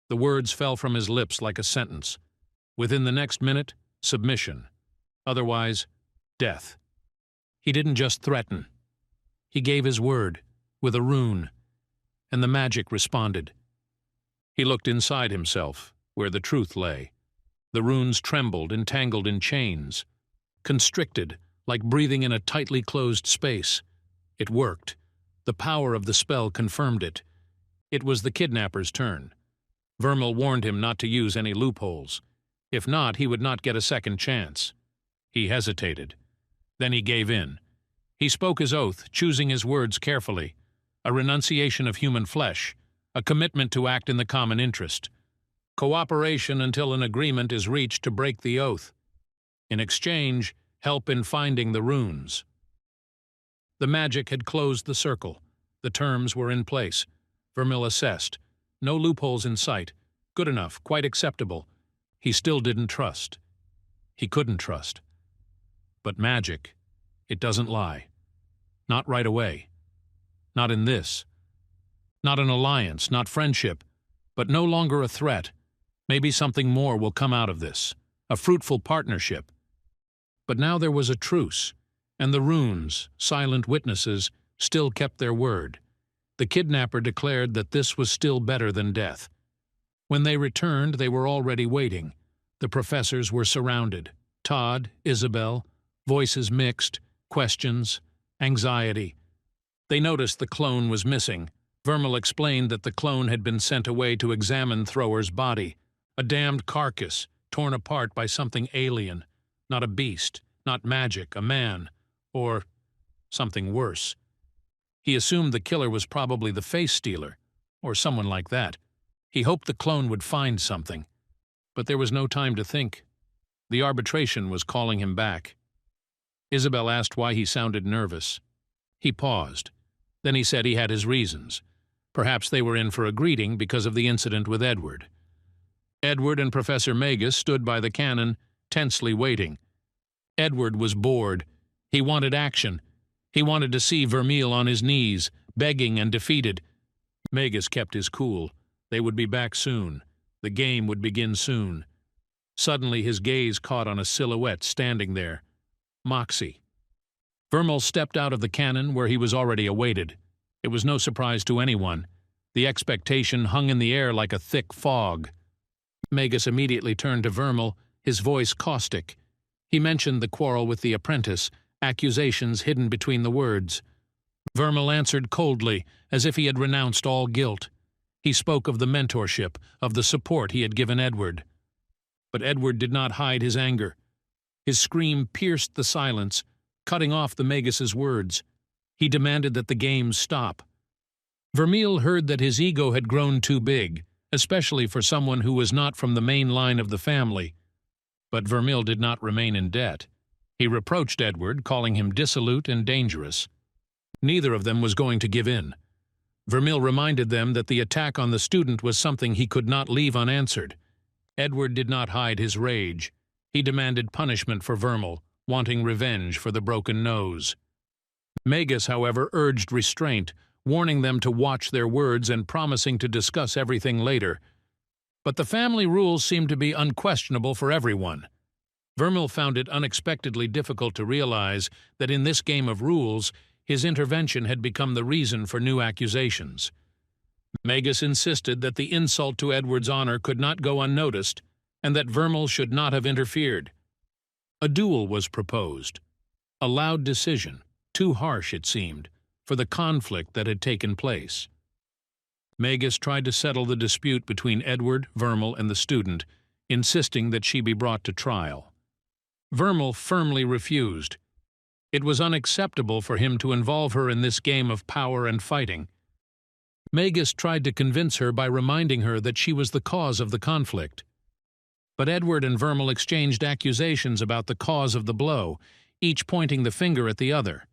The words fell from his lips like a sentence. Within the next minute, submission. Otherwise, death. He didn't just threaten. He gave his word, with a rune, and the magic responded. He looked inside himself, where the truth lay. The runes trembled, entangled in chains, constricted, like breathing in a tightly closed space. It worked. The power of the spell confirmed it. It was the kidnapper's turn. Vermeil warned him not to use any loopholes. If not, he would not get a second chance. He hesitated. Then he gave in. He spoke his oath, choosing his words carefully. A renunciation of human flesh, a commitment to act in the common interest. Cooperation until an agreement is reached to break the oath. In exchange, help in finding the runes. The magic had closed the circle. The terms were in place. Vermeil assessed. No loopholes in sight. Good enough, quite acceptable. He still didn't trust. He couldn't trust. But magic, it doesn't lie. Not right away. Not in this. Not an alliance, not friendship, but no longer a threat. Maybe something more will come out of this, a fruitful partnership. But now there was a truce, and the runes, silent witnesses, still kept their word. The kidnapper declared that this was still better than death. When they returned, they were already waiting. The professors were surrounded. Todd, Isabelle, voices mixed, questions, anxiety. They noticed the clone was missing. Vermal explained that the clone had been sent away to examine Thrower's body, a damned carcass torn apart by something alien, not a beast, not magic, a man, or something worse. He assumed the killer was probably the face stealer, or someone like that. He hoped the clone would find something. But there was no time to think. The arbitration was calling him back. Isabelle asked why he sounded nervous. He paused. Then he said he had his reasons. Perhaps they were in for a greeting because of the incident with Edward. Edward and Professor Magus stood by the cannon, tensely waiting. Edward was bored. He wanted action. He wanted to see Vermeil on his knees, begging and defeated. Magus kept his cool. They would be back soon. The game would begin soon. Suddenly his gaze caught on a silhouette standing there. Moxy. Vermeil stepped out of the cannon where he was already awaited. It was no surprise to anyone. The expectation hung in the air like a thick fog. Magus immediately turned to Vermeil, his voice caustic. He mentioned the quarrel with the apprentice, accusations hidden between the words. Vermeil answered coldly, as if he had renounced all guilt. He spoke of the mentorship, of the support he had given Edward. But Edward did not hide his anger. His scream pierced the silence, cutting off the Magus's words. He demanded that the game stop. Vermeil heard that his ego had grown too big, especially for someone who was not from the main line of the family. But Vermeil did not remain in debt. He reproached Edward, calling him dissolute and dangerous. Neither of them was going to give in. Vermeil reminded them that the attack on the student was something he could not leave unanswered. Edward did not hide his rage. He demanded punishment for Vermeil, wanting revenge for the broken nose. Magus, however, urged restraint, warning them to watch their words and promising to discuss everything later. But the family rules seemed to be unquestionable for everyone. Vermeil found it unexpectedly difficult to realize that in this game of rules, his intervention had become the reason for new accusations. Magus insisted that the insult to Edward's honor could not go unnoticed, and that Vermeil should not have interfered. A duel was proposed. A loud decision, too harsh it seemed, for the conflict that had taken place. Magus tried to settle the dispute between Edward, Vermeil, and the student, insisting that she be brought to trial. Vermeil firmly refused. It was unacceptable for him to involve her in this game of power and fighting. Magus tried to convince her by reminding her that she was the cause of the conflict. But Edward and Vermeil exchanged accusations about the cause of the blow, each pointing the finger at the other.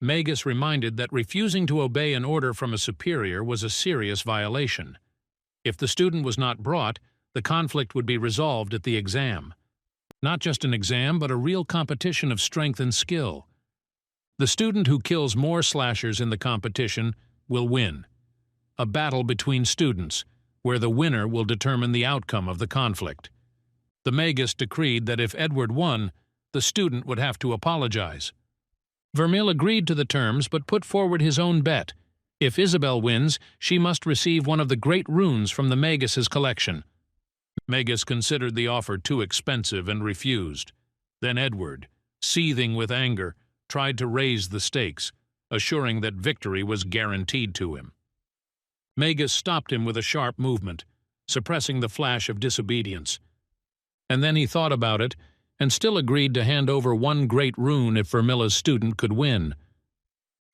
Magus reminded that refusing to obey an order from a superior was a serious violation. If the student was not brought, the conflict would be resolved at the exam. Not just an exam, but a real competition of strength and skill. The student who kills more slashers in the competition will win. A battle between students, where the winner will determine the outcome of the conflict. The Magus decreed that if Edward won, the student would have to apologize. Vermeil agreed to the terms but put forward his own bet. If Isabelle wins, she must receive one of the great runes from the Magus's collection. Magus considered the offer too expensive and refused. Then Edward, seething with anger, tried to raise the stakes, assuring that victory was guaranteed to him. Magus stopped him with a sharp movement, suppressing the flash of disobedience. And then he thought about it, and still agreed to hand over one great rune if Vermeilla's student could win.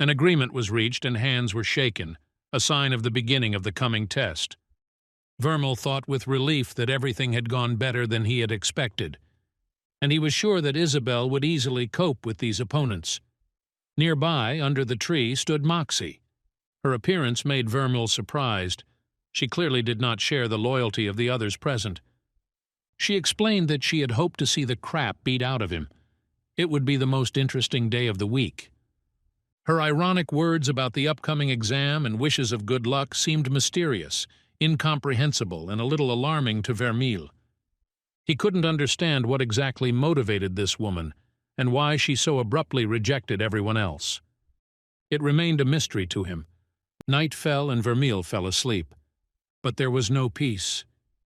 An agreement was reached and hands were shaken, a sign of the beginning of the coming test. Vermeil thought with relief that everything had gone better than he had expected, and he was sure that Isabelle would easily cope with these opponents. Nearby, under the tree, stood Moxy. Her appearance made Vermeil surprised. She clearly did not share the loyalty of the others present. She explained that she had hoped to see the crap beat out of him. It would be the most interesting day of the week. Her ironic words about the upcoming exam and wishes of good luck seemed mysterious, incomprehensible and a little alarming to Vermeil. He couldn't understand what exactly motivated this woman and why she so abruptly rejected everyone else. It remained a mystery to him. Night fell and Vermeil fell asleep. But there was no peace.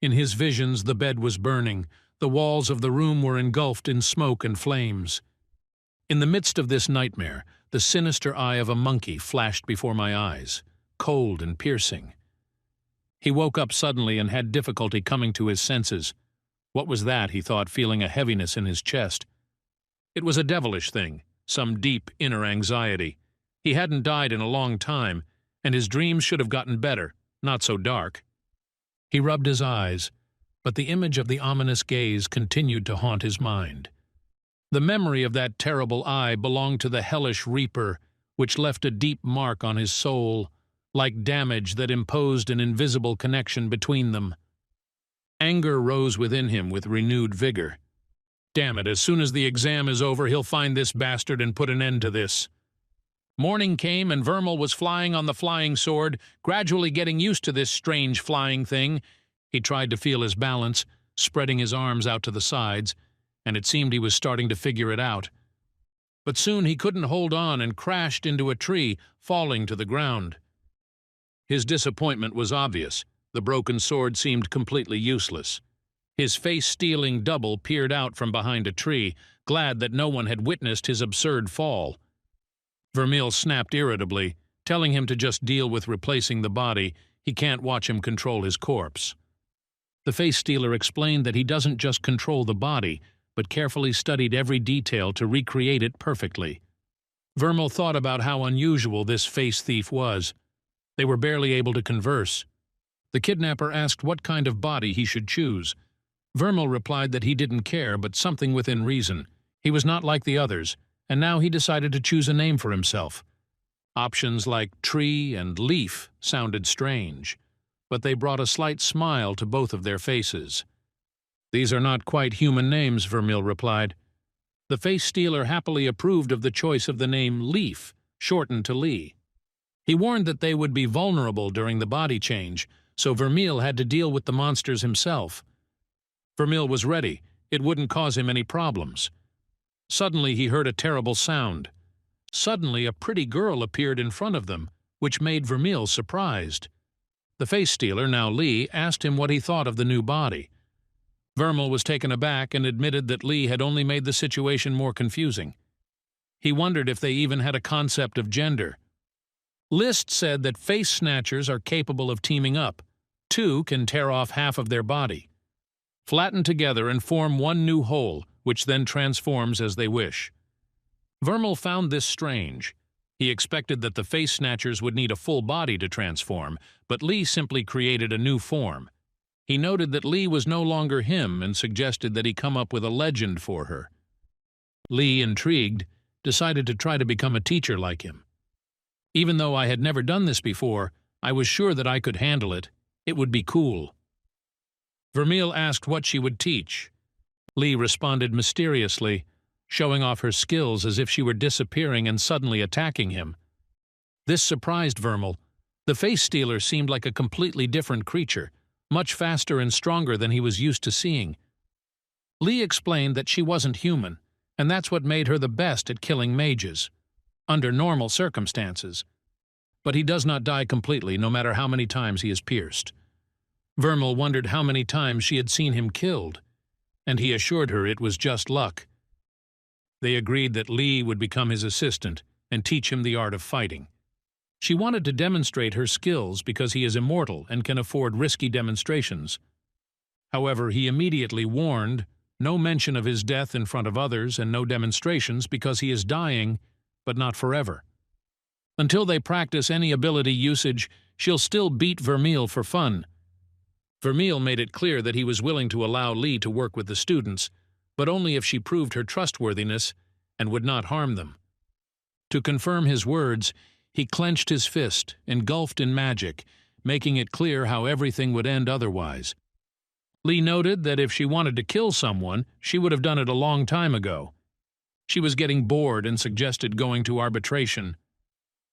In his visions, the bed was burning. The walls of the room were engulfed in smoke and flames. In the midst of this nightmare, the sinister eye of a monkey flashed before my eyes, cold and piercing. He woke up suddenly and had difficulty coming to his senses. What was that, he thought, feeling a heaviness in his chest? It was a devilish thing, some deep inner anxiety. He hadn't died in a long time, and his dreams should have gotten better, not so dark. He rubbed his eyes, but the image of the ominous gaze continued to haunt his mind. The memory of that terrible eye belonged to the hellish reaper, which left a deep mark on his soul, like damage that imposed an invisible connection between them. Anger rose within him with renewed vigor. Damn it, as soon as the exam is over, he'll find this bastard and put an end to this. Morning came and Vermeil was flying on the flying sword, gradually getting used to this strange flying thing. He tried to feel his balance, spreading his arms out to the sides, and it seemed he was starting to figure it out. But soon he couldn't hold on and crashed into a tree, falling to the ground. His disappointment was obvious. The broken sword seemed completely useless. His face-stealing double peered out from behind a tree, glad that no one had witnessed his absurd fall. Vermeil snapped irritably, telling him to just deal with replacing the body. He can't watch him control his corpse. The face-stealer explained that he doesn't just control the body, but carefully studied every detail to recreate it perfectly. Vermeil thought about how unusual this face thief was. They were barely able to converse. The kidnapper asked what kind of body he should choose. Vermeil replied that he didn't care, but something within reason. He was not like the others, and now he decided to choose a name for himself. Options like tree and leaf sounded strange, but they brought a slight smile to both of their faces. These are not quite human names, Vermeil replied. The face-stealer happily approved of the choice of the name Leaf, shortened to Lee. He warned that they would be vulnerable during the body change, so Vermeil had to deal with the monsters himself. Vermeil was ready. It wouldn't cause him any problems. Suddenly he heard a terrible sound. Suddenly a pretty girl appeared in front of them, which made Vermeil surprised. The face-stealer, now Lee, asked him what he thought of the new body. Vermeil was taken aback and admitted that Lee had only made the situation more confusing. He wondered if they even had a concept of gender. List said that face snatchers are capable of teaming up. Two can tear off half of their body, flatten together and form one new whole, which then transforms as they wish. Vermeil found this strange. He expected that the face snatchers would need a full body to transform, but Lee simply created a new form. He noted that Lee was no longer him and suggested that he come up with a legend for her. Lee, intrigued, decided to try to become a teacher like him. Even though I had never done this before, I was sure that I could handle it. It would be cool. Vermeil asked what she would teach. Lee responded mysteriously, showing off her skills as if she were disappearing and suddenly attacking him. This surprised Vermeil. The face-stealer seemed like a completely different creature, much faster and stronger than he was used to seeing. Lee explained that she wasn't human, and that's what made her the best at killing mages, under normal circumstances. But he does not die completely, no matter how many times he is pierced. Vermeil wondered how many times she had seen him killed, and he assured her it was just luck. They agreed that Lee would become his assistant and teach him the art of fighting. She wanted to demonstrate her skills because he is immortal and can afford risky demonstrations. However, he immediately warned, no mention of his death in front of others and no demonstrations because he is dying, but not forever. Until they practice any ability usage, she'll still beat Vermeil for fun. Vermeil made it clear that he was willing to allow Lee to work with the students, but only if she proved her trustworthiness and would not harm them. To confirm his words, he clenched his fist, engulfed in magic, making it clear how everything would end otherwise. Lee noted that if she wanted to kill someone, she would have done it a long time ago. She was getting bored and suggested going to arbitration.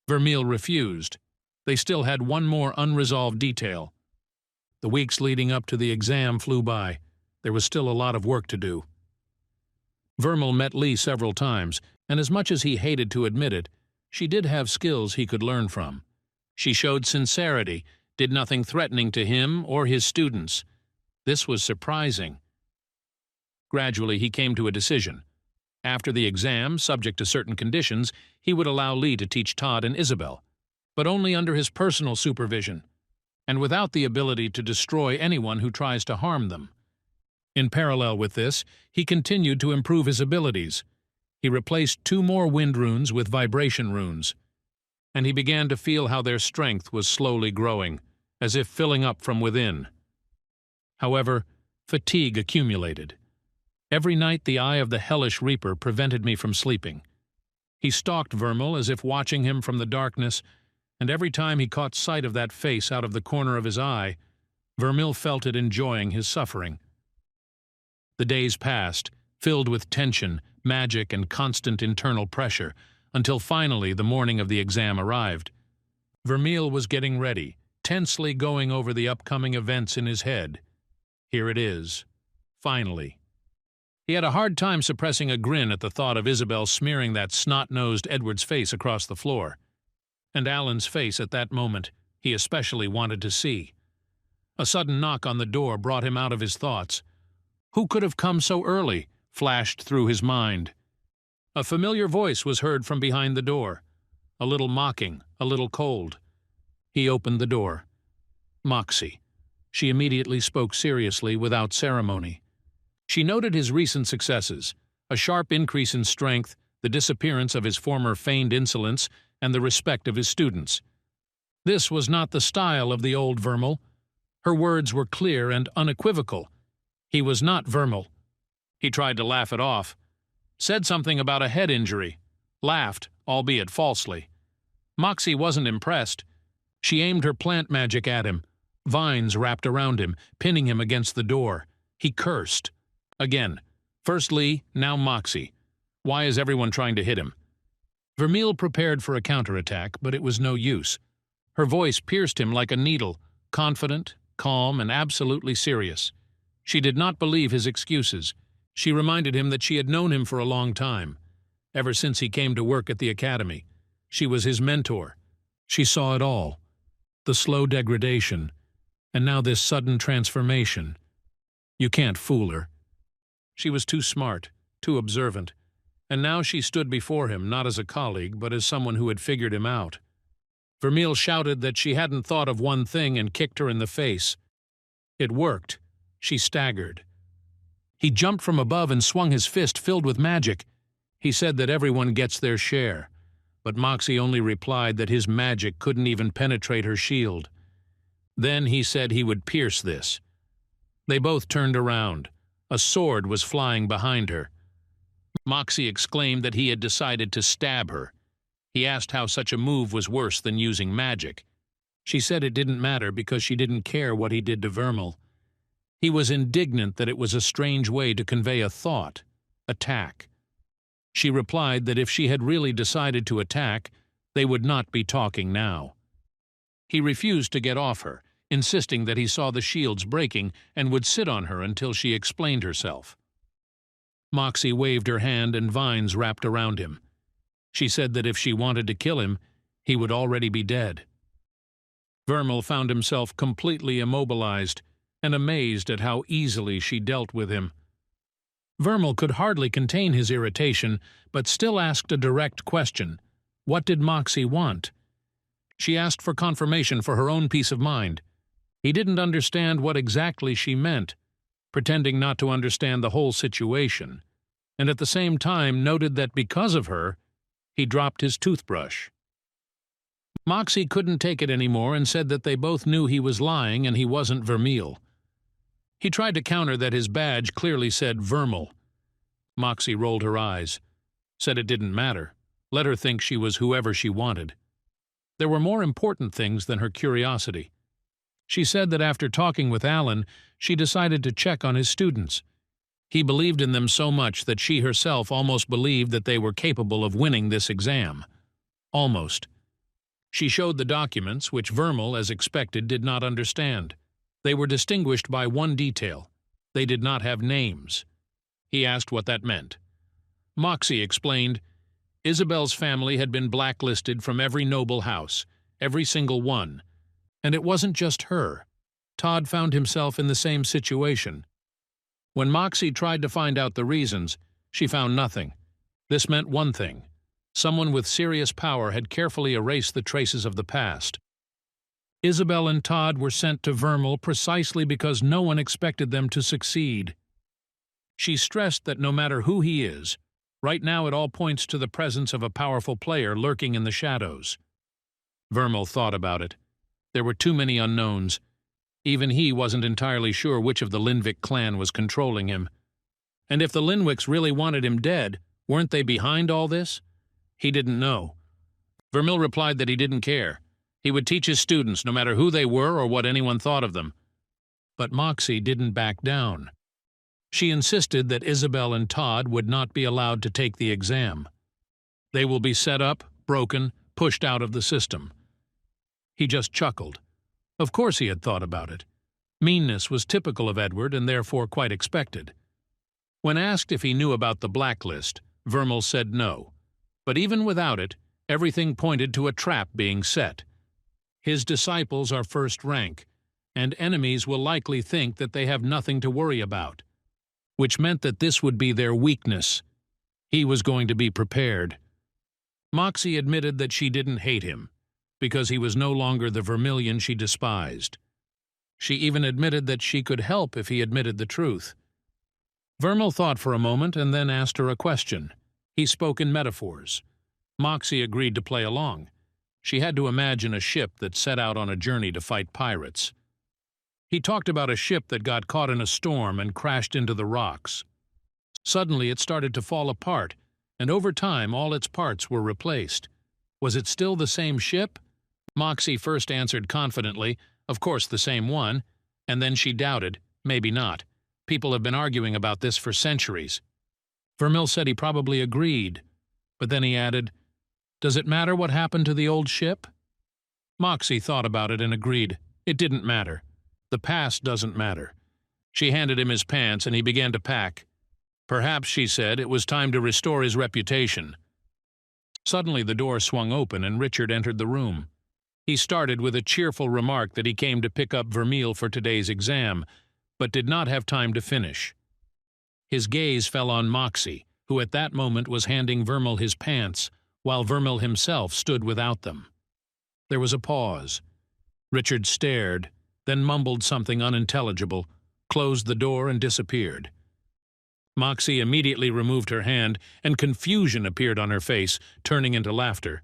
Vermeil refused. They still had one more unresolved detail. The weeks leading up to the exam flew by. There was still a lot of work to do. Vermeil met Lee several times, and as much as he hated to admit it, she did have skills he could learn from. She showed sincerity, did nothing threatening to him or his students. This was surprising. Gradually, he came to a decision. After the exam, subject to certain conditions, he would allow Lee to teach Todd and Isabelle, but only under his personal supervision, and without the ability to destroy anyone who tries to harm them. In parallel with this, he continued to improve his abilities. He replaced 2 more wind runes with vibration runes, and he began to feel how their strength was slowly growing, as if filling up from within. However, fatigue accumulated. Every night the eye of the hellish reaper prevented me from sleeping. He stalked Vermeil as if watching him from the darkness, and every time he caught sight of that face out of the corner of his eye, Vermeil felt it enjoying his suffering. The days passed, filled with tension, magic, and constant internal pressure, until finally the morning of the exam arrived. Vermeil was getting ready, tensely going over the upcoming events in his head. Here it is. Finally. He had a hard time suppressing a grin at the thought of Isabelle smearing that snot-nosed Edward's face across the floor. And Alan's face at that moment he especially wanted to see. A sudden knock on the door brought him out of his thoughts. Who could have come so early? Flashed through his mind. A familiar voice was heard from behind the door. A little mocking, a little cold. He opened the door. Moxy. She immediately spoke seriously, without ceremony. She noted his recent successes, a sharp increase in strength, the disappearance of his former feigned insolence, and the respect of his students. This was not the style of the old Vermeil. Her words were clear and unequivocal. He was not Vermeil. He tried to laugh it off. Said something about a head injury. Laughed, albeit falsely. Moxy wasn't impressed. She aimed her plant magic at him. Vines wrapped around him, pinning him against the door. He cursed. Again. First Lee, now Moxy. Why is everyone trying to hit him? Vermeil prepared for a counterattack, but it was no use. Her voice pierced him like a needle, confident, calm, and absolutely serious. She did not believe his excuses. She reminded him that she had known him for a long time, ever since he came to work at the academy. She was his mentor. She saw it all. The slow degradation, and now this sudden transformation. You can't fool her. She was too smart, too observant, and now she stood before him not as a colleague, but as someone who had figured him out. Vermeil shouted that she hadn't thought of one thing and kicked her in the face. It worked. She staggered. He jumped from above and swung his fist filled with magic. He said that everyone gets their share, but Moxy only replied that his magic couldn't even penetrate her shield. Then he said he would pierce this. They both turned around. A sword was flying behind her. Moxy exclaimed that he had decided to stab her. He asked how such a move was worse than using magic. She said it didn't matter because she didn't care what he did to Vermeil. He was indignant that it was a strange way to convey a thought, attack. She replied that if she had really decided to attack, they would not be talking now. He refused to get off her, insisting that he saw the shields breaking and would sit on her until she explained herself. Moxy waved her hand and vines wrapped around him. She said that if she wanted to kill him, he would already be dead. Vermeil found himself completely immobilized and amazed at how easily she dealt with him. Vermeil could hardly contain his irritation, but still asked a direct question. What did Moxy want? She asked for confirmation for her own peace of mind. He didn't understand what exactly she meant, pretending not to understand the whole situation, and at the same time noted that because of her, he dropped his toothbrush. Moxy couldn't take it anymore and said that they both knew he was lying and he wasn't Vermeil. He tried to counter that his badge clearly said Vermeil. Moxy rolled her eyes, said it didn't matter, let her think she was whoever she wanted. There were more important things than her curiosity. She said that after talking with Alan, she decided to check on his students. He believed in them so much that she herself almost believed that they were capable of winning this exam. Almost. She showed the documents, which Vermeil, as expected, did not understand. They were distinguished by one detail. They did not have names. He asked what that meant. Moxy explained, Isabelle's family had been blacklisted from every noble house, every single one. And it wasn't just her. Todd found himself in the same situation. When Moxy tried to find out the reasons, she found nothing. This meant one thing. Someone with serious power had carefully erased the traces of the past. Isabelle and Todd were sent to Vermeil precisely because no one expected them to succeed. She stressed that no matter who he is, right now it all points to the presence of a powerful player lurking in the shadows. Vermeil thought about it. There were too many unknowns. Even he wasn't entirely sure which of the Linvik clan was controlling him. And if the Linwiks really wanted him dead, weren't they behind all this? He didn't know. Vermeil replied that he didn't care. He would teach his students, no matter who they were or what anyone thought of them. But Moxy didn't back down. She insisted that Isabelle and Todd would not be allowed to take the exam. They will be set up, broken, pushed out of the system. He just chuckled. Of course he had thought about it. Meanness was typical of Edward and therefore quite expected. When asked if he knew about the blacklist, Vermeil said no. But even without it, everything pointed to a trap being set. His disciples are first rank, and enemies will likely think that they have nothing to worry about, which meant that this would be their weakness. He was going to be prepared. Moxy admitted that she didn't hate him, because he was no longer the Vermilion she despised. She even admitted that she could help if he admitted the truth. Vermeil thought for a moment and then asked her a question. He spoke in metaphors. Moxy agreed to play along. She had to imagine a ship that set out on a journey to fight pirates. He talked about a ship that got caught in a storm and crashed into the rocks. Suddenly it started to fall apart, and over time all its parts were replaced. Was it still the same ship? Moxy first answered confidently, of course the same one, and then she doubted, maybe not. People have been arguing about this for centuries. Vermeil said he probably agreed, but then he added, does it matter what happened to the old ship? Moxy thought about it and agreed. It didn't matter. The past doesn't matter. She handed him his pants and he began to pack. Perhaps, she said, it was time to restore his reputation. Suddenly the door swung open and Richard entered the room. He started with a cheerful remark that he came to pick up Vermeil for today's exam, but did not have time to finish. His gaze fell on Moxy, who at that moment was handing Vermeil his pants, while Vermeil himself stood without them. There was a pause. Richard stared, then mumbled something unintelligible, closed the door and disappeared. Moxy immediately removed her hand, and confusion appeared on her face, turning into laughter.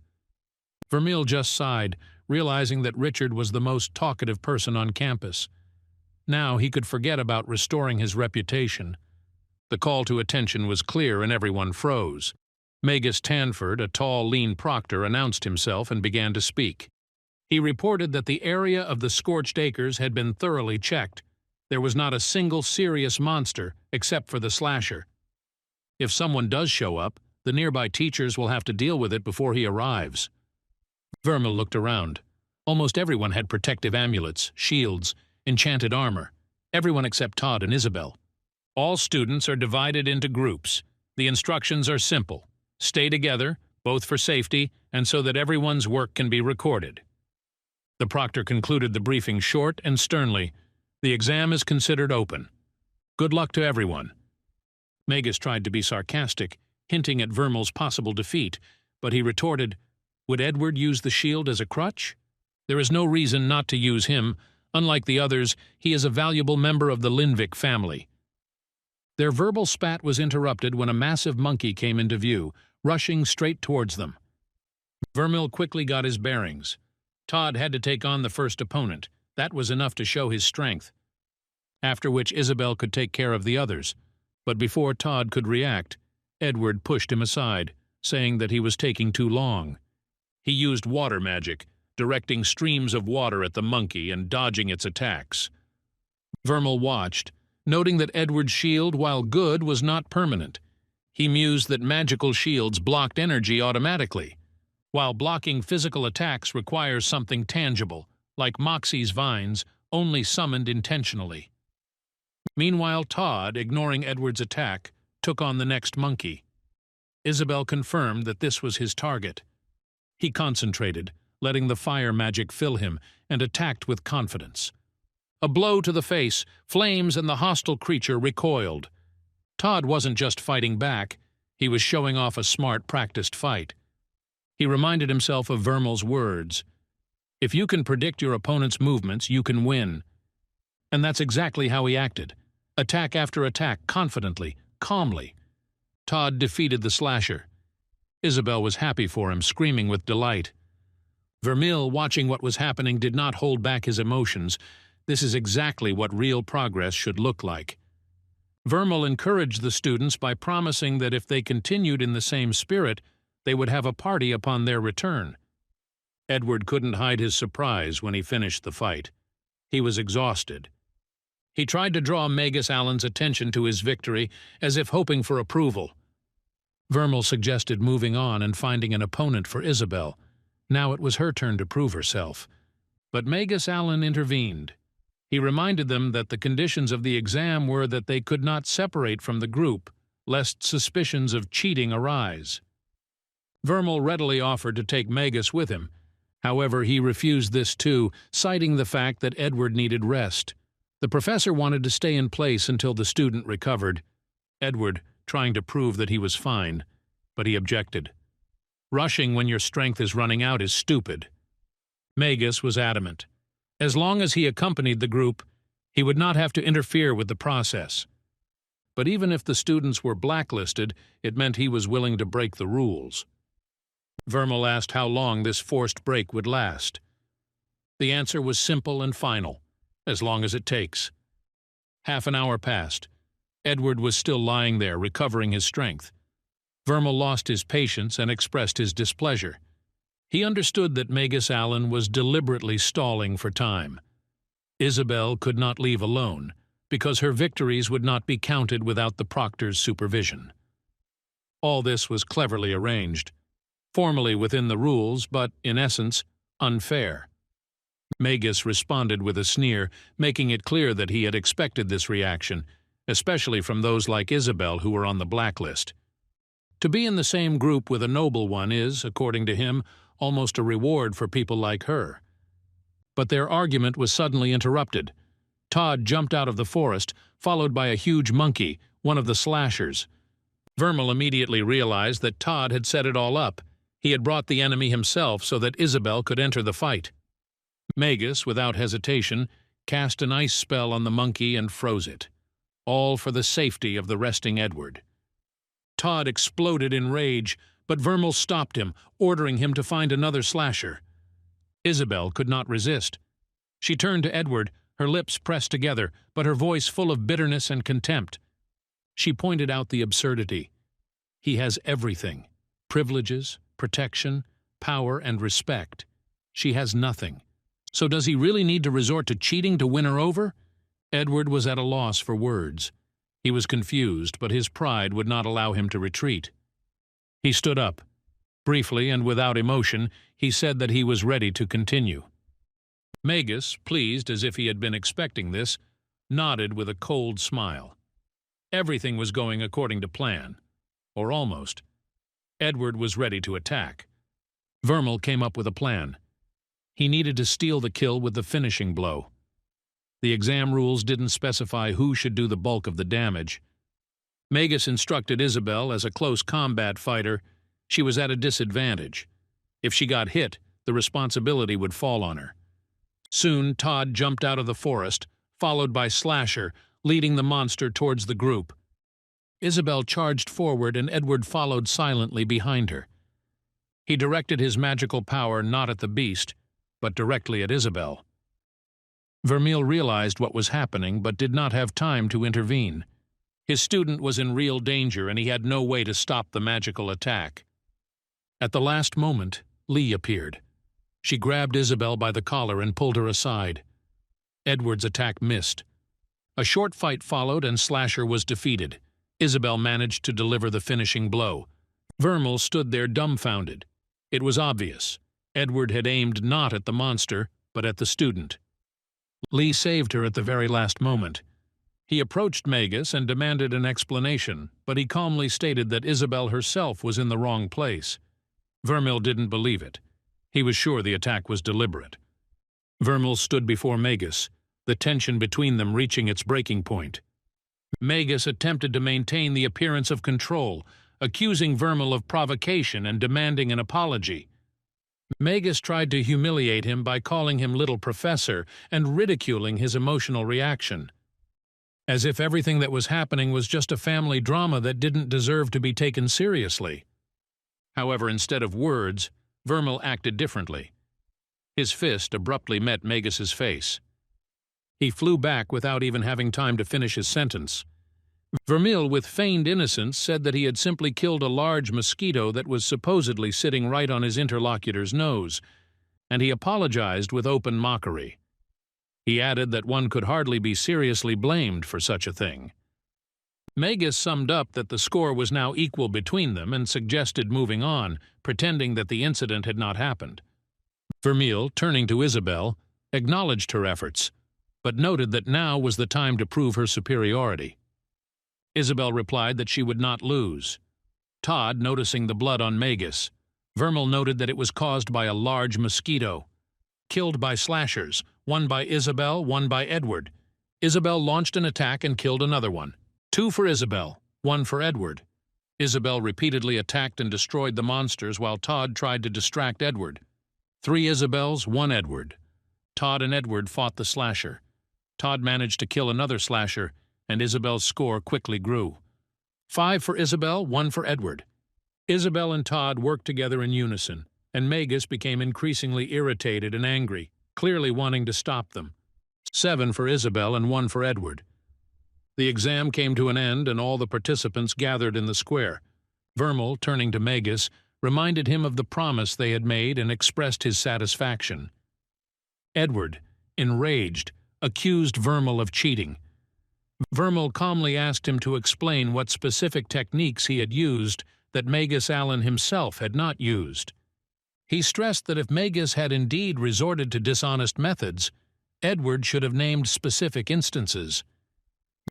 Vermeil just sighed, realizing that Richard was the most talkative person on campus. Now he could forget about restoring his reputation. The call to attention was clear and everyone froze. Magus Tanford, a tall, lean proctor, announced himself and began to speak. He reported that the area of the Scorched Acres had been thoroughly checked. There was not a single serious monster except for the slasher. If someone does show up, the nearby teachers will have to deal with it before he arrives. Vermeil looked around. Almost everyone had protective amulets, shields, enchanted armor. Everyone except Todd and Isabelle. All students are divided into groups. The instructions are simple. Stay together, both for safety and so that everyone's work can be recorded. The proctor concluded the briefing short and sternly. The exam is considered open. Good luck to everyone. Magus tried to be sarcastic, hinting at Vermeil's possible defeat, but he retorted, would Edward use the shield as a crutch? There is no reason not to use him. Unlike the others, he is a valuable member of the Linvik family. Their verbal spat was interrupted when a massive monkey came into view, rushing straight towards them. Vermeil quickly got his bearings. Todd had to take on the first opponent. That was enough to show his strength. After which Isabelle could take care of the others. But before Todd could react, Edward pushed him aside, saying that he was taking too long. He used water magic, directing streams of water at the monkey and dodging its attacks. Vermeil watched, noting that Edward's shield, while good, was not permanent. He mused that magical shields blocked energy automatically, while blocking physical attacks requires something tangible, like Moxy's vines only summoned intentionally. Meanwhile, Todd, ignoring Edward's attack, took on the next monkey. Isabelle confirmed that this was his target. He concentrated, letting the fire magic fill him, and attacked with confidence. A blow to the face, flames and the hostile creature recoiled. Todd wasn't just fighting back, he was showing off a smart, practiced fight. He reminded himself of Vermil's words, "If you can predict your opponent's movements, you can win." And that's exactly how he acted. Attack after attack, confidently, calmly. Todd defeated the slasher. Isabelle was happy for him, screaming with delight. Vermil, watching what was happening, did not hold back his emotions. This is exactly what real progress should look like. Vermil encouraged the students by promising that if they continued in the same spirit, they would have a party upon their return. Edward couldn't hide his surprise when he finished the fight. He was exhausted. He tried to draw Magus Allen's attention to his victory, as if hoping for approval. Vermil suggested moving on and finding an opponent for Isabelle. Now it was her turn to prove herself. But Magus Allen intervened. He reminded them that the conditions of the exam were that they could not separate from the group, lest suspicions of cheating arise. Vermil readily offered to take Magus with him. However, he refused this too, citing the fact that Edward needed rest. The professor wanted to stay in place until the student recovered. Edward, trying to prove that he was fine, but he objected. Rushing when your strength is running out is stupid. Magus was adamant. As long as he accompanied the group, he would not have to interfere with the process. But even if the students were blacklisted, it meant he was willing to break the rules. Vermil asked how long this forced break would last. The answer was simple and final: as long as it takes. Half an hour passed. Edward was still lying there, recovering his strength. Vermil lost his patience and expressed his displeasure. He understood that Magus Allen was deliberately stalling for time. Isabelle could not leave alone, because her victories would not be counted without the proctor's supervision. All this was cleverly arranged, formally within the rules, but, in essence, unfair. Magus responded with a sneer, making it clear that he had expected this reaction, especially from those like Isabelle who were on the blacklist. To be in the same group with a noble one is, according to him, almost a reward for people like her. But their argument was suddenly interrupted. Todd jumped out of the forest, followed by a huge monkey, one of the slashers. Vermil immediately realized that Todd had set it all up. He had brought the enemy himself so that Isabelle could enter the fight. Magus, without hesitation, cast an ice spell on the monkey and froze it, all for the safety of the resting Edward. Todd exploded in rage, but Vermil stopped him, ordering him to find another slasher. Isabelle could not resist. She turned to Edward, her lips pressed together, but her voice full of bitterness and contempt. She pointed out the absurdity. He has everything: privileges, protection, power, and respect. She has nothing. So does he really need to resort to cheating to win her over? Edward was at a loss for words. He was confused, but his pride would not allow him to retreat. He stood up. Briefly and without emotion, he said that he was ready to continue. Magus, pleased as if he had been expecting this, nodded with a cold smile. Everything was going according to plan, or almost. Edward was ready to attack. Vermil came up with a plan. He needed to steal the kill with the finishing blow. The exam rules didn't specify who should do the bulk of the damage. Magus instructed Isabelle as a close combat fighter. She was at a disadvantage. If she got hit, the responsibility would fall on her. Soon, Todd jumped out of the forest, followed by Slasher, leading the monster towards the group. Isabelle charged forward and Edward followed silently behind her. He directed his magical power not at the beast, but directly at Isabelle. Vermil realized what was happening but did not have time to intervene. His student was in real danger and he had no way to stop the magical attack. At the last moment, Lee appeared. She grabbed Isabelle by the collar and pulled her aside. Edward's attack missed. A short fight followed and Slasher was defeated. Isabelle managed to deliver the finishing blow. Vermil stood there dumbfounded. It was obvious. Edward had aimed not at the monster, but at the student. Lee saved her at the very last moment. He approached Magus and demanded an explanation, but he calmly stated that Isabelle herself was in the wrong place. Vermeil didn't believe it. He was sure the attack was deliberate. Vermeil stood before Magus, the tension between them reaching its breaking point. Magus attempted to maintain the appearance of control, accusing Vermeil of provocation and demanding an apology. Magus tried to humiliate him by calling him Little Professor and ridiculing his emotional reaction, as if everything that was happening was just a family drama that didn't deserve to be taken seriously. However, instead of words, Vermeil acted differently. His fist abruptly met Magus's face. He flew back without even having time to finish his sentence. Vermeil, with feigned innocence, said that he had simply killed a large mosquito that was supposedly sitting right on his interlocutor's nose, and he apologized with open mockery. He added that one could hardly be seriously blamed for such a thing. Magus summed up that the score was now equal between them and suggested moving on, pretending that the incident had not happened. Vermeil, turning to Isabelle, acknowledged her efforts, but noted that now was the time to prove her superiority. Isabelle replied that she would not lose. Todd, noticing the blood on Magus, Vermeil noted that it was caused by a large mosquito. Killed by slashers, one by Isabelle, one by Edward. Isabelle launched an attack and killed another one. 2 for Isabelle, 1 for Edward. Isabelle repeatedly attacked and destroyed the monsters while Todd tried to distract Edward. 3 Isabelles, 1 Edward. Todd and Edward fought the slasher. Todd managed to kill another slasher, and Isabelle's score quickly grew. 5 for Isabelle, 1 for Edward. Isabelle and Todd worked together in unison, and Magus became increasingly irritated and angry, clearly wanting to stop them. 7 for Isabelle and 1 for Edward. The exam came to an end, and all the participants gathered in the square. Vermeil, turning to Magus, reminded him of the promise they had made and expressed his satisfaction. Edward, enraged, accused Vermeil of cheating. Vermeil calmly asked him to explain what specific techniques he had used that Magus Allen himself had not used. He stressed that if Magus had indeed resorted to dishonest methods, Edward should have named specific instances.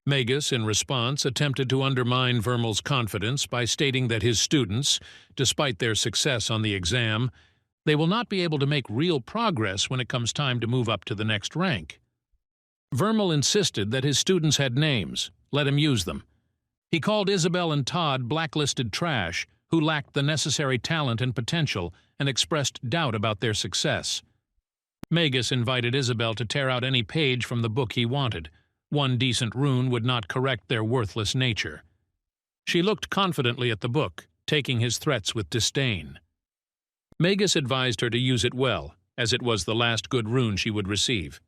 Magus, in response, attempted to undermine Vermeil's confidence by stating that his students, despite their success on the exam, they will not be able to make real progress when it comes time to move up to the next rank. Vermeil insisted that his students had names. Let him use them. He called Isabelle and Todd blacklisted trash who lacked the necessary talent and potential and expressed doubt about their success. Magus invited Isabelle to tear out any page from the book he wanted. One decent rune would not correct their worthless nature. She looked confidently at the book, taking his threats with disdain. Magus advised her to use it well, as it was the last good rune she would receive.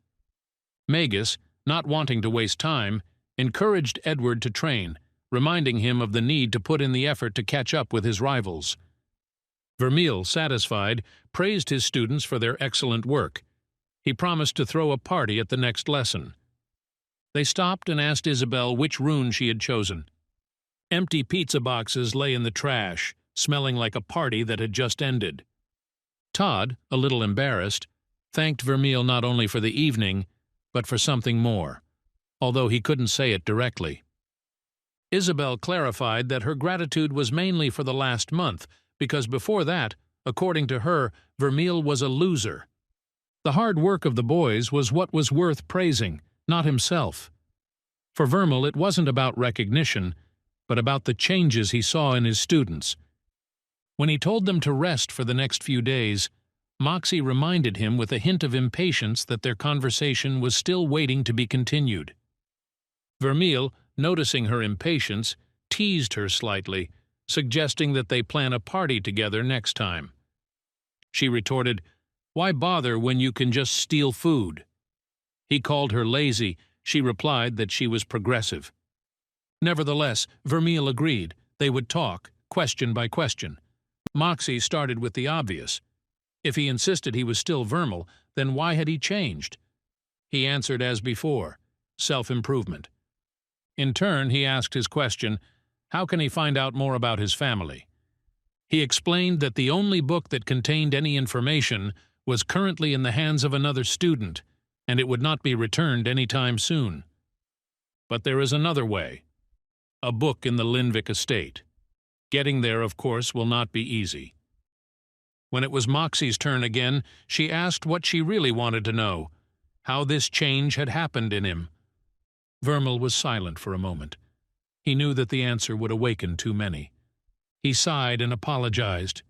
Magus, not wanting to waste time, encouraged Edward to train, reminding him of the need to put in the effort to catch up with his rivals. Vermeil, satisfied, praised his students for their excellent work. He promised to throw a party at the next lesson. They stopped and asked Isabelle which rune she had chosen. Empty pizza boxes lay in the trash, smelling like a party that had just ended. Todd, a little embarrassed, thanked Vermeil not only for the evening, but for something more, although he couldn't say it directly. Isabelle clarified that her gratitude was mainly for the last month, because before that, according to her, Vermeil was a loser. The hard work of the boys was what was worth praising, not himself. For Vermeil, it wasn't about recognition, but about the changes he saw in his students. When he told them to rest for the next few days, Moxy reminded him with a hint of impatience that their conversation was still waiting to be continued. Vermeil, noticing her impatience, teased her slightly, suggesting that they plan a party together next time. She retorted, "Why bother when you can just steal food?" He called her lazy. She replied that she was progressive. Nevertheless, Vermeil agreed. They would talk, question by question. Moxy started with the obvious. If he insisted he was still Vermeil, then why had he changed? He answered as before, self-improvement. In turn, he asked his question, how can he find out more about his family? He explained that the only book that contained any information was currently in the hands of another student, and it would not be returned any time soon. But there is another way. A book in the Linvik estate. Getting there, of course, will not be easy. When it was Moxy's turn again, she asked what she really wanted to know, how this change had happened in him. Vermal was silent for a moment. He knew that the answer would awaken too many. He sighed and apologized.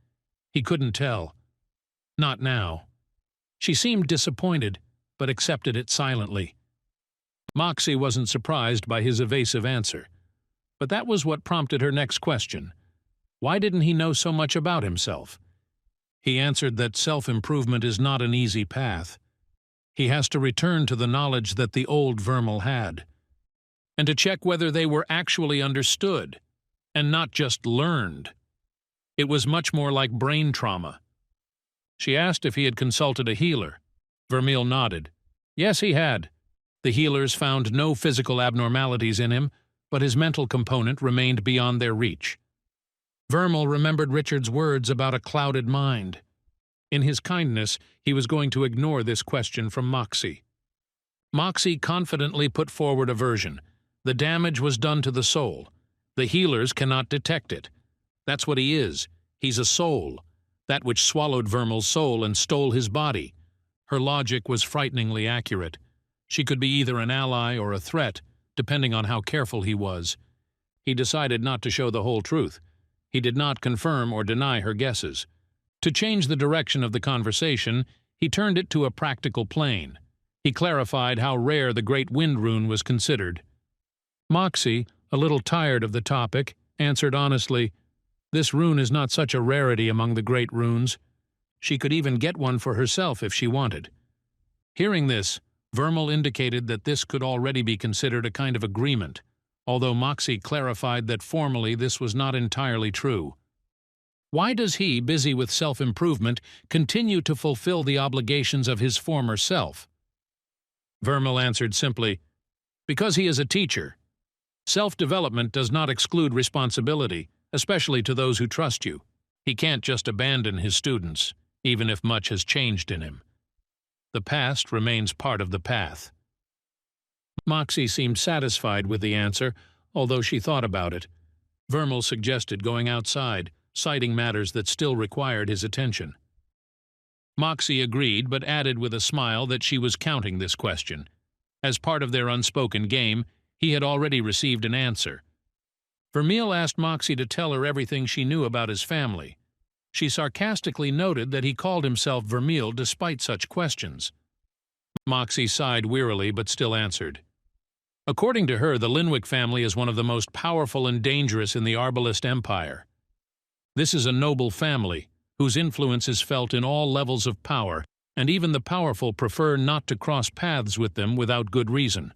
He couldn't tell. Not now. She seemed disappointed, but accepted it silently. Moxy wasn't surprised by his evasive answer. But that was what prompted her next question. Why didn't he know so much about himself? He answered that self-improvement is not an easy path. He has to return to the knowledge that the old Vermal had, and to check whether they were actually understood, and not just learned. It was much more like brain trauma. She asked if he had consulted a healer. Vermeil nodded. Yes, he had. The healers found no physical abnormalities in him, but his mental component remained beyond their reach. Vermal remembered Richard's words about a clouded mind. In his kindness, he was going to ignore this question from Moxy. Moxy confidently put forward a version. The damage was done to the soul. The healers cannot detect it. That's what he is. He's a soul, that which swallowed Vermal's soul and stole his body. Her logic was frighteningly accurate. She could be either an ally or a threat, depending on how careful he was. He decided not to show the whole truth. He did not confirm or deny her guesses. To change the direction of the conversation, he turned it to a practical plane. He clarified how rare the Great Wind Rune was considered. Moxy, a little tired of the topic, answered honestly, "This rune is not such a rarity among the great runes. She could even get one for herself if she wanted." Hearing this, Vermal indicated that this could already be considered a kind of agreement, although Moxy clarified that formally this was not entirely true. Why does he, busy with self-improvement, continue to fulfill the obligations of his former self? Vermal answered simply, "Because he is a teacher. Self-development does not exclude responsibility, especially to those who trust you. He can't just abandon his students, even if much has changed in him. The past remains part of the path." Moxy seemed satisfied with the answer, although she thought about it. Vermal suggested going outside, citing matters that still required his attention. Moxy agreed, but added with a smile that she was counting this question. As part of their unspoken game, he had already received an answer. Vermeil asked Moxy to tell her everything she knew about his family. She sarcastically noted that he called himself Vermeil despite such questions. Moxy sighed wearily but still answered. According to her, the Linwick family is one of the most powerful and dangerous in the Arbalist Empire. This is a noble family, whose influence is felt in all levels of power, and even the powerful prefer not to cross paths with them without good reason.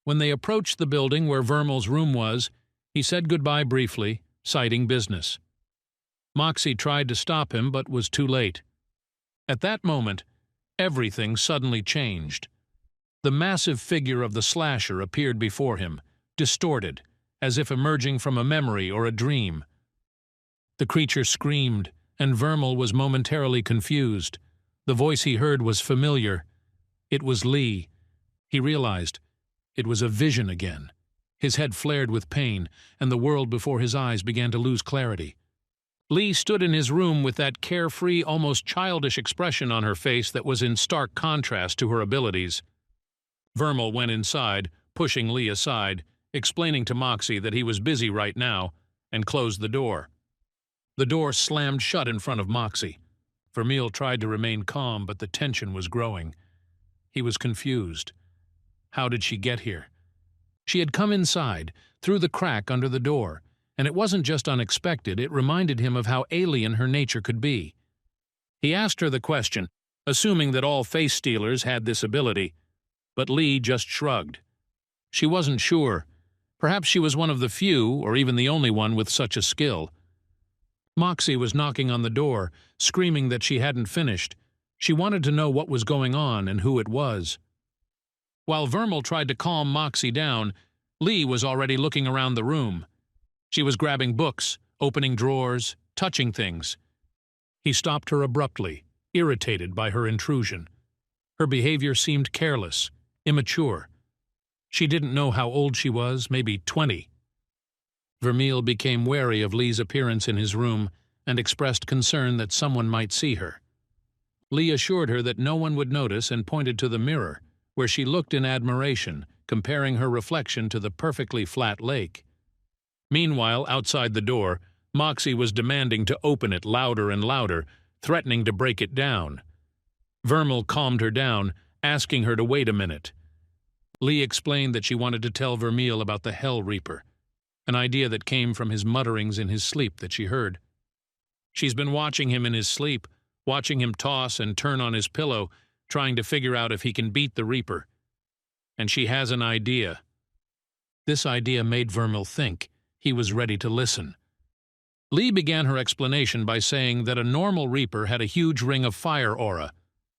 When they approached the building where Vermal's room was, he said goodbye briefly, citing business. Moxy tried to stop him, but was too late. At that moment, everything suddenly changed. The massive figure of the slasher appeared before him, distorted, as if emerging from a memory or a dream. The creature screamed, and Vermal was momentarily confused. The voice he heard was familiar. It was Lee. He realized it was a vision again. His head flared with pain, and the world before his eyes began to lose clarity. Lee stood in his room with that carefree, almost childish expression on her face that was in stark contrast to her abilities. Vermal went inside, pushing Lee aside, explaining to Moxy that he was busy right now, and closed the door. The door slammed shut in front of Moxy. Vermeil tried to remain calm, but the tension was growing. He was confused. How did she get here? She had come inside, through the crack under the door, and it wasn't just unexpected, it reminded him of how alien her nature could be. He asked her the question, assuming that all face stealers had this ability, but Lee just shrugged. She wasn't sure. Perhaps she was one of the few, or even the only one with such a skill. Moxy was knocking on the door, screaming that she hadn't finished. She wanted to know what was going on and who it was. While Vermal tried to calm Moxy down, Lee was already looking around the room. She was grabbing books, opening drawers, touching things. He stopped her abruptly, irritated by her intrusion. Her behavior seemed careless, immature. She didn't know how old she was, maybe 20. Vermeil became wary of Lee's appearance in his room and expressed concern that someone might see her. Lee assured her that no one would notice and pointed to the mirror, where she looked in admiration, comparing her reflection to the perfectly flat lake. Meanwhile, outside the door, Moxy was demanding to open it louder and louder, threatening to break it down. Vermeil calmed her down, asking her to wait a minute. Lee explained that she wanted to tell Vermeil about the Hell Reaper, an idea that came from his mutterings in his sleep that she heard. She's been watching him in his sleep, watching him toss and turn on his pillow, trying to figure out if he can beat the Reaper. And she has an idea. This idea made Vermeil think. He was ready to listen. Lee began her explanation by saying that a normal Reaper had a huge ring of fire aura,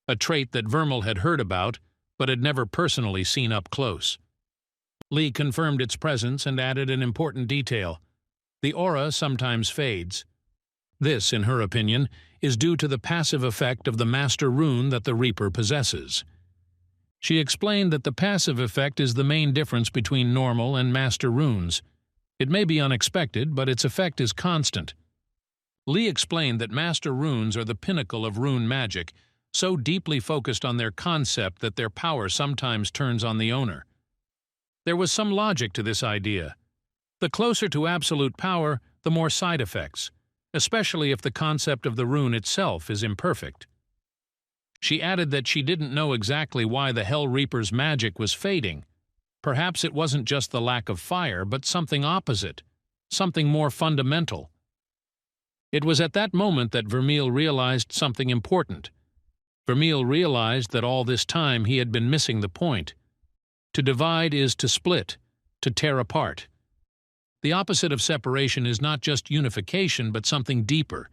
a trait that Vermeil had heard about, but had never personally seen up close. Lee confirmed its presence and added an important detail. The aura sometimes fades. This, in her opinion, is due to the passive effect of the master rune that the Reaper possesses. She explained that the passive effect is the main difference between normal and master runes. It may be unexpected, but its effect is constant. Lee explained that master runes are the pinnacle of rune magic, so deeply focused on their concept that their power sometimes turns on the owner. There was some logic to this idea. The closer to absolute power, the more side effects, especially if the concept of the rune itself is imperfect. She added that she didn't know exactly why the Hell Reaper's magic was fading. Perhaps it wasn't just the lack of fire, but something opposite, something more fundamental. It was at that moment that Vermeil realized something important. Vermeil realized that all this time he had been missing the point. To divide is to split, to tear apart. The opposite of separation is not just unification, but something deeper: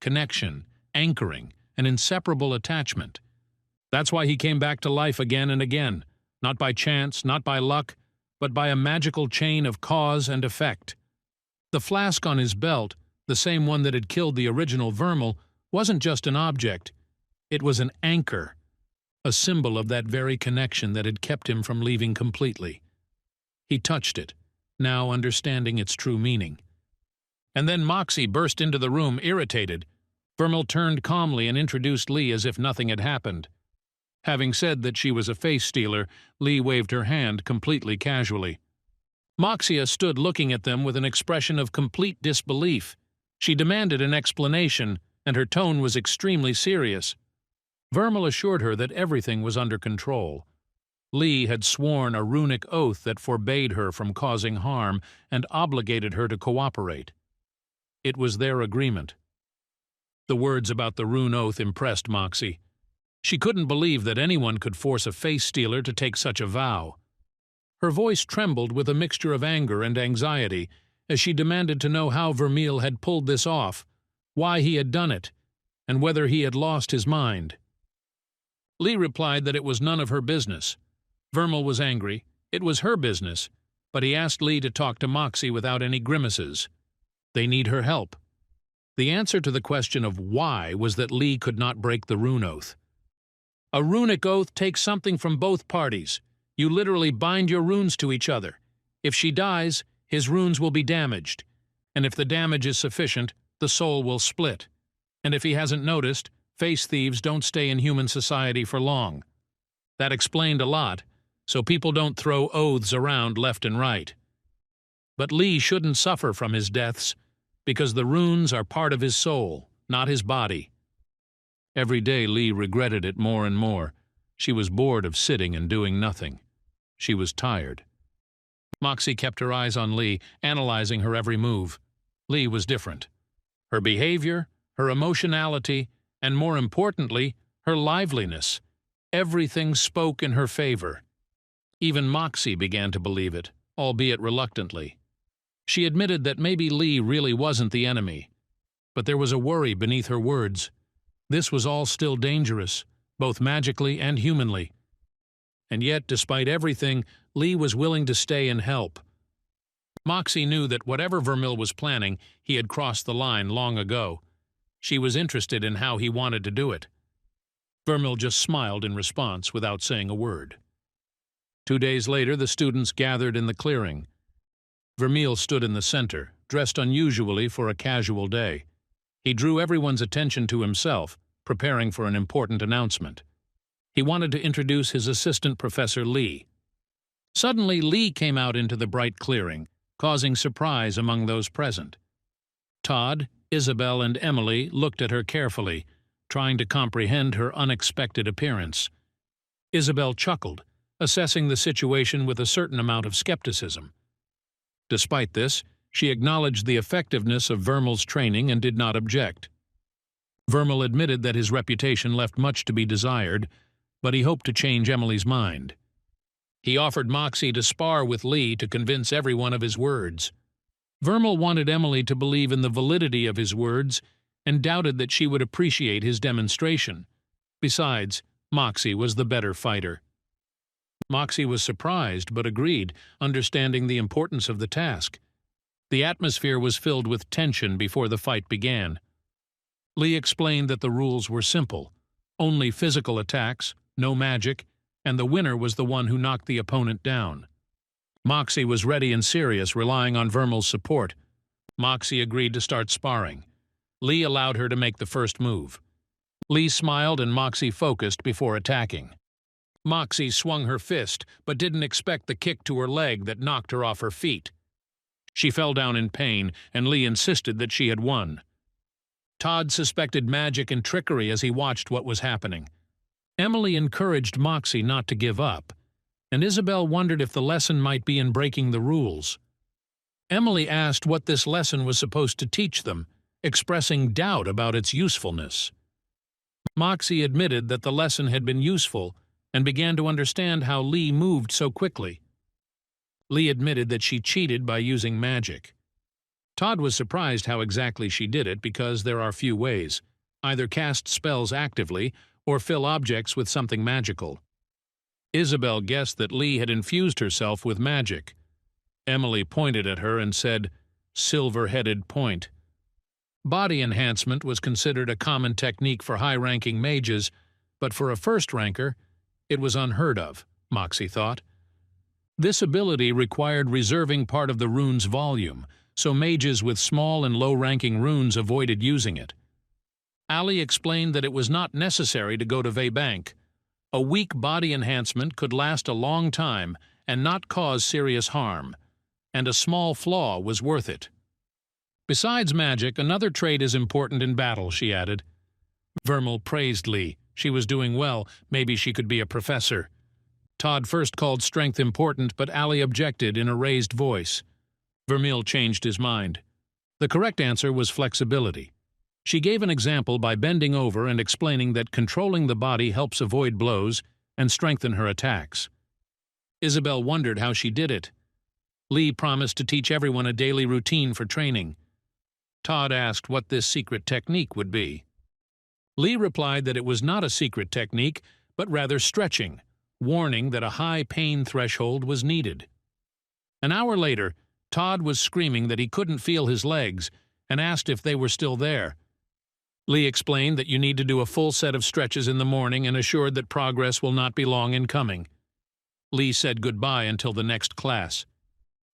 connection, anchoring, an inseparable attachment. That's why he came back to life again and again, not by chance, not by luck, but by a magical chain of cause and effect. The flask on his belt, the same one that had killed the original Vermeil, wasn't just an object. It was an anchor, a symbol of that very connection that had kept him from leaving completely. He touched it, now understanding its true meaning. And then Moxy burst into the room, irritated. Vermeil turned calmly and introduced Lee as if nothing had happened. Having said that she was a face stealer, Lee waved her hand completely casually. Moxia stood looking at them with an expression of complete disbelief. She demanded an explanation, and her tone was extremely serious. Vermeil assured her that everything was under control. Lee had sworn a runic oath that forbade her from causing harm and obligated her to cooperate. It was their agreement. The words about the rune oath impressed Moxy. She couldn't believe that anyone could force a face stealer to take such a vow. Her voice trembled with a mixture of anger and anxiety as she demanded to know how Vermeil had pulled this off, why he had done it, and whether he had lost his mind. Lee replied that it was none of her business. Vermeil was angry. It was her business, but he asked Lee to talk to Moxy without any grimaces. They need her help. The answer to the question of why was that Lee could not break the rune oath. A runic oath takes something from both parties. You literally bind your runes to each other. If she dies, his runes will be damaged. And if the damage is sufficient, the soul will split. And if he hasn't noticed, face thieves don't stay in human society for long. That explained a lot, so people don't throw oaths around left and right. But Lee shouldn't suffer from his deaths, because the runes are part of his soul, not his body. Every day Lee regretted it more and more. She was bored of sitting and doing nothing. She was tired. Moxy kept her eyes on Lee, analyzing her every move. Lee was different. Her behavior, her emotionality, and more importantly, her liveliness. Everything spoke in her favor. Even Moxy began to believe it, albeit reluctantly. She admitted that maybe Lee really wasn't the enemy. But there was a worry beneath her words. This was all still dangerous, both magically and humanly. And yet, despite everything, Lee was willing to stay and help. Moxy knew that whatever Vermeil was planning, he had crossed the line long ago. She was interested in how he wanted to do it. Vermeil just smiled in response without saying a word. 2 days later, the students gathered in the clearing. Vermeil stood in the center, dressed unusually for a casual day. He drew everyone's attention to himself, preparing for an important announcement. He wanted to introduce his assistant, Professor Lee. Suddenly, Lee came out into the bright clearing, causing surprise among those present. Todd, Isabelle, and Emily looked at her carefully, trying to comprehend her unexpected appearance. Isabelle chuckled, assessing the situation with a certain amount of skepticism. Despite this, she acknowledged the effectiveness of Vermeil's training and did not object. Vermeil admitted that his reputation left much to be desired, but he hoped to change Emily's mind. He offered Moxy to spar with Lee to convince everyone of his words. Vermeil wanted Emily to believe in the validity of his words and doubted that she would appreciate his demonstration. Besides, Moxy was the better fighter. Moxy was surprised but agreed, understanding the importance of the task. The atmosphere was filled with tension before the fight began. Lee explained that the rules were simple: only physical attacks, no magic, and the winner was the one who knocked the opponent down. Moxy was ready and serious, relying on Vermeil's support. Moxy agreed to start sparring. Lee allowed her to make the first move. Lee smiled and Moxy focused before attacking. Moxy swung her fist, but didn't expect the kick to her leg that knocked her off her feet. She fell down in pain, and Lee insisted that she had won. Todd suspected magic and trickery as he watched what was happening. Emily encouraged Moxy not to give up, and Isabelle wondered if the lesson might be in breaking the rules. Emily asked what this lesson was supposed to teach them, expressing doubt about its usefulness. Moxy admitted that the lesson had been useful and began to understand how Lee moved so quickly. Lee admitted that she cheated by using magic. Todd was surprised how exactly she did it because there are few ways: either cast spells actively or fill objects with something magical. Isabelle guessed that Lee had infused herself with magic. Emily pointed at her and said, "Silver-headed point." Body enhancement was considered a common technique for high-ranking mages, but for a first-ranker, it was unheard of, Moxy thought. This ability required reserving part of the rune's volume, so mages with small and low-ranking runes avoided using it. Ali explained that it was not necessary to go to Veybank. A weak body enhancement could last a long time and not cause serious harm, and a small flaw was worth it. Besides magic, another trait is important in battle, she added. Vermeil praised Lee. She was doing well. Maybe she could be a professor. Todd first called strength important, but Ali objected in a raised voice. Vermeil changed his mind. The correct answer was flexibility. She gave an example by bending over and explaining that controlling the body helps avoid blows and strengthen her attacks. Isabelle wondered how she did it. Lee promised to teach everyone a daily routine for training. Todd asked what this secret technique would be. Lee replied that it was not a secret technique, but rather stretching, warning that a high pain threshold was needed. An hour later, Todd was screaming that he couldn't feel his legs and asked if they were still there. Lee explained that you need to do a full set of stretches in the morning and assured that progress will not be long in coming. Lee said goodbye until the next class.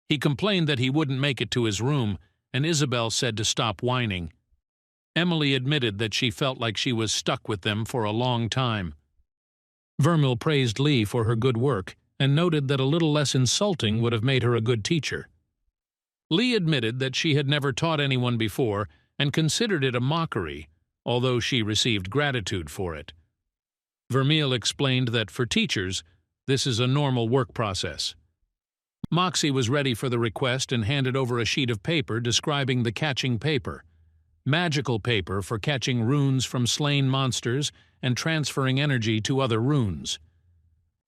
He complained that he wouldn't make it to his room, and Isabelle said to stop whining. Emily admitted that she felt like she was stuck with them for a long time. Vermeil praised Lee for her good work and noted that a little less insulting would have made her a good teacher. Lee admitted that she had never taught anyone before and considered it a mockery, although she received gratitude for it. Vermeil explained that for teachers, this is a normal work process. Moxy was ready for the request and handed over a sheet of paper describing the catching paper, magical paper for catching runes from slain monsters and transferring energy to other runes.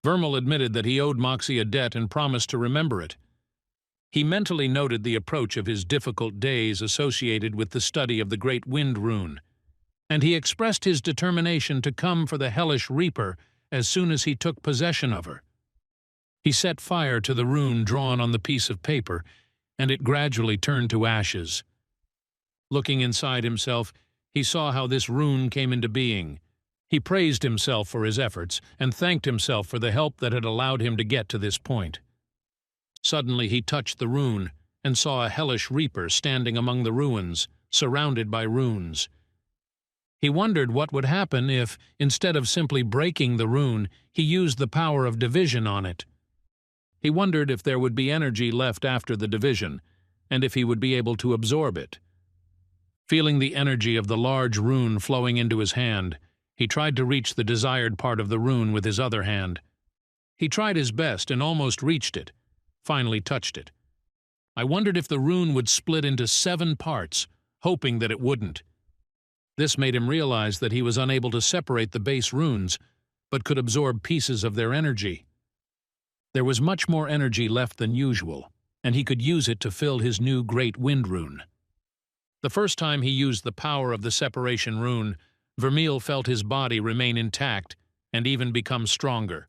Vermeil admitted that he owed Moxy a debt and promised to remember it. He mentally noted the approach of his difficult days associated with the study of the Great Wind rune, and he expressed his determination to come for the hellish Reaper as soon as he took possession of her. He set fire to the rune drawn on the piece of paper, and it gradually turned to ashes. Looking inside himself, he saw how this rune came into being. He praised himself for his efforts and thanked himself for the help that had allowed him to get to this point. Suddenly he touched the rune and saw a hellish reaper standing among the ruins, surrounded by runes. He wondered what would happen if, instead of simply breaking the rune, he used the power of division on it. He wondered if there would be energy left after the division, and if he would be able to absorb it. Feeling the energy of the large rune flowing into his hand, he tried to reach the desired part of the rune with his other hand. He tried his best and almost reached it, finally touched it. I wondered if the rune would split into 7 parts, hoping that it wouldn't. This made him realize that he was unable to separate the base runes, but could absorb pieces of their energy. There was much more energy left than usual, and he could use it to fill his new Great Wind rune. The first time he used the power of the separation rune, Vermeil felt his body remain intact and even become stronger.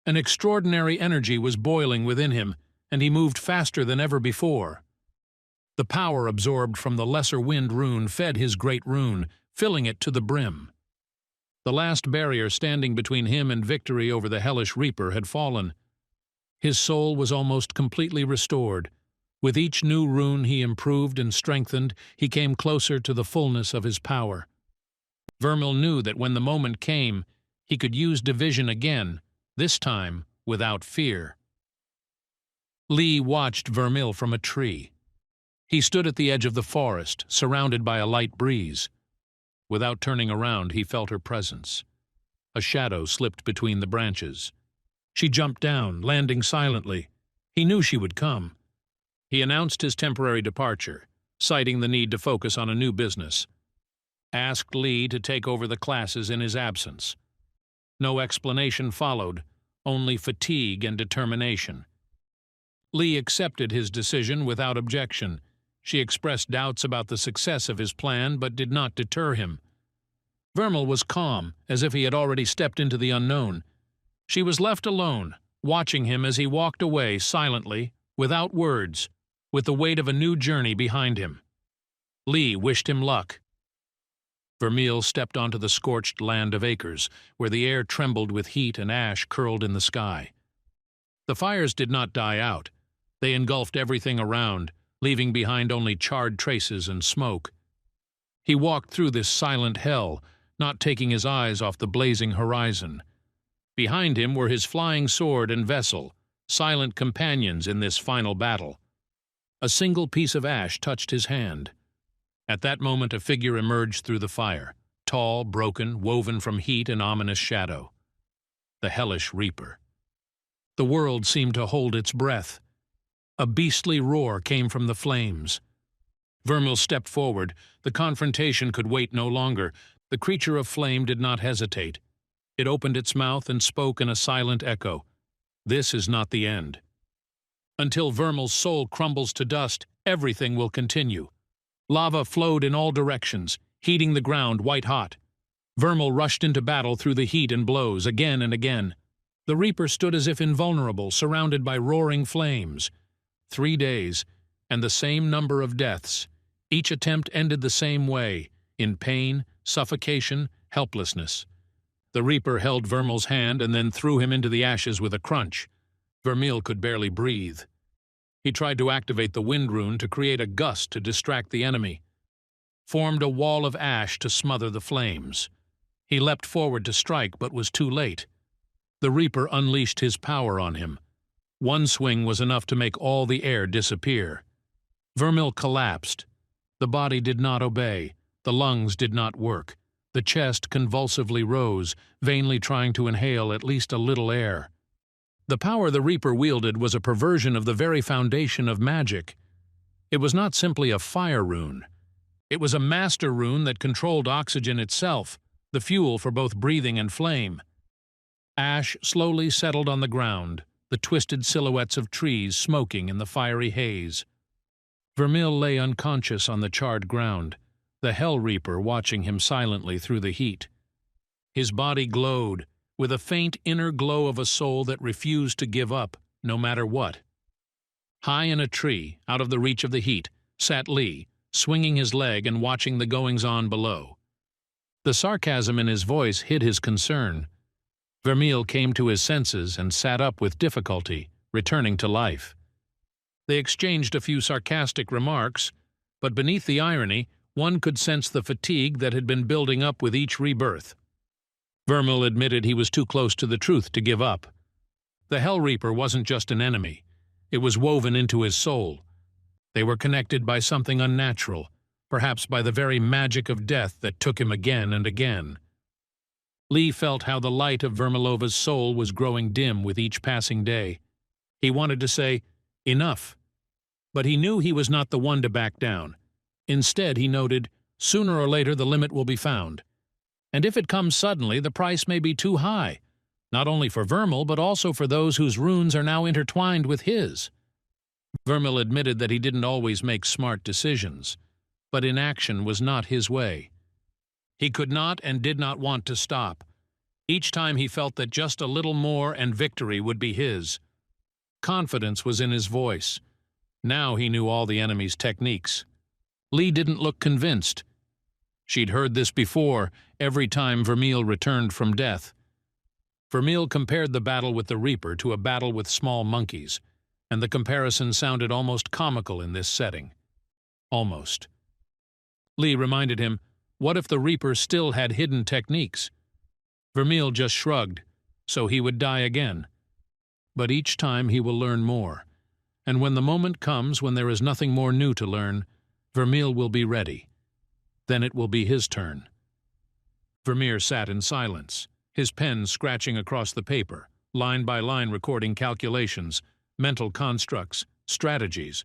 An extraordinary energy was boiling within him, and he moved faster than ever before. The power absorbed from the lesser wind rune fed his great rune, filling it to the brim. The last barrier standing between him and victory over the hellish reaper had fallen. His soul was almost completely restored. With each new rune he improved and strengthened, he came closer to the fullness of his power. Vermeil knew that when the moment came, he could use division again, this time without fear. Lee watched Vermeil from a tree. He stood at the edge of the forest, surrounded by a light breeze. Without turning around, he felt her presence. A shadow slipped between the branches. She jumped down, landing silently. He knew she would come. He announced his temporary departure, citing the need to focus on a new business. Asked Lee to take over the classes in his absence. No explanation followed, only fatigue and determination. Lee accepted his decision without objection. She expressed doubts about the success of his plan, but did not deter him. Vermeil was calm, as if he had already stepped into the unknown. She was left alone, watching him as he walked away silently, without words, with the weight of a new journey behind him. Lee wished him luck. Vermeil stepped onto the scorched land of acres, where the air trembled with heat and ash curled in the sky. The fires did not die out. They engulfed everything around, leaving behind only charred traces and smoke. He walked through this silent hell, not taking his eyes off the blazing horizon. Behind him were his flying sword and vessel, silent companions in this final battle. A single piece of ash touched his hand. At that moment a figure emerged through the fire, tall, broken, woven from heat and ominous shadow. The hellish reaper. The world seemed to hold its breath. A beastly roar came from the flames. Vermeil stepped forward. The confrontation could wait no longer. The creature of flame did not hesitate. It opened its mouth and spoke in a silent echo. This is not the end. Until Vermeil's soul crumbles to dust, everything will continue. Lava flowed in all directions, heating the ground white-hot. Vermeil rushed into battle through the heat and blows, again and again. The Reaper stood as if invulnerable, surrounded by roaring flames. 3 days, and the same number of deaths. Each attempt ended the same way, in pain, suffocation, helplessness. The Reaper held Vermeil's hand and then threw him into the ashes with a crunch. Vermeil could barely breathe. He tried to activate the wind rune to create a gust to distract the enemy. Formed a wall of ash to smother the flames. He leapt forward to strike, but was too late. The Reaper unleashed his power on him. One swing was enough to make all the air disappear. Vermeil collapsed. The body did not obey. The lungs did not work. The chest convulsively rose, vainly trying to inhale at least a little air. The power the Reaper wielded was a perversion of the very foundation of magic. It was not simply a fire rune. It was a master rune that controlled oxygen itself, the fuel for both breathing and flame. Ash slowly settled on the ground, the twisted silhouettes of trees smoking in the fiery haze. Vermeil lay unconscious on the charred ground, the Hell Reaper watching him silently through the heat. His body glowed, with a faint inner glow of a soul that refused to give up, no matter what. High in a tree, out of the reach of the heat, sat Lee, swinging his leg and watching the goings-on below. The sarcasm in his voice hid his concern. Vermeil came to his senses and sat up with difficulty, returning to life. They exchanged a few sarcastic remarks, but beneath the irony, one could sense the fatigue that had been building up with each rebirth. Vermeil admitted he was too close to the truth to give up. The Hell Reaper wasn't just an enemy. It was woven into his soul. They were connected by something unnatural, perhaps by the very magic of death that took him again and again. Lee felt how the light of Vermilova's soul was growing dim with each passing day. He wanted to say, "Enough." But he knew he was not the one to back down. Instead, he noted, "Sooner or later the limit will be found. And if it comes suddenly, the price may be too high, not only for Vermeil, but also for those whose runes are now intertwined with his." Vermeil admitted that he didn't always make smart decisions, but inaction was not his way. He could not and did not want to stop. Each time he felt that just a little more and victory would be his. Confidence was in his voice. Now he knew all the enemy's techniques. Lee didn't look convinced. She'd heard this before, every time Vermeil returned from death. Vermeil compared the battle with the Reaper to a battle with small monkeys, and the comparison sounded almost comical in this setting. Almost. Lee reminded him, what if the Reaper still had hidden techniques? Vermeil just shrugged, so he would die again. But each time he will learn more. And when the moment comes when there is nothing more new to learn, Vermeil will be ready. Then it will be his turn. Vermeer sat in silence, his pen scratching across the paper, line by line recording calculations, mental constructs, strategies.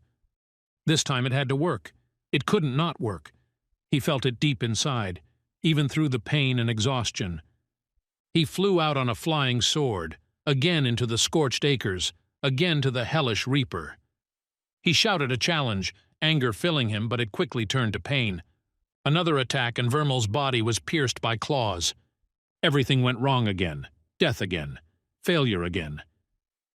This time it had to work. It couldn't not work. He felt it deep inside, even through the pain and exhaustion. He flew out on a flying sword, again into the scorched acres, again to the hellish Reaper. He shouted a challenge, anger filling him, but it quickly turned to pain. Another attack and Vermeil's body was pierced by claws. Everything went wrong again, death again, failure again.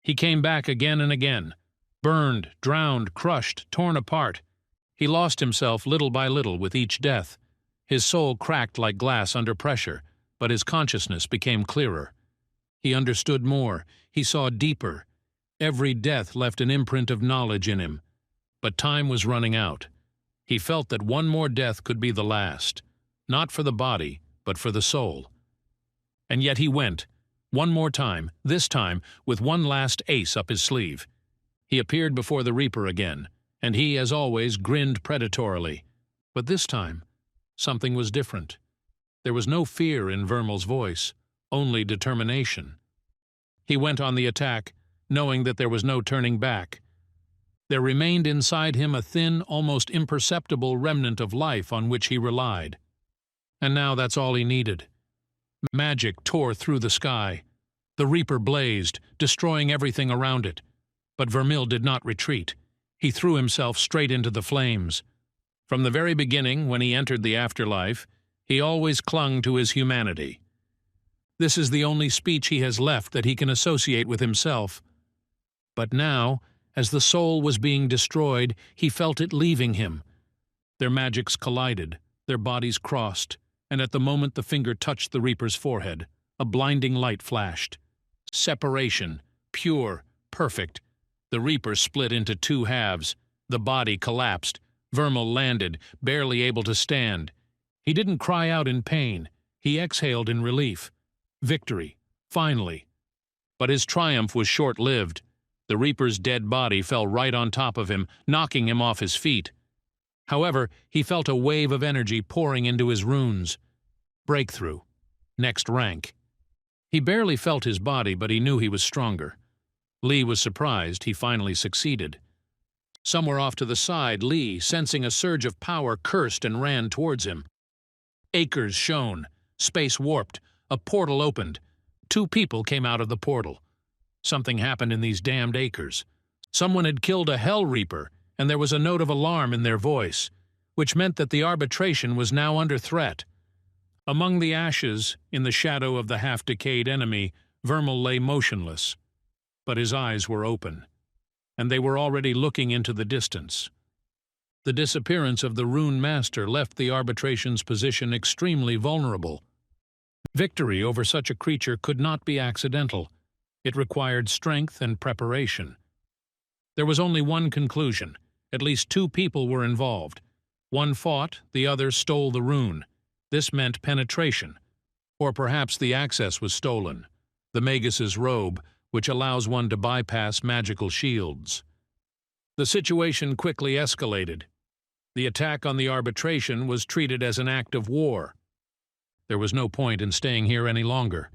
He came back again and again, burned, drowned, crushed, torn apart. He lost himself little by little with each death. His soul cracked like glass under pressure, but his consciousness became clearer. He understood more, he saw deeper. Every death left an imprint of knowledge in him. But time was running out. He felt that one more death could be the last, not for the body, but for the soul. And yet he went, one more time, this time with one last ace up his sleeve. He appeared before the Reaper again, and he, as always, grinned predatorily. But this time, something was different. There was no fear in Vermeil's voice, only determination. He went on the attack, knowing that there was no turning back. There remained inside him a thin, almost imperceptible remnant of life on which he relied. And now that's all he needed. Magic tore through the sky. The Reaper blazed, destroying everything around it. But Vermeil did not retreat. He threw himself straight into the flames. From the very beginning, when he entered the afterlife, he always clung to his humanity. This is the only speech he has left that he can associate with himself. But now, as the soul was being destroyed, he felt it leaving him. Their magics collided, their bodies crossed, and at the moment the finger touched the Reaper's forehead, a blinding light flashed. Separation, pure, perfect. The Reaper split into two halves. The body collapsed. Vermeil landed, barely able to stand. He didn't cry out in pain. He exhaled in relief. Victory, finally. But his triumph was short-lived. The Reaper's dead body fell right on top of him, knocking him off his feet. However, he felt a wave of energy pouring into his runes. Breakthrough. Next rank. He barely felt his body, but he knew he was stronger. Lee was surprised he finally succeeded. Somewhere off to the side, Lee, sensing a surge of power, cursed and ran towards him. Acres shone. Space warped. A portal opened. Two people came out of the portal. Something happened in these damned acres. Someone had killed a Hell Reaper, and there was a note of alarm in their voice, which meant that the arbitration was now under threat. Among the ashes, in the shadow of the half-decayed enemy, Vermeil lay motionless. But his eyes were open, and they were already looking into the distance. The disappearance of the Rune Master left the arbitration's position extremely vulnerable. Victory over such a creature could not be accidental. It required strength and preparation. There was only one conclusion. At least 2 people were involved. One fought, the other stole the rune. This meant penetration. Or perhaps the access was stolen. The Magus's robe, which allows one to bypass magical shields. The situation quickly escalated. The attack on the arbitration was treated as an act of war. There was no point in staying here any longer.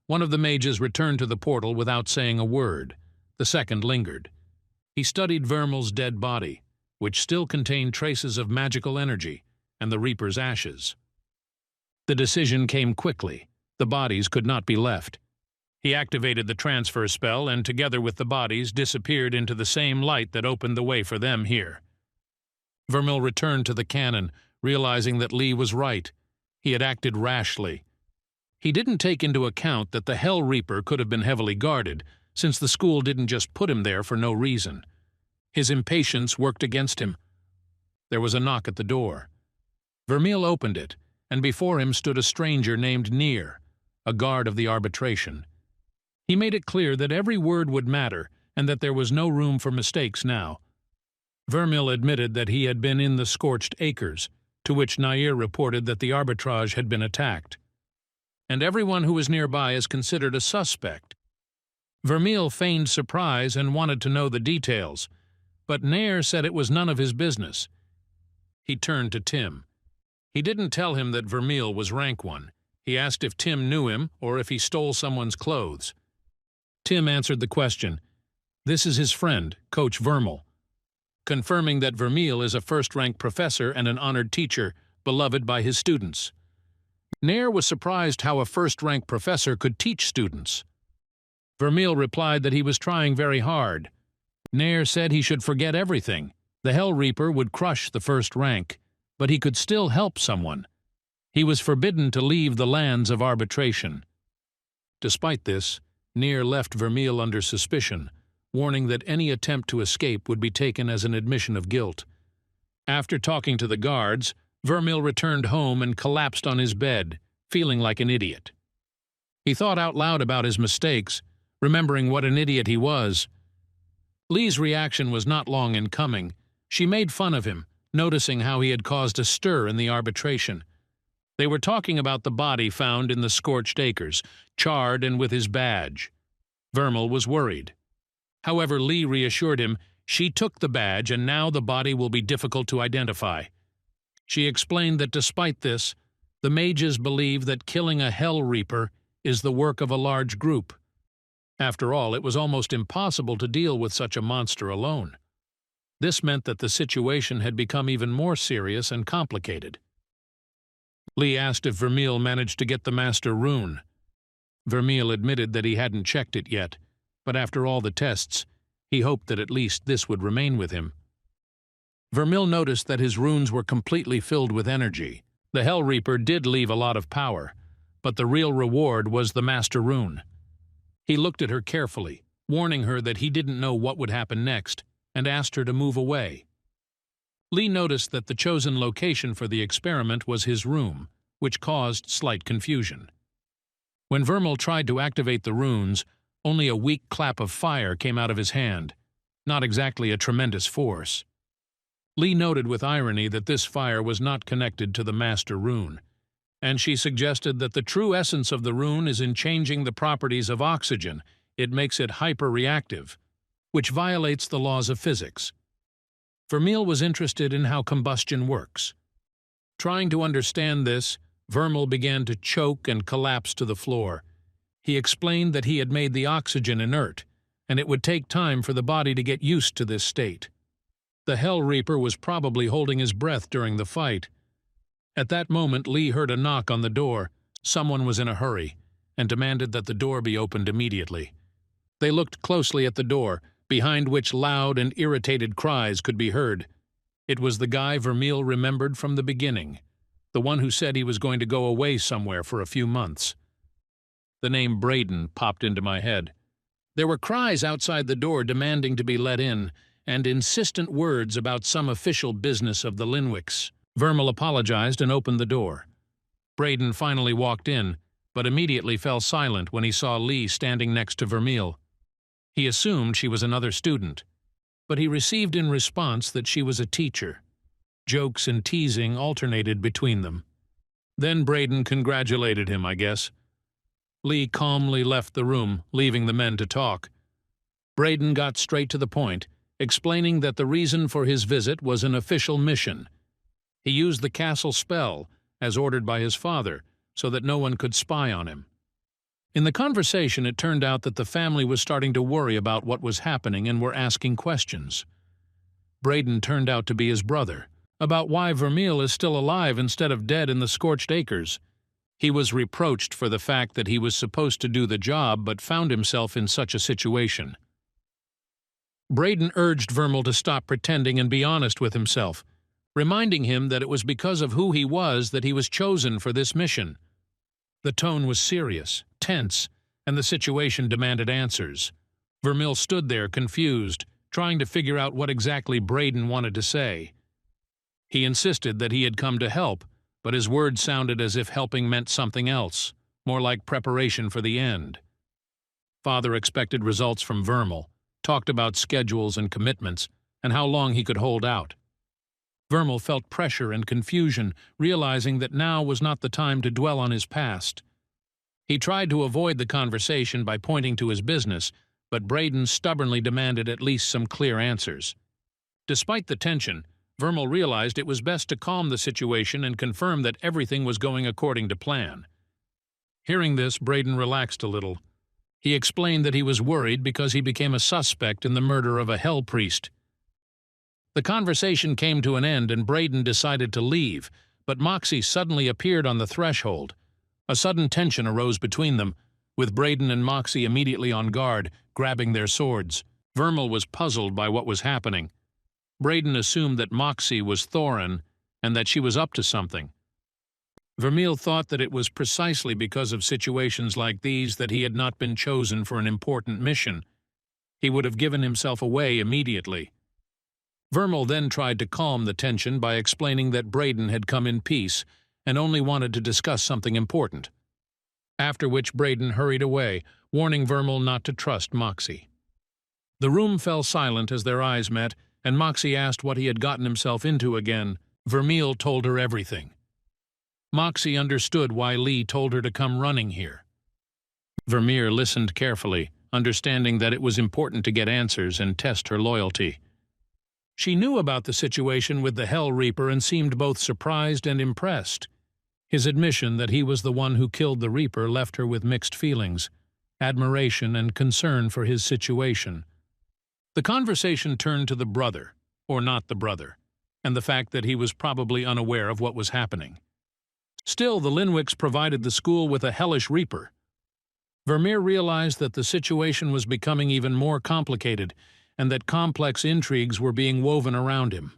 One of the mages returned to the portal without saying a word. The second lingered. He studied Vermil's dead body, which still contained traces of magical energy, and the Reaper's ashes. The decision came quickly. The bodies could not be left. He activated the transfer spell and, together with the bodies, disappeared into the same light that opened the way for them here. Vermil returned to the cannon, realizing that Lee was right. He had acted rashly. He didn't take into account that the Hell Reaper could have been heavily guarded, since the school didn't just put him there for no reason. His impatience worked against him. There was a knock at the door. Vermil opened it, and before him stood a stranger named Near, a guard of the arbitration. He made it clear that every word would matter, and that there was no room for mistakes now. Vermil admitted that he had been in the Scorched Acres, to which Nair reported that the arbitrage had been attacked. And everyone who was nearby is considered a suspect. Vermil feigned surprise and wanted to know the details, but Nair said it was none of his business. He turned to Tim. He didn't tell him that Vermil was rank 1. He asked if Tim knew him or if he stole someone's clothes. Tim answered the question. This is his friend, Coach Vermil, confirming that Vermil is a first-rank professor and an honored teacher, beloved by his students. Nair was surprised how a first-rank professor could teach students. Vermil replied that he was trying very hard. Nair said he should forget everything. The Hell Reaper would crush the first rank, but he could still help someone. He was forbidden to leave the lands of arbitration. Despite this, Nair left Vermil under suspicion, warning that any attempt to escape would be taken as an admission of guilt. After talking to the guards, Vermil returned home and collapsed on his bed, feeling like an idiot. He thought out loud about his mistakes, remembering what an idiot he was. Lee's reaction was not long in coming. She made fun of him, noticing how he had caused a stir in the arbitration. They were talking about the body found in the Scorched Acres, charred and with his badge. Vermil was worried. However, Lee reassured him she took the badge and now the body will be difficult to identify. She explained that despite this, the mages believe that killing a Hell Reaper is the work of a large group. After all, it was almost impossible to deal with such a monster alone. This meant that the situation had become even more serious and complicated. Lee asked if Vermil managed to get the Master Rune. Vermil admitted that he hadn't checked it yet, but after all the tests, he hoped that at least this would remain with him. Vermil noticed that his runes were completely filled with energy. The Hell Reaper did leave a lot of power, but the real reward was the Master Rune. He looked at her carefully, warning her that he didn't know what would happen next, and asked her to move away. Lee noticed that the chosen location for the experiment was his room, which caused slight confusion. When Vermil tried to activate the runes, only a weak clap of fire came out of his hand, not exactly a tremendous force. Lee noted with irony that this fire was not connected to the Master Rune, and she suggested that the true essence of the rune is in changing the properties of oxygen. It makes it hyper-reactive, which violates the laws of physics. Vermil was interested in how combustion works. Trying to understand this, Vermil began to choke and collapse to the floor. He explained that he had made the oxygen inert, and it would take time for the body to get used to this state. The Hell Reaper was probably holding his breath during the fight. At that moment, Lee heard a knock on the door. Someone was in a hurry, and demanded that the door be opened immediately. They looked closely at the door, behind which loud and irritated cries could be heard. It was the guy Vermil remembered from the beginning, the one who said he was going to go away somewhere for a few months. The name Braden popped into my head. There were cries outside the door demanding to be let in, and insistent words about some official business of the Linwicks. Vermal apologized and opened the door. Braden finally walked in, but immediately fell silent when he saw Lee standing next to Vermeil. He assumed she was another student, but he received in response that she was a teacher. Jokes and teasing alternated between them. Then Braden congratulated him, I guess. Lee calmly left the room, leaving the men to talk. Braden got straight to the point, explaining that the reason for his visit was an official mission. He used the castle spell, as ordered by his father, so that no one could spy on him. In the conversation, it turned out that the family was starting to worry about what was happening and were asking questions. Braden turned out to be his brother, about why Vermeil is still alive instead of dead in the scorched acres. He was reproached for the fact that he was supposed to do the job but found himself in such a situation. Braden urged Vermeil to stop pretending and be honest with himself, reminding him that it was because of who he was that he was chosen for this mission. The tone was serious, tense, and the situation demanded answers. Vermeil stood there confused, trying to figure out what exactly Braden wanted to say. He insisted that he had come to help, but his words sounded as if helping meant something else, more like preparation for the end. Father expected results from Vermeil, talked about schedules and commitments, and how long he could hold out. Vermeil felt pressure and confusion, realizing that now was not the time to dwell on his past. He tried to avoid the conversation by pointing to his business, but Braden stubbornly demanded at least some clear answers. Despite the tension, Vermeil realized it was best to calm the situation and confirm that everything was going according to plan. Hearing this, Braden relaxed a little. He explained that he was worried because he became a suspect in the murder of a hell priest. The conversation came to an end and Braden decided to leave, but Moxy suddenly appeared on the threshold. A sudden tension arose between them, with Braden and Moxy immediately on guard, grabbing their swords. Vermeil was puzzled by what was happening. Braden assumed that Moxy was Thorin and that she was up to something. Vermeil thought that it was precisely because of situations like these that he had not been chosen for an important mission. He would have given himself away immediately. Vermeil then tried to calm the tension by explaining that Braden had come in peace and only wanted to discuss something important. After which Braden hurried away, warning Vermeil not to trust Moxy. The room fell silent as their eyes met, and Moxy asked what he had gotten himself into again. Vermeil told her everything. Moxy understood why Lee told her to come running here. Vermeil listened carefully, understanding that it was important to get answers and test her loyalty. She knew about the situation with the Hell Reaper and seemed both surprised and impressed. His admission that he was the one who killed the Reaper left her with mixed feelings, admiration and concern for his situation. The conversation turned to the brother, or not the brother, and the fact that he was probably unaware of what was happening. Still, the Linwicks provided the school with a hellish Reaper. Vermeil realized that the situation was becoming even more complicated, and that complex intrigues were being woven around him.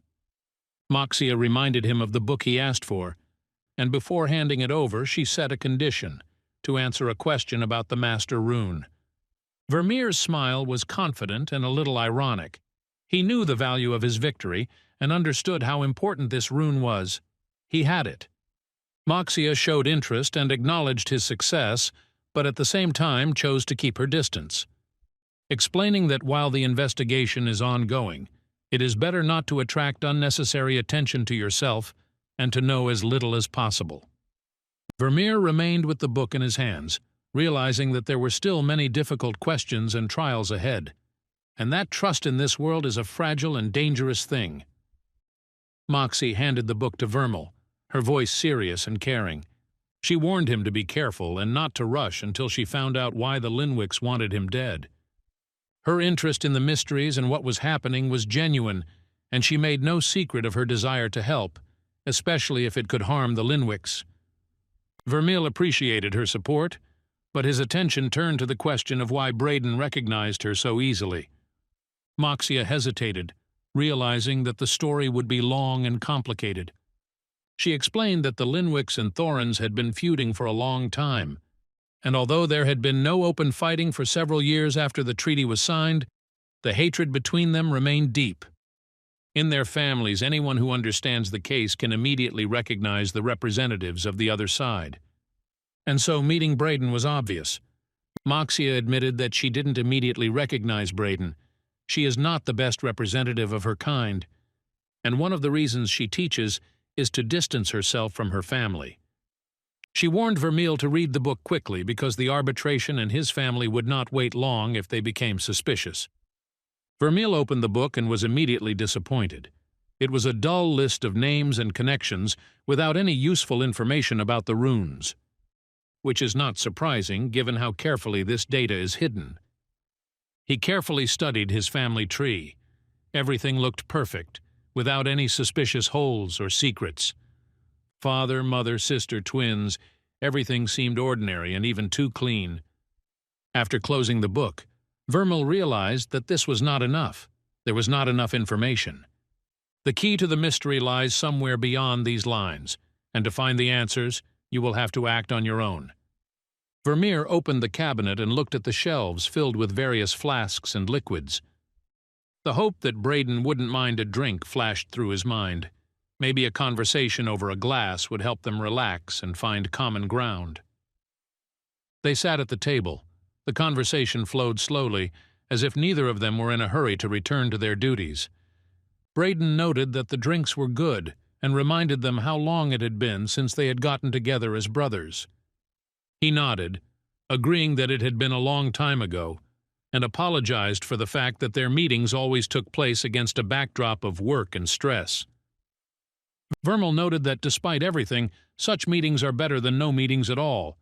Moxy reminded him of the book he asked for, and before handing it over, she set a condition, to answer a question about the Master Rune. Vermeil's smile was confident and a little ironic. He knew the value of his victory and understood how important this rune was. He had it. Moxy showed interest and acknowledged his success, but at the same time chose to keep her distance, explaining that while the investigation is ongoing, it is better not to attract unnecessary attention to yourself and to know as little as possible. Vermeil remained with the book in his hands, realizing that there were still many difficult questions and trials ahead, and that trust in this world is a fragile and dangerous thing. Moxy handed the book to Vermeil, her voice serious and caring. She warned him to be careful and not to rush until she found out why the Linwicks wanted him dead. Her interest in the mysteries and what was happening was genuine, and she made no secret of her desire to help, especially if it could harm the Linwicks. Vermeil appreciated her support, but his attention turned to the question of why Braden recognized her so easily. Moxy hesitated, realizing that the story would be long and complicated. She explained that the Linwicks and Thorins had been feuding for a long time, and although there had been no open fighting for several years after the treaty was signed, The hatred between them remained deep. In their families, anyone who understands the case can immediately recognize the representatives of the other side. And so meeting Braden was obvious. Moxy admitted that she didn't immediately recognize Braden. She is not the best representative of her kind, and one of the reasons she teaches is to distance herself from her family. She warned Vermeil to read the book quickly because the arbitration and his family would not wait long if they became suspicious. Vermeil opened the book and was immediately disappointed. It was a dull list of names and connections without any useful information about the runes, which is not surprising given how carefully this data is hidden. He carefully studied his family tree. Everything looked perfect, without any suspicious holes or secrets. Father, mother, sister, twins, everything seemed ordinary and even too clean. After closing the book, Vermeil realized that this was not enough. There was not enough information. The key to the mystery lies somewhere beyond these lines, and to find the answers, you will have to act on your own. Vermeer opened the cabinet and looked at the shelves filled with various flasks and liquids. The hope that Braden wouldn't mind a drink flashed through his mind. Maybe a conversation over a glass would help them relax and find common ground. They sat at the table. The conversation flowed slowly, as if neither of them were in a hurry to return to their duties. Braden noted that the drinks were good and reminded them how long it had been since they had gotten together as brothers. He nodded, agreeing that it had been a long time ago, and apologized for the fact that their meetings always took place against a backdrop of work and stress. Vermeil noted that despite everything, such meetings are better than no meetings at all.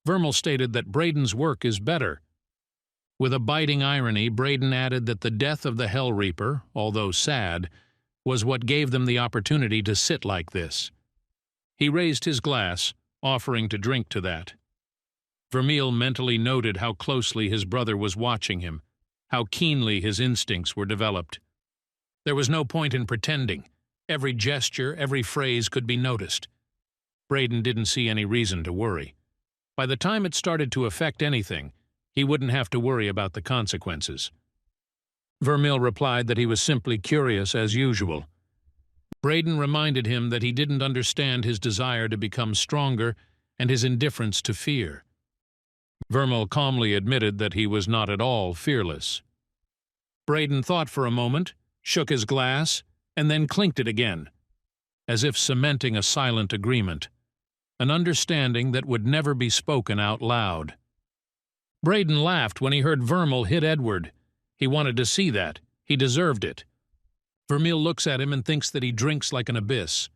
Vermeil stated that Braden's work is better. With a biting irony, Braden added that the death of the Hell Reaper, although sad, was what gave them the opportunity to sit like this. He raised his glass, offering to drink to that. Vermeil mentally noted how closely his brother was watching him, how keenly his instincts were developed. There was no point in pretending. Every gesture, every phrase could be noticed. Braden didn't see any reason to worry. By the time it started to affect anything, he wouldn't have to worry about the consequences. Vermeil replied that he was simply curious as usual. Braden reminded him that he didn't understand his desire to become stronger and his indifference to fear. Vermeil calmly admitted that he was not at all fearless. Braden thought for a moment, shook his glass, and then clinked it again, as if cementing a silent agreement, an understanding that would never be spoken out loud. Braden laughed when he heard Vermeil hit Edward. He wanted to see that. He deserved it. Vermeil looks at him and thinks that he drinks like an abyss.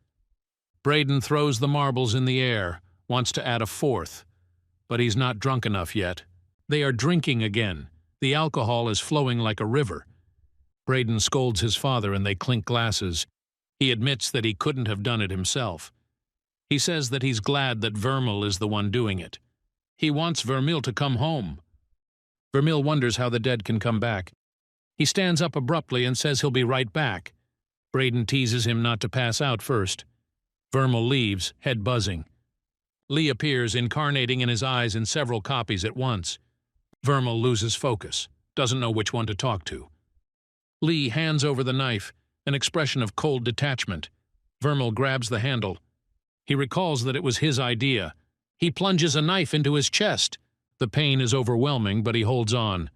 Braden throws the marbles in the air, wants to add a fourth, but he's not drunk enough yet. They are drinking again. The alcohol is flowing like a river. Braden scolds his father and they clink glasses. He admits that he couldn't have done it himself. He says that he's glad that Vermeil is the one doing it. He wants Vermeil to come home. Vermeil wonders how the dead can come back. He stands up abruptly and says he'll be right back. Braden teases him not to pass out first. Vermeil leaves, head buzzing. Lee appears, incarnating in his eyes in several copies at once. Vermeil loses focus, doesn't know which one to talk to. Lee hands over the knife, an expression of cold detachment. Vermeil grabs the handle. He recalls that it was his idea. He plunges a knife into his chest. The pain is overwhelming, but he holds on.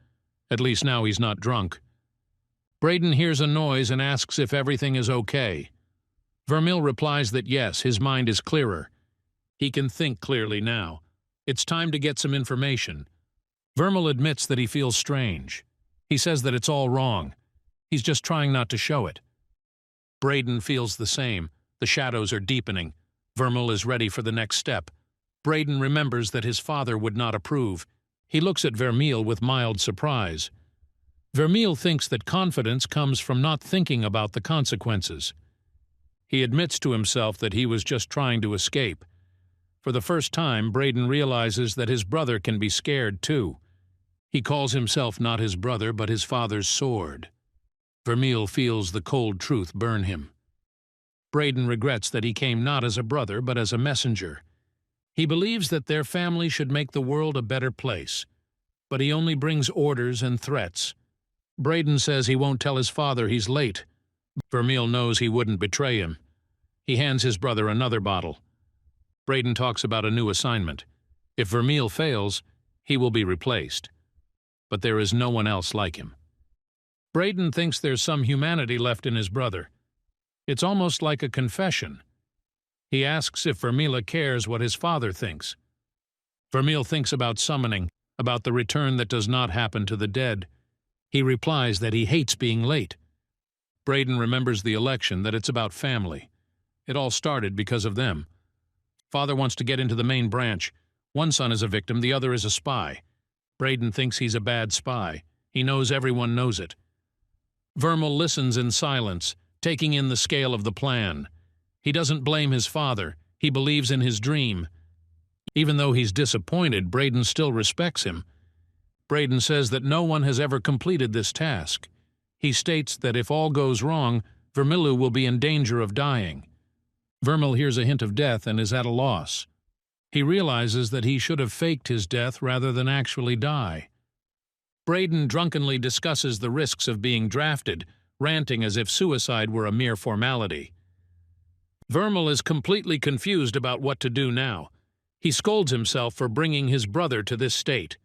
At least now he's not drunk. Braden hears a noise and asks if everything is okay. Vermeil replies that yes, his mind is clearer. He can think clearly now. It's time to get some information. Vermeil admits that he feels strange. He says that it's all wrong. He's just trying not to show it. Braden feels the same. The shadows are deepening. Vermeil is ready for the next step. Braden remembers that his father would not approve. He looks at Vermeil with mild surprise. Vermeil thinks that confidence comes from not thinking about the consequences. He admits to himself that he was just trying to escape. For the first time, Braden realizes that his brother can be scared too. He calls himself not his brother, but his father's sword. Vermeil feels the cold truth burn him. Braden regrets that he came not as a brother, but as a messenger. He believes that their family should make the world a better place, but he only brings orders and threats. Braden says he won't tell his father he's late. Vermeil knows he wouldn't betray him. He hands his brother another bottle. Braden talks about a new assignment. If Vermeil fails, he will be replaced. But there is no one else like him. Braden thinks there's some humanity left in his brother. It's almost like a confession. He asks if Vermeil cares what his father thinks. Vermeil thinks about summoning, about the return that does not happen to the dead. He replies that he hates being late. Braden remembers the election, that it's about family. It all started because of them. Father wants to get into the main branch. One son is a victim, the other is a spy. Braden thinks he's a bad spy. He knows everyone knows it. Vermeil listens in silence, taking in the scale of the plan. He doesn't blame his father. He believes in his dream. Even though he's disappointed, Braden still respects him. Braden says that no one has ever completed this task. He states that if all goes wrong, Vermeil will be in danger of dying. Vermeil hears a hint of death and is at a loss. He realizes that he should have faked his death rather than actually die. Braden drunkenly discusses the risks of being drafted, ranting as if suicide were a mere formality. Vermeil is completely confused about what to do now. He scolds himself for bringing his brother to this state.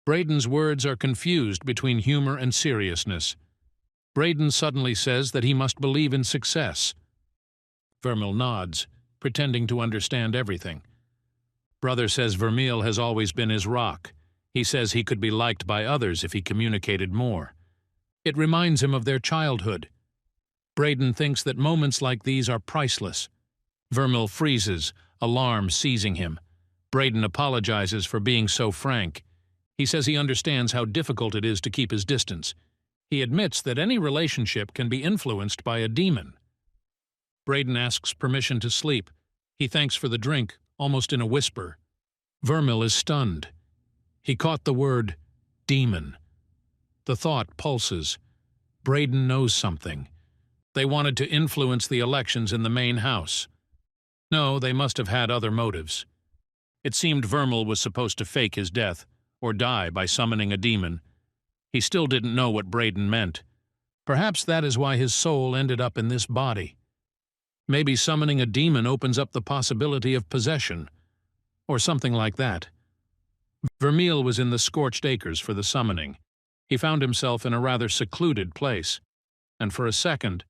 Braden's words are confused between humor and seriousness. Braden suddenly says that he must believe in success. Vermeil nods, pretending to understand everything. Brother says Vermeil has always been his rock. He says he could be liked by others if he communicated more. It reminds him of their childhood. Braden thinks that moments like these are priceless. Vermeil freezes, alarm seizing him. Braden apologizes for being so frank. He says he understands how difficult it is to keep his distance. He admits that any relationship can be influenced by a demon. Braden asks permission to sleep. He thanks for the drink, almost in a whisper. Vermeil is stunned. He caught the word demon. The thought pulses. Braden knows something. They wanted to influence the elections in the main house. No, they must have had other motives. It seemed Vermeil was supposed to fake his death, or die by summoning a demon. He still didn't know what Braden meant. Perhaps that is why his soul ended up in this body. Maybe summoning a demon opens up the possibility of possession, or something like that. Vermeil was in the scorched acres for the summoning. He found himself in a rather secluded place, and for a second,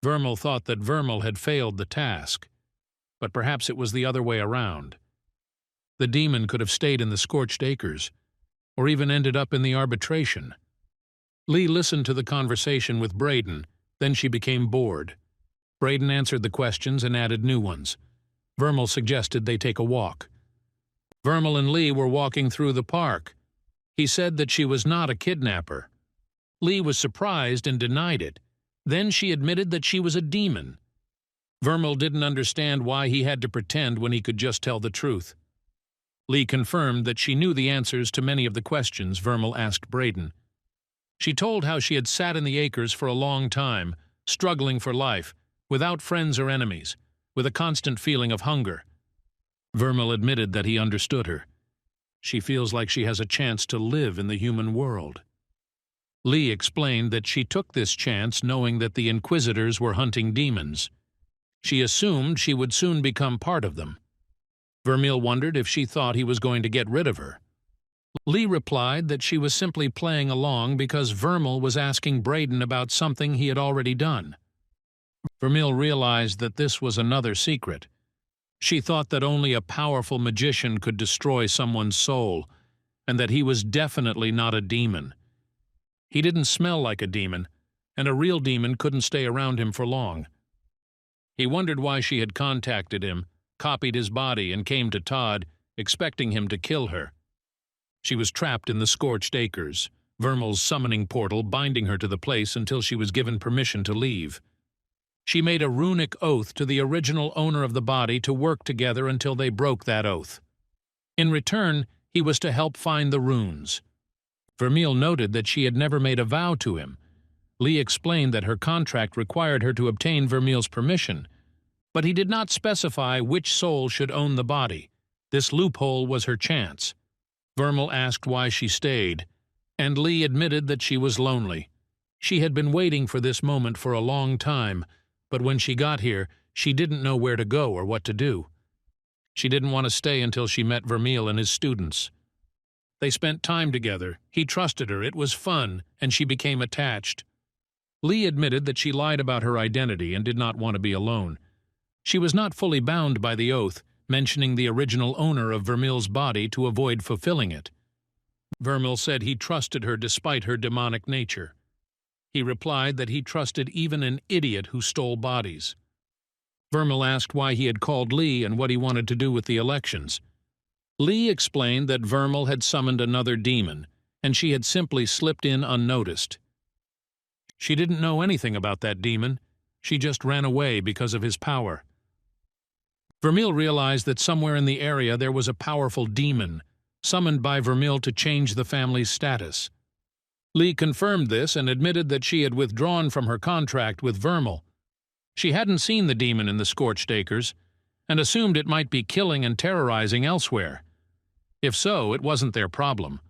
Vermeil thought that Vermeil had failed the task, but perhaps it was the other way around. The demon could have stayed in the scorched acres, or even ended up in the arbitration. Lee listened to the conversation with Braden, then she became bored. Braden answered the questions and added new ones. Vermeil suggested they take a walk. Vermeil and Lee were walking through the park. He said that she was not a kidnapper. Lee was surprised and denied it. Then she admitted that she was a demon. Vermeil didn't understand why he had to pretend when he could just tell the truth. Lee confirmed that she knew the answers to many of the questions Vermeil asked Braden. She told how she had sat in the acres for a long time, struggling for life, without friends or enemies, with a constant feeling of hunger. Vermeil admitted that he understood her. She feels like she has a chance to live in the human world. Lee explained that she took this chance knowing that the Inquisitors were hunting demons. She assumed she would soon become part of them. Vermeil wondered if she thought he was going to get rid of her. Lee replied that she was simply playing along because Vermeil was asking Braden about something he had already done. Vermeil realized that this was another secret. She thought that only a powerful magician could destroy someone's soul, and that he was definitely not a demon. He didn't smell like a demon, and a real demon couldn't stay around him for long. He wondered why she had contacted him, copied his body, and came to Todd, expecting him to kill her. She was trapped in the scorched acres, Vermeil's summoning portal binding her to the place until she was given permission to leave. She made a runic oath to the original owner of the body to work together until they broke that oath. In return, he was to help find the runes. Vermeil noted that she had never made a vow to him. Lee explained that her contract required her to obtain Vermeil's permission, but he did not specify which soul should own the body. This loophole was her chance. Vermeil asked why she stayed. And Lee admitted that she was lonely. She had been waiting for this moment for a long time, but when she got here, she didn't know where to go or what to do. She didn't want to stay until she met Vermeil and his students. They spent time together. He trusted her, it was fun, and she became attached. Lee admitted that she lied about her identity and did not want to be alone. She was not fully bound by the oath, mentioning the original owner of Vermeil's body to avoid fulfilling it. Vermeil said he trusted her despite her demonic nature. He replied that he trusted even an idiot who stole bodies. Vermeil asked why he had called Lee and what he wanted to do with the elections. Lee explained that Vermeil had summoned another demon, and she had simply slipped in unnoticed. She didn't know anything about that demon. She just ran away because of his power. Vermeil realized that somewhere in the area there was a powerful demon, summoned by Vermeil to change the family's status. Lee confirmed this and admitted that she had withdrawn from her contract with Vermeil. She hadn't seen the demon in the Scorched Acres, and assumed it might be killing and terrorizing elsewhere. If so, it wasn't their problem.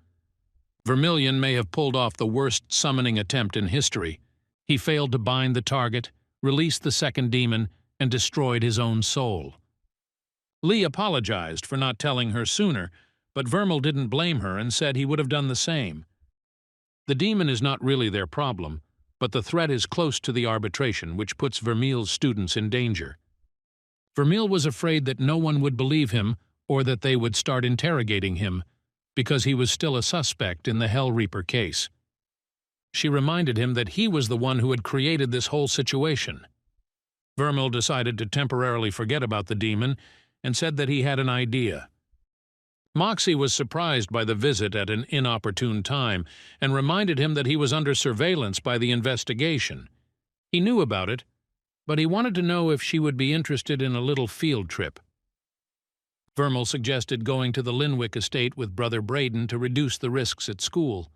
Vermilion may have pulled off the worst summoning attempt in history. He failed to bind the target, released the second demon, and destroyed his own soul. Lee apologized for not telling her sooner, but Vermeil didn't blame her and said he would have done the same. The demon is not really their problem, but the threat is close to the arbitration, which puts Vermeil's students in danger. Vermeil was afraid that no one would believe him or that they would start interrogating him, because he was still a suspect in the Hell Reaper case. She reminded him that he was the one who had created this whole situation. Vermeil decided to temporarily forget about the demon and said that he had an idea. Moxy was surprised by the visit at an inopportune time and reminded him that he was under surveillance by the investigation. He knew about it, but he wanted to know if she would be interested in a little field trip. Vermeil suggested going to the Linwick estate with Brother Braden to reduce the risks at school.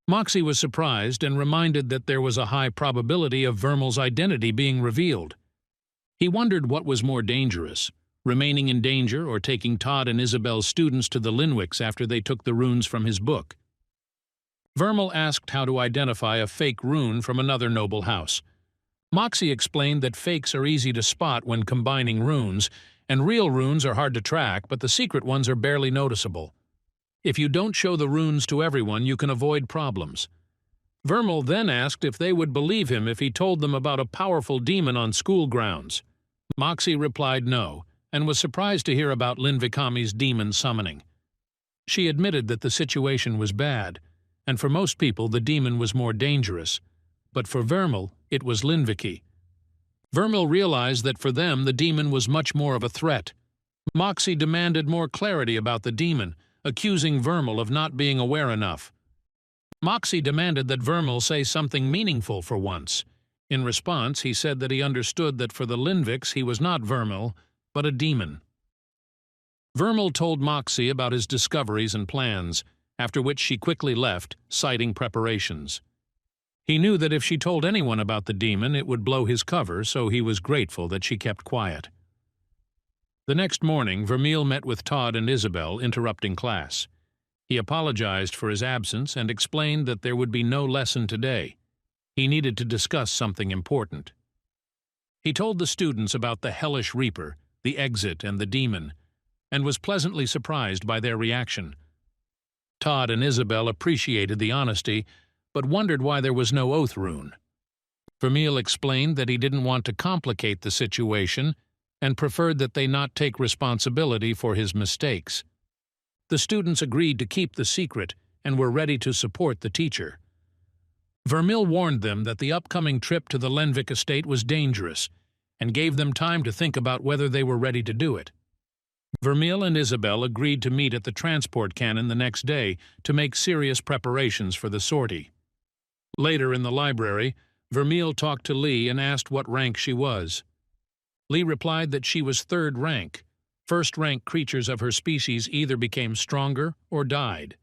Moxy was surprised and reminded that there was a high probability of Vermeil's identity being revealed. He wondered what was more dangerous, remaining in danger or taking Todd and Isabelle's students to the Linwicks after they took the runes from his book. Vermeil asked how to identify a fake rune from another noble house. Moxy explained that fakes are easy to spot when combining runes, and real runes are hard to track, but the secret ones are barely noticeable. If you don't show the runes to everyone, you can avoid problems. Vermeil then asked if they would believe him if he told them about a powerful demon on school grounds. Moxy replied no, and was surprised to hear about Linvikami's demon summoning. She admitted that the situation was bad, and for most people the demon was more dangerous, but for Vermeil it was Linviki. Vermeil realized that for them the demon was much more of a threat. Moxy demanded more clarity about the demon, accusing Vermeil of not being aware enough. Moxy demanded that Vermeil say something meaningful for once. In response, he said that he understood that for the Linviks he was not Vermeil, but a demon. Vermeil told Moxy about his discoveries and plans, after which she quickly left, citing preparations. He knew that if she told anyone about the demon, it would blow his cover, so he was grateful that she kept quiet. The next morning, Vermeil met with Todd and Isabelle, interrupting class. He apologized for his absence and explained that there would be no lesson today. He needed to discuss something important. He told the students about the hellish reaper, the exit, and the demon, and was pleasantly surprised by their reaction. Todd and Isabelle appreciated the honesty, but wondered why there was no oath rune. Vermeil explained that he didn't want to complicate the situation and preferred that they not take responsibility for his mistakes. The students agreed to keep the secret and were ready to support the teacher. Vermeil warned them that the upcoming trip to the Lenvik estate was dangerous and gave them time to think about whether they were ready to do it. Vermeil and Isabelle agreed to meet at the transport cannon the next day to make serious preparations for the sortie. Later in the library, Vermeil talked to Lee and asked what rank she was. Lee replied that she was third rank. First-rank creatures of her species either became stronger or died.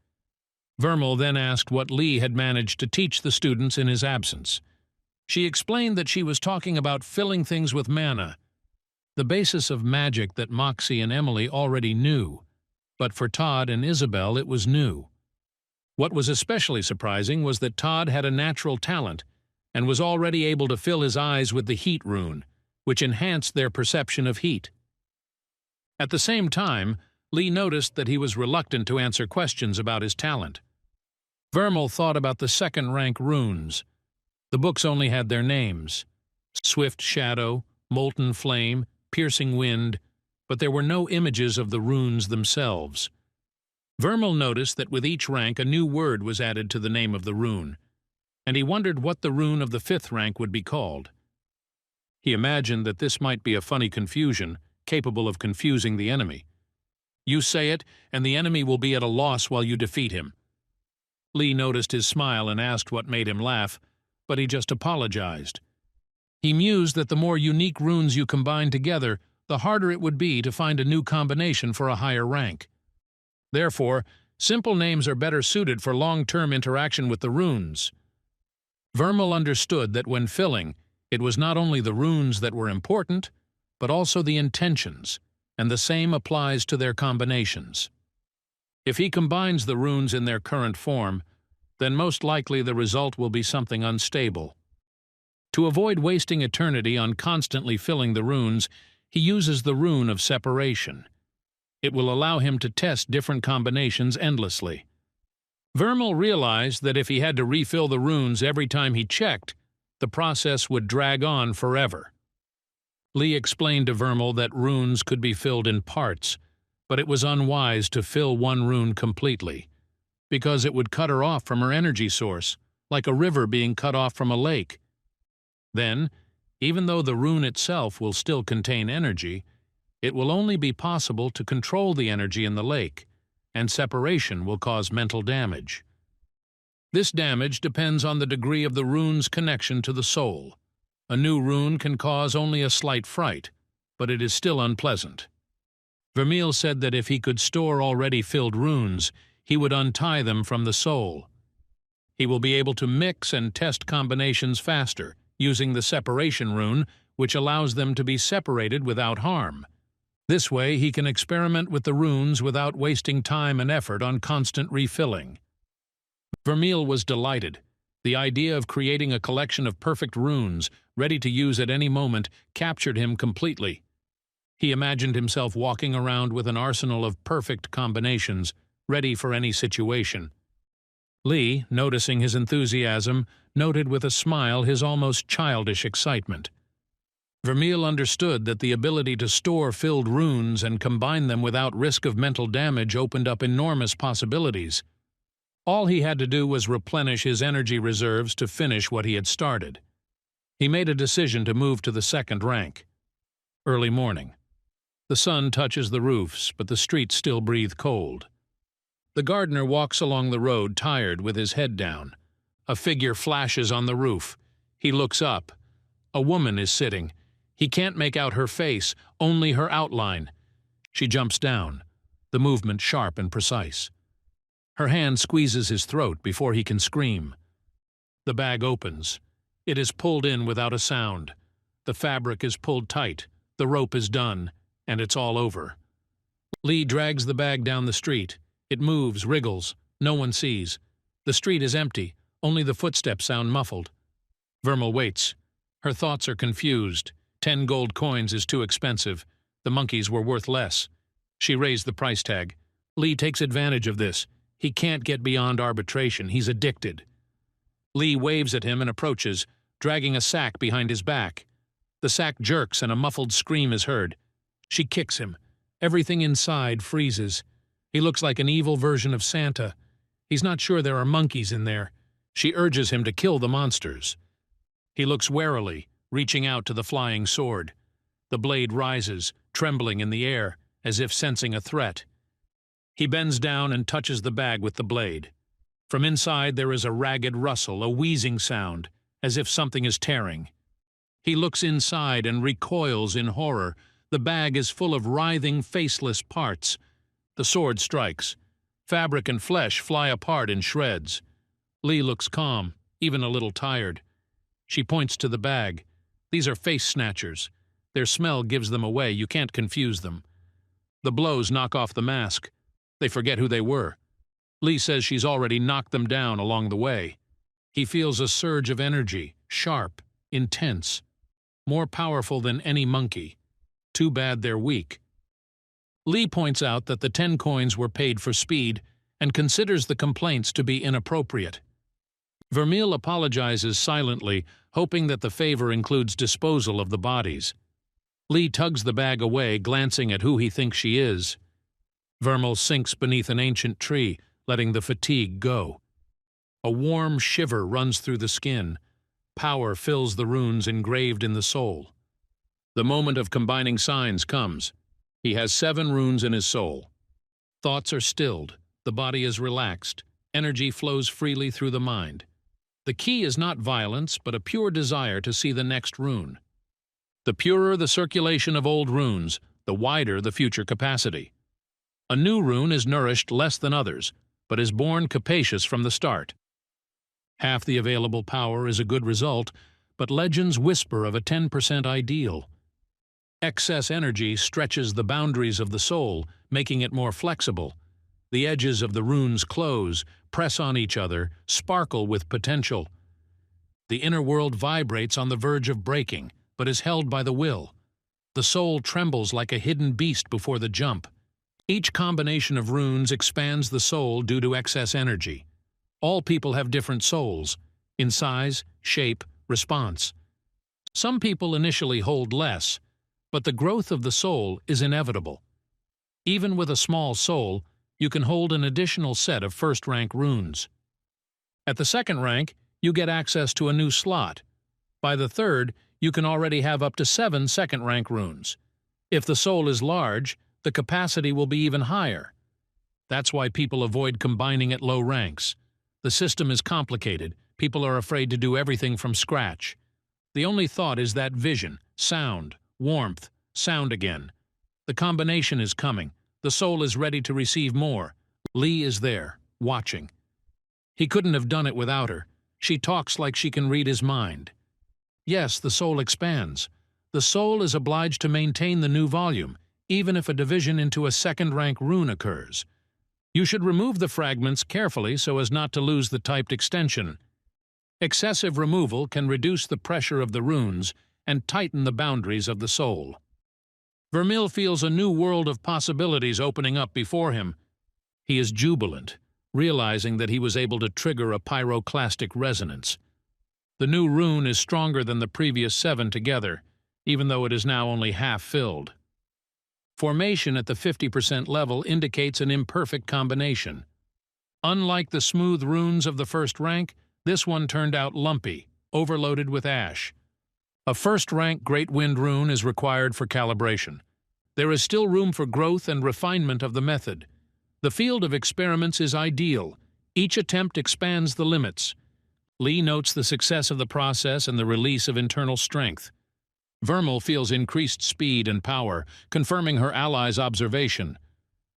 Vermeil then asked what Lee had managed to teach the students in his absence. She explained that she was talking about filling things with mana, the basis of magic that Moxy and Emily already knew, but for Todd and Isabelle it was new. What was especially surprising was that Todd had a natural talent and was already able to fill his eyes with the heat rune, which enhanced their perception of heat. At the same time, Lee noticed that he was reluctant to answer questions about his talent. Vermal thought about the second-rank runes. The books only had their names: Swift Shadow, Molten Flame, Piercing Wind, but there were no images of the runes themselves. Vermal noticed that with each rank a new word was added to the name of the rune, and he wondered what the rune of the 5th rank would be called. He imagined that this might be a funny confusion, capable of confusing the enemy. You say it, and the enemy will be at a loss while you defeat him. Lee noticed his smile and asked what made him laugh, but he just apologized. He mused that the more unique runes you combine together, the harder it would be to find a new combination for a higher rank. Therefore, simple names are better suited for long-term interaction with the runes. Vermal understood that when filling, it was not only the runes that were important, but also the intentions, and the same applies to their combinations. If he combines the runes in their current form, then most likely the result will be something unstable. To avoid wasting eternity on constantly filling the runes, he uses the rune of separation. It will allow him to test different combinations endlessly. Vermal realized that if he had to refill the runes every time he checked, the process would drag on forever. Lee explained to Vermal that runes could be filled in parts, but it was unwise to fill one rune completely, because it would cut her off from her energy source, like a river being cut off from a lake. Then, even though the rune itself will still contain energy, it will only be possible to control the energy in the lake, and separation will cause mental damage. This damage depends on the degree of the rune's connection to the soul. A new rune can cause only a slight fright, but it is still unpleasant. Vermeil said that if he could store already filled runes, he would untie them from the soul. He will be able to mix and test combinations faster, using the separation rune, which allows them to be separated without harm. This way he can experiment with the runes without wasting time and effort on constant refilling. Vermeil was delighted. The idea of creating a collection of perfect runes, ready to use at any moment, captured him completely. He imagined himself walking around with an arsenal of perfect combinations, ready for any situation. Lee, noticing his enthusiasm, noted with a smile his almost childish excitement. Vermeil understood that the ability to store filled runes and combine them without risk of mental damage opened up enormous possibilities. All he had to do was replenish his energy reserves to finish what he had started. He made a decision to move to the 2nd rank. Early morning. The sun touches the roofs, but the streets still breathe cold. The gardener walks along the road, tired, with his head down. A figure flashes on the roof. He looks up. A woman is sitting. He can't make out her face, only her outline. She jumps down, the movement sharp and precise. Her hand squeezes his throat before he can scream. The bag opens. It is pulled in without a sound. The fabric is pulled tight, the rope is done, and it's all over. Lee drags the bag down the street. It moves, wriggles. No one sees. The street is empty. Only the footsteps sound muffled. Vermal waits. Her thoughts are confused. 10 gold coins is too expensive. The monkeys were worth less. She raised the price tag. Lee takes advantage of this. He can't get beyond arbitration. He's addicted. Lee waves at him and approaches, dragging a sack behind his back. The sack jerks and a muffled scream is heard. She kicks him. Everything inside freezes. He looks like an evil version of Santa. He's not sure there are monkeys in there. She urges him to kill the monsters. He looks warily, reaching out to the flying sword. The blade rises, trembling in the air, as if sensing a threat. He bends down and touches the bag with the blade. From inside there is a ragged rustle, a wheezing sound, as if something is tearing. He looks inside and recoils in horror. The bag is full of writhing, faceless parts. The sword strikes. Fabric and flesh fly apart in shreds. Lee looks calm, even a little tired. She points to the bag. These are face snatchers. Their smell gives them away. You can't confuse them. The blows knock off the mask. They forget who they were. Lee says she's already knocked them down along the way. He feels a surge of energy, sharp, intense, more powerful than any monkey. Too bad they're weak. Lee points out that the 10 coins were paid for speed and considers the complaints to be inappropriate. Vermeil apologizes silently, hoping that the favor includes disposal of the bodies. Lee tugs the bag away, glancing at who he thinks she is. Vermeil sinks beneath an ancient tree, letting the fatigue go. A warm shiver runs through the skin. Power fills the runes engraved in the soul. The moment of combining signs comes. He has 7 runes in his soul. Thoughts are stilled. The body is relaxed. Energy flows freely through the mind. The key is not violence, but a pure desire to see the next rune. The purer the circulation of old runes, the wider the future capacity. A new rune is nourished less than others, but is born capacious from the start. Half the available power is a good result, but legends whisper of a 10% ideal. Excess energy stretches the boundaries of the soul, making it more flexible. The edges of the runes close, press on each other, sparkle with potential. The inner world vibrates on the verge of breaking, but is held by the will. The soul trembles like a hidden beast before the jump. Each combination of runes expands the soul due to excess energy. All people have different souls, in size, shape, response. Some people initially hold less, but the growth of the soul is inevitable. Even with a small soul, you can hold an additional set of first-rank runes. At the second rank, you get access to a new slot. By the third, you can already have up to 7 second-rank runes. If the soul is large, the capacity will be even higher. That's why people avoid combining at low ranks. The system is complicated. People are afraid to do everything from scratch. The only thought is that vision, sound, warmth, sound again. The combination is coming. The soul is ready to receive more. Lee is there, watching. He couldn't have done it without her. She talks like she can read his mind. Yes, the soul expands. The soul is obliged to maintain the new volume, even if a division into a second-rank rune occurs. You should remove the fragments carefully so as not to lose the typed extension. Excessive removal can reduce the pressure of the runes and tighten the boundaries of the soul. Vermeil feels a new world of possibilities opening up before him. He is jubilant, realizing that he was able to trigger a pyroclastic resonance. The new rune is stronger than the previous 7 together, even though it is now only half filled. Formation at the 50% level indicates an imperfect combination. Unlike the smooth runes of the first rank, this one turned out lumpy, overloaded with ash. A first-rank Great Wind rune is required for calibration. There is still room for growth and refinement of the method. The field of experiments is ideal. Each attempt expands the limits. Lee notes the success of the process and the release of internal strength. Vermeil feels increased speed and power, confirming her ally's observation.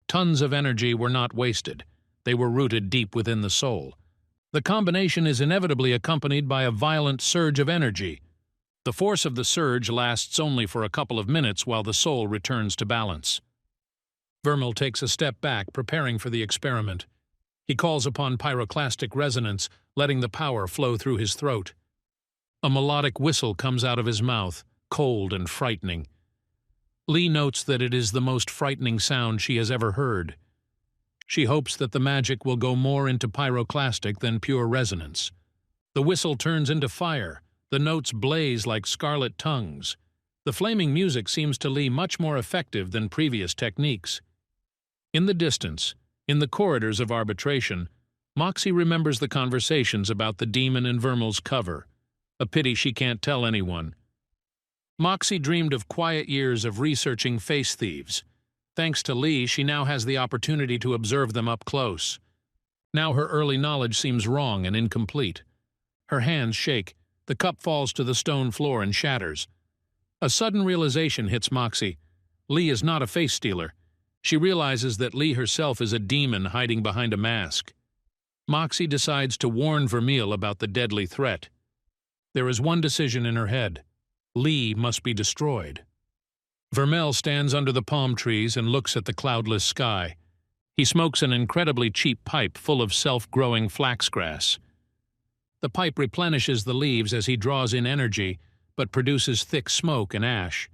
Tons of energy were not wasted. They were rooted deep within the soul. The combination is inevitably accompanied by a violent surge of energy. The force of the surge lasts only for a couple of minutes while the soul returns to balance. Vermeil takes a step back, preparing for the experiment. He calls upon pyroclastic resonance, letting the power flow through his throat. A melodic whistle comes out of his mouth, cold and frightening. Lee notes that it is the most frightening sound she has ever heard. She hopes that the magic will go more into pyroclastic than pure resonance. The whistle turns into fire. The notes blaze like scarlet tongues. The flaming music seems to Lee much more effective than previous techniques. In the distance, in the corridors of arbitration, Moxy remembers the conversations about the demon in Vermeil's cover. A pity she can't tell anyone. Moxy dreamed of quiet years of researching face thieves. Thanks to Lee, she now has the opportunity to observe them up close. Now her early knowledge seems wrong and incomplete. Her hands shake. The cup falls to the stone floor and shatters. A sudden realization hits Moxy. Lee is not a face stealer. She realizes that Lee herself is a demon hiding behind a mask. Moxy decides to warn Vermeil about the deadly threat. There is one decision in her head. Lee must be destroyed. Vermeil stands under the palm trees and looks at the cloudless sky. He smokes an incredibly cheap pipe full of self-growing flax grass. The pipe replenishes the leaves as he draws in energy, but produces thick smoke and ash.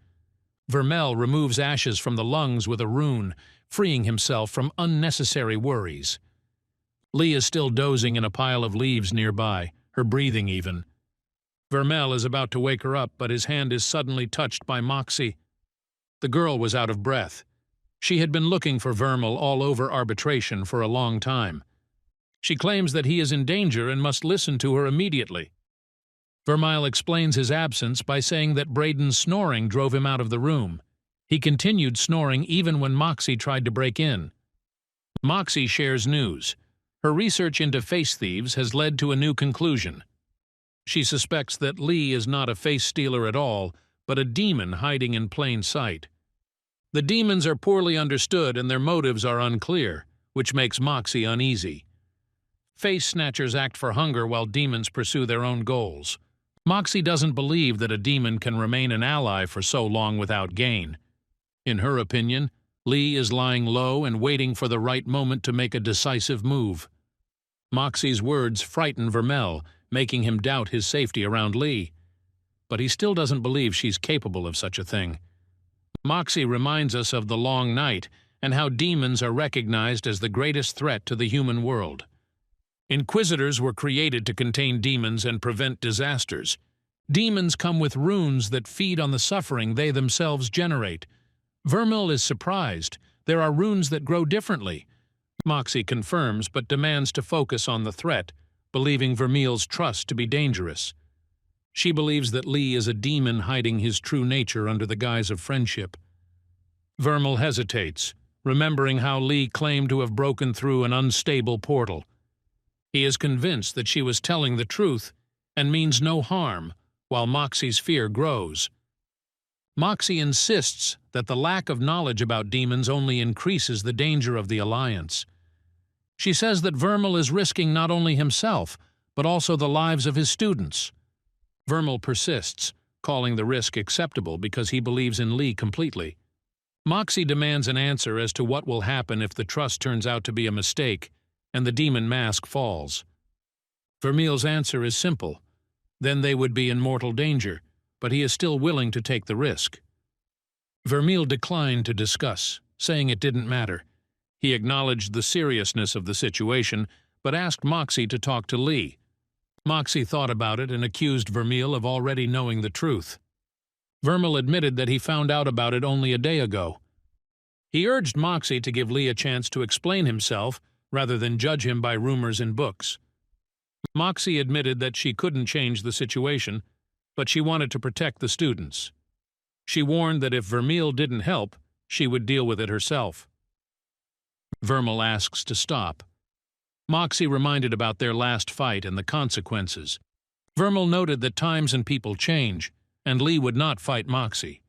Vermel removes ashes from the lungs with a rune, freeing himself from unnecessary worries. Lee is still dozing in a pile of leaves nearby, her breathing even. Vermel is about to wake her up, but his hand is suddenly touched by Moxy. The girl was out of breath. She had been looking for Vermel all over arbitration for a long time. She claims that he is in danger and must listen to her immediately. Vermeil explains his absence by saying that Braden's snoring drove him out of the room. He continued snoring even when Moxy tried to break in. Moxy shares news. Her research into face thieves has led to a new conclusion. She suspects that Lee is not a face stealer at all, but a demon hiding in plain sight. The demons are poorly understood and their motives are unclear, which makes Moxy uneasy. Face snatchers act for hunger while demons pursue their own goals. Moxy doesn't believe that a demon can remain an ally for so long without gain. In her opinion, Lee is lying low and waiting for the right moment to make a decisive move. Moxy's words frighten Vermel, making him doubt his safety around Lee. But he still doesn't believe she's capable of such a thing. Moxy reminds us of the long night and how demons are recognized as the greatest threat to the human world. Inquisitors were created to contain demons and prevent disasters. Demons come with runes that feed on the suffering they themselves generate. Vermel is surprised. There are runes that grow differently. Moxy confirms but demands to focus on the threat, believing Vermeil's trust to be dangerous. She believes that Lee is a demon hiding his true nature under the guise of friendship. Vermel hesitates, remembering how Lee claimed to have broken through an unstable portal. He is convinced that she was telling the truth and means no harm, while Moxy's fear grows. Moxy insists that the lack of knowledge about demons only increases the danger of the alliance. She says that Vermel is risking not only himself, but also the lives of his students. Vermel persists, calling the risk acceptable because he believes in Lee completely. Moxy demands an answer as to what will happen if the trust turns out to be a mistake and the demon mask falls. Vermeil's answer is simple. Then they would be in mortal danger, but he is still willing to take the risk. Vermeil declined to discuss, saying it didn't matter. He acknowledged the seriousness of the situation, but asked Moxy to talk to Lee. Moxy thought about it and accused Vermeil of already knowing the truth. Vermeil admitted that he found out about it only a day ago. He urged Moxy to give Lee a chance to explain himself rather than judge him by rumors in books. Moxy admitted that she couldn't change the situation, but she wanted to protect the students. She warned that if Vermeil didn't help, she would deal with it herself. Vermeil asks to stop. Moxy reminded about their last fight and the consequences. Vermeil noted that times and people change, and Lee would not fight Moxy.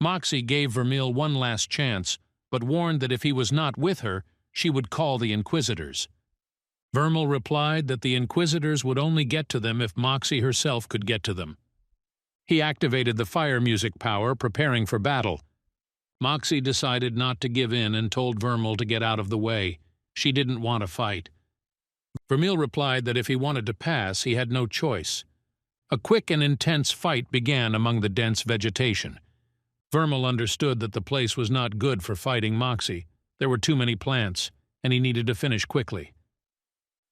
Moxy gave Vermeil one last chance, but warned that if he was not with her, she would call the Inquisitors. Vermeil replied that the Inquisitors would only get to them if Moxy herself could get to them. He activated the fire music power, preparing for battle. Moxy decided not to give in and told Vermeil to get out of the way. She didn't want to fight. Vermeil replied that if he wanted to pass, he had no choice. A quick and intense fight began among the dense vegetation. Vermeil understood that the place was not good for fighting Moxy. There were too many plants, and he needed to finish quickly.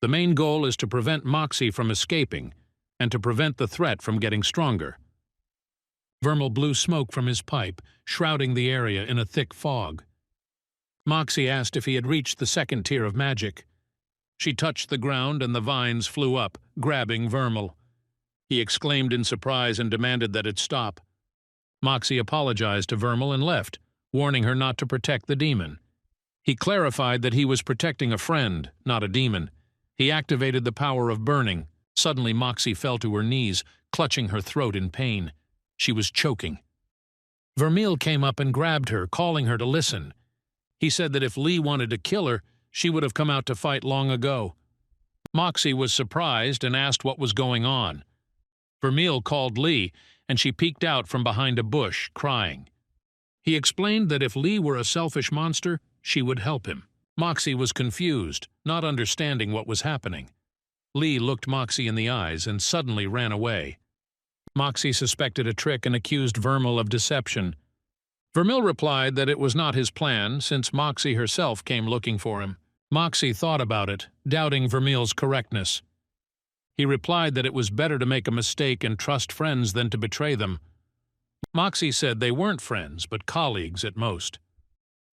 The main goal is to prevent Moxy from escaping, and to prevent the threat from getting stronger. Vermeil blew smoke from his pipe, shrouding the area in a thick fog. Moxy asked if he had reached the second tier of magic. She touched the ground and the vines flew up, grabbing Vermeil. He exclaimed in surprise and demanded that it stop. Moxy apologized to Vermeil and left, warning her not to protect the demon. He clarified that he was protecting a friend, not a demon. He activated the power of burning. Suddenly Moxy fell to her knees, clutching her throat in pain. She was choking. Vermeil came up and grabbed her, calling her to listen. He said that if Lee wanted to kill her, she would have come out to fight long ago. Moxy was surprised and asked what was going on. Vermeil called Lee, and she peeked out from behind a bush, crying. He explained that if Lee were a selfish monster, she would help him. Moxy was confused, not understanding what was happening. Lee looked Moxy in the eyes and suddenly ran away. Moxy suspected a trick and accused Vermeil of deception. Vermeil replied that it was not his plan, since Moxy herself came looking for him. Moxy thought about it, doubting Vermeil's correctness. He replied that it was better to make a mistake and trust friends than to betray them. Moxy said they weren't friends, but colleagues at most.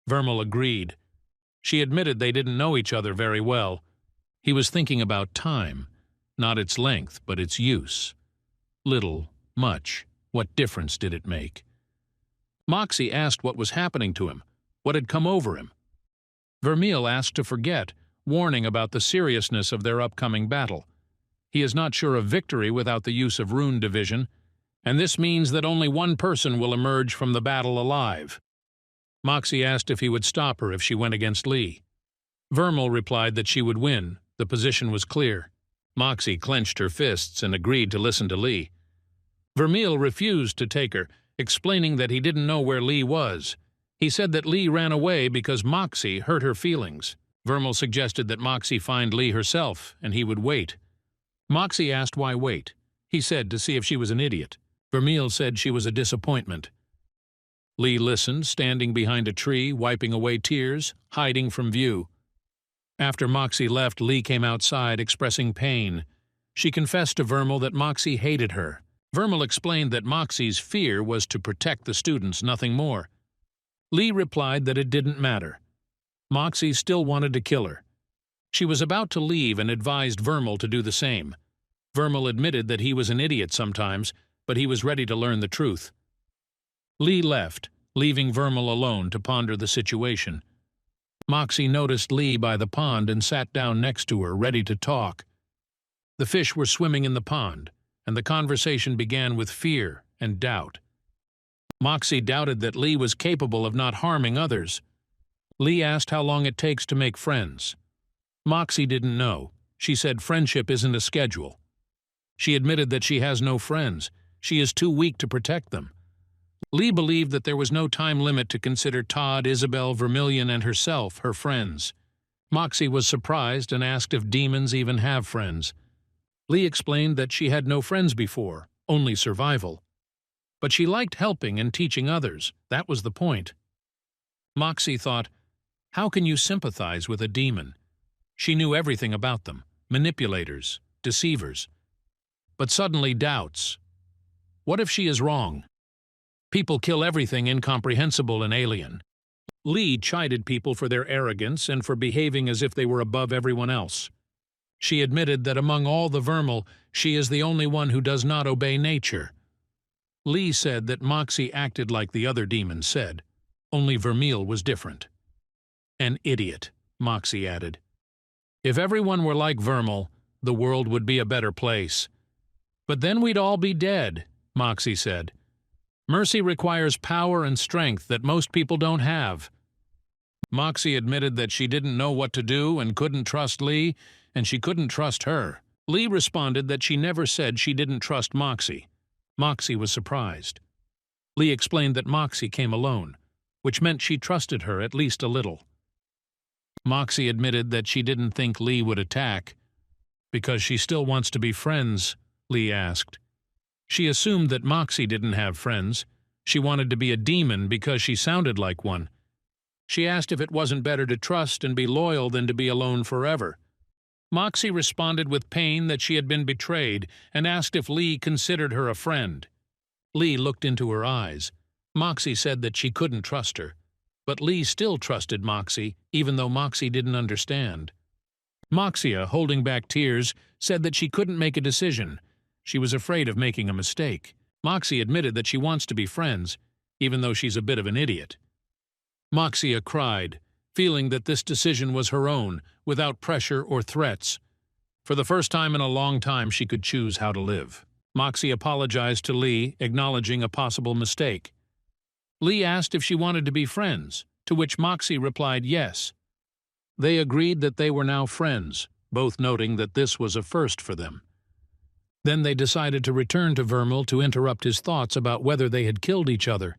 Vermeil agreed. She admitted they didn't know each other very well. He was thinking about time, not its length, but its use. Little, much, what difference did it make? Moxy asked what was happening to him, what had come over him. Vermeil asked to forget, warning about the seriousness of their upcoming battle. He is not sure of victory without the use of rune division, and this means that only one person will emerge from the battle alive. Moxy asked if he would stop her if she went against Lee. Vermeil replied that she would win. The position was clear. Moxy clenched her fists and agreed to listen to Lee. Vermeil refused to take her, explaining that he didn't know where Lee was. He said that Lee ran away because Moxy hurt her feelings. Vermeil suggested that Moxy find Lee herself, and he would wait. Moxy asked why wait. He said to see if she was an idiot. Vermeil said she was a disappointment. Lee listened, standing behind a tree, wiping away tears, hiding from view. After Moxy left, Lee came outside, expressing pain. She confessed to Vermeil that Moxy hated her. Vermeil explained that Moxy's fear was to protect the students, nothing more. Lee replied that it didn't matter. Moxy still wanted to kill her. She was about to leave and advised Vermeil to do the same. Vermeil admitted that he was an idiot sometimes, but he was ready to learn the truth. Lee left, leaving Vermeil alone to ponder the situation. Moxy noticed Lee by the pond and sat down next to her, ready to talk. The fish were swimming in the pond, and the conversation began with fear and doubt. Moxy doubted that Lee was capable of not harming others. Lee asked how long it takes to make friends. Moxy didn't know. She said friendship isn't a schedule. She admitted that she has no friends. She is too weak to protect them. Lee believed that there was no time limit to consider Todd, Isabelle, Vermilion, and herself her friends. Moxy was surprised and asked if demons even have friends. Lee explained that she had no friends before, only survival. But she liked helping and teaching others. That was the point. Moxy thought, how can you sympathize with a demon? She knew everything about them, manipulators, deceivers. But suddenly doubts. What if she is wrong? People kill everything incomprehensible and alien. Lee chided people for their arrogance and for behaving as if they were above everyone else. She admitted that among all the Vermeil, she is the only one who does not obey nature. Lee said that Moxy acted like the other demons said, only Vermeil was different. An idiot, Moxy added. If everyone were like Vermeil, the world would be a better place. But then we'd all be dead, Moxy said. Mercy requires power and strength that most people don't have. Moxy admitted that she didn't know what to do and couldn't trust Lee, and she couldn't trust her. Lee responded that she never said she didn't trust Moxy. Moxy was surprised. Lee explained that Moxy came alone, which meant she trusted her at least a little. Moxy admitted that she didn't think Lee would attack. Because she still wants to be friends, Lee asked. She assumed that Moxy didn't have friends. She wanted to be a demon because she sounded like one. She asked if it wasn't better to trust and be loyal than to be alone forever. Moxy responded with pain that she had been betrayed and asked if Lee considered her a friend. Lee looked into her eyes. Moxy said that she couldn't trust her. But Lee still trusted Moxy, even though Moxy didn't understand. Moxia, holding back tears, said that she couldn't make a decision. She was afraid of making a mistake. Moxy admitted that she wants to be friends, even though she's a bit of an idiot. Moxia cried, feeling that this decision was her own, without pressure or threats. For the first time in a long time, she could choose how to live. Moxy apologized to Lee, acknowledging a possible mistake. Lee asked if she wanted to be friends, to which Moxy replied yes. They agreed that they were now friends, both noting that this was a first for them. Then they decided to return to Vermeil to interrupt his thoughts about whether they had killed each other.